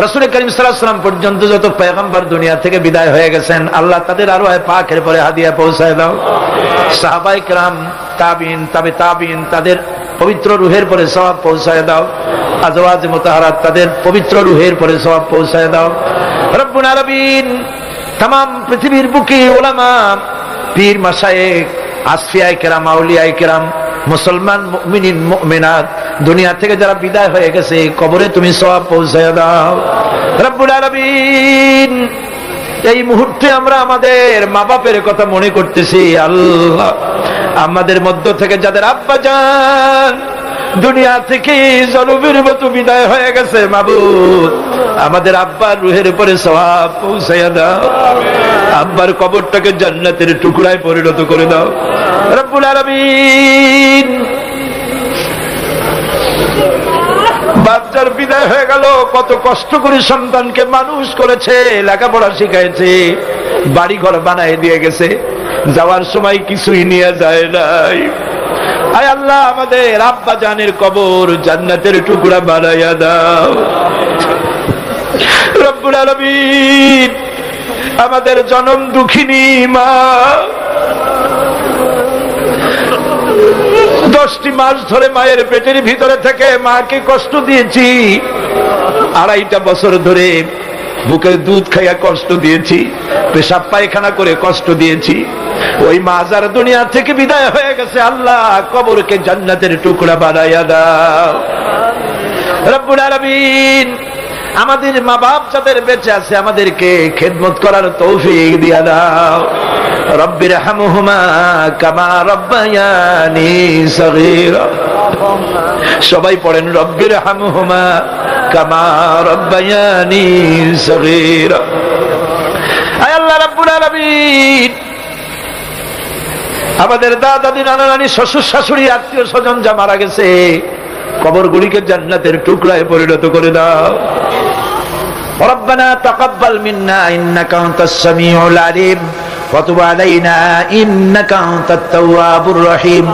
রাসূল করিম সাল্লাল্লাহু আলাইহি ওয়াসাল্লাম পর্যন্ত যত পয়গম্বর দুনিয়া থেকে বিদায় হয়ে গেছেন, আল্লাহ তাদের আরওয়ায়ে পাকের পরে হাদিয়া পৌঁছায় দাও। সাহাবায়ে কেরাম, তাবিঈন, তাবিঈন, তাদের পবিত্র রূহের পরে সওয়াব পৌঁছায় দাও। আজওয়াজ মুতাহহারাত, তাদের পবিত্র রূহের পরে সওয়াব পৌঁছায় দাও। রব্বুল আলামিন, तमाम পৃথিবীর বুকে উলামা, পীর, মাশায়েখ, আসফিয়ায়ে কেরাম, আউলিয়ায়ে কেরাম, মুসলমান মুমিনিন মুমিনাত দুনিয়া থেকে যারা বিদায় হয়ে গেছে, কবরে তুমি সওয়াব পৌঁছায় দাও। রব্বুল আলামিন, এই মুহূর্তে আমরা আমাদের মা বাপের কথা মনে করতেছি। আল্লাহ, আমাদের মধ্য থেকে যাদের আব্বা জান দুনিয়া থেকে জলবের মতো বিদায় হয়ে গেছে, মাবুদ আমাদের আব্বার রূহের উপরে সওয়াব পৌঁছায়া দাও। আব্বার কবরটাকে জান্নাতের টুকরায় পরিণত করে দাও। রব্বুল আলামিন, বাচ্চার বিদায় হয়ে গেল, কত কষ্ট করে সন্তানকে মানুষ করেছে, লেখাপড়া শিখাইছে, বাড়ি ঘর বানায় দিয়ে গেছে, যাওয়ার সময় কিছুই নিয়ে যায় নাই। আয় আল্লাহ, আমাদের আব্বা জানের কবর জান্নাতের টুকরা বানাইয়া দাও। রব্বুল আলামিন, আমাদের জনম দুঃখিনী মা, 10টি মাস ধরে মায়ের পেটের ভিতরে থেকে মাকে কষ্ট দিয়েছি, 2.5 বছর ধরে বুকের দুধ খাইয়া কষ্ট দিয়েছি, পেশাব পায়খানা করে কষ্ট দিয়েছি। ওই মা যার দুনিয়া থেকে বিদায় হয়ে গেছে, আল্লাহ কবরকে জান্নাতের টুকরা বানাইয়া দাও। রব্বুল আলামিন, আমাদের মা বাপ যাদের বেঁচে আছে, আমাদেরকে খেদমত করার তৌফিক দিয়া দাও। রব্বির হামহুমা কামা রব্বায়ানি সগীরা। সবাই পড়েন, রব্বির হামহুমা কামা রব্বায়ানি সগীরা। আয় আল্লাহ রাব্বুল আলামিন, আমাদের দাদা দাদি, নানা নানি, শ্বশুর শাশুড়ি, আত্মীয় স্বজন যা মারা গেছে, কবরগুলিকে জান্নাতের টুকরায় পরিণত করে দাও। রব্বানা তাকাব্বাল মিন্না ইন্নাকা আনতাস সামিউল আলিম ওয়া তুব আলাইনা ইন্নাকা আনতাত তাওয়াবুর রহিম।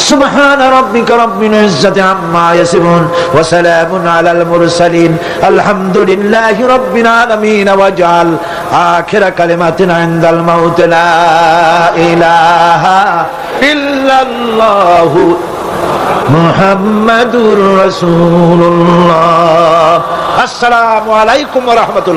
সুবহানা রাব্বিকা রাব্বিল ইজ্জাতি আম্মা ইয়াসিফুন ওয়া সালামুন আলাল মুরসালিন আলহামদুলিল্লাহি রাব্বিল আলামিন। ওয়াজআল আখিরা কালিমাতিনা ইনদাল মাউত লা ইলাহা ইল্লাল্লাহু মুহাম্মাদুর রাসূলুল্লাহ। আসসালামু আলাইকুম ওয়া রাহমাতুল্লাহ।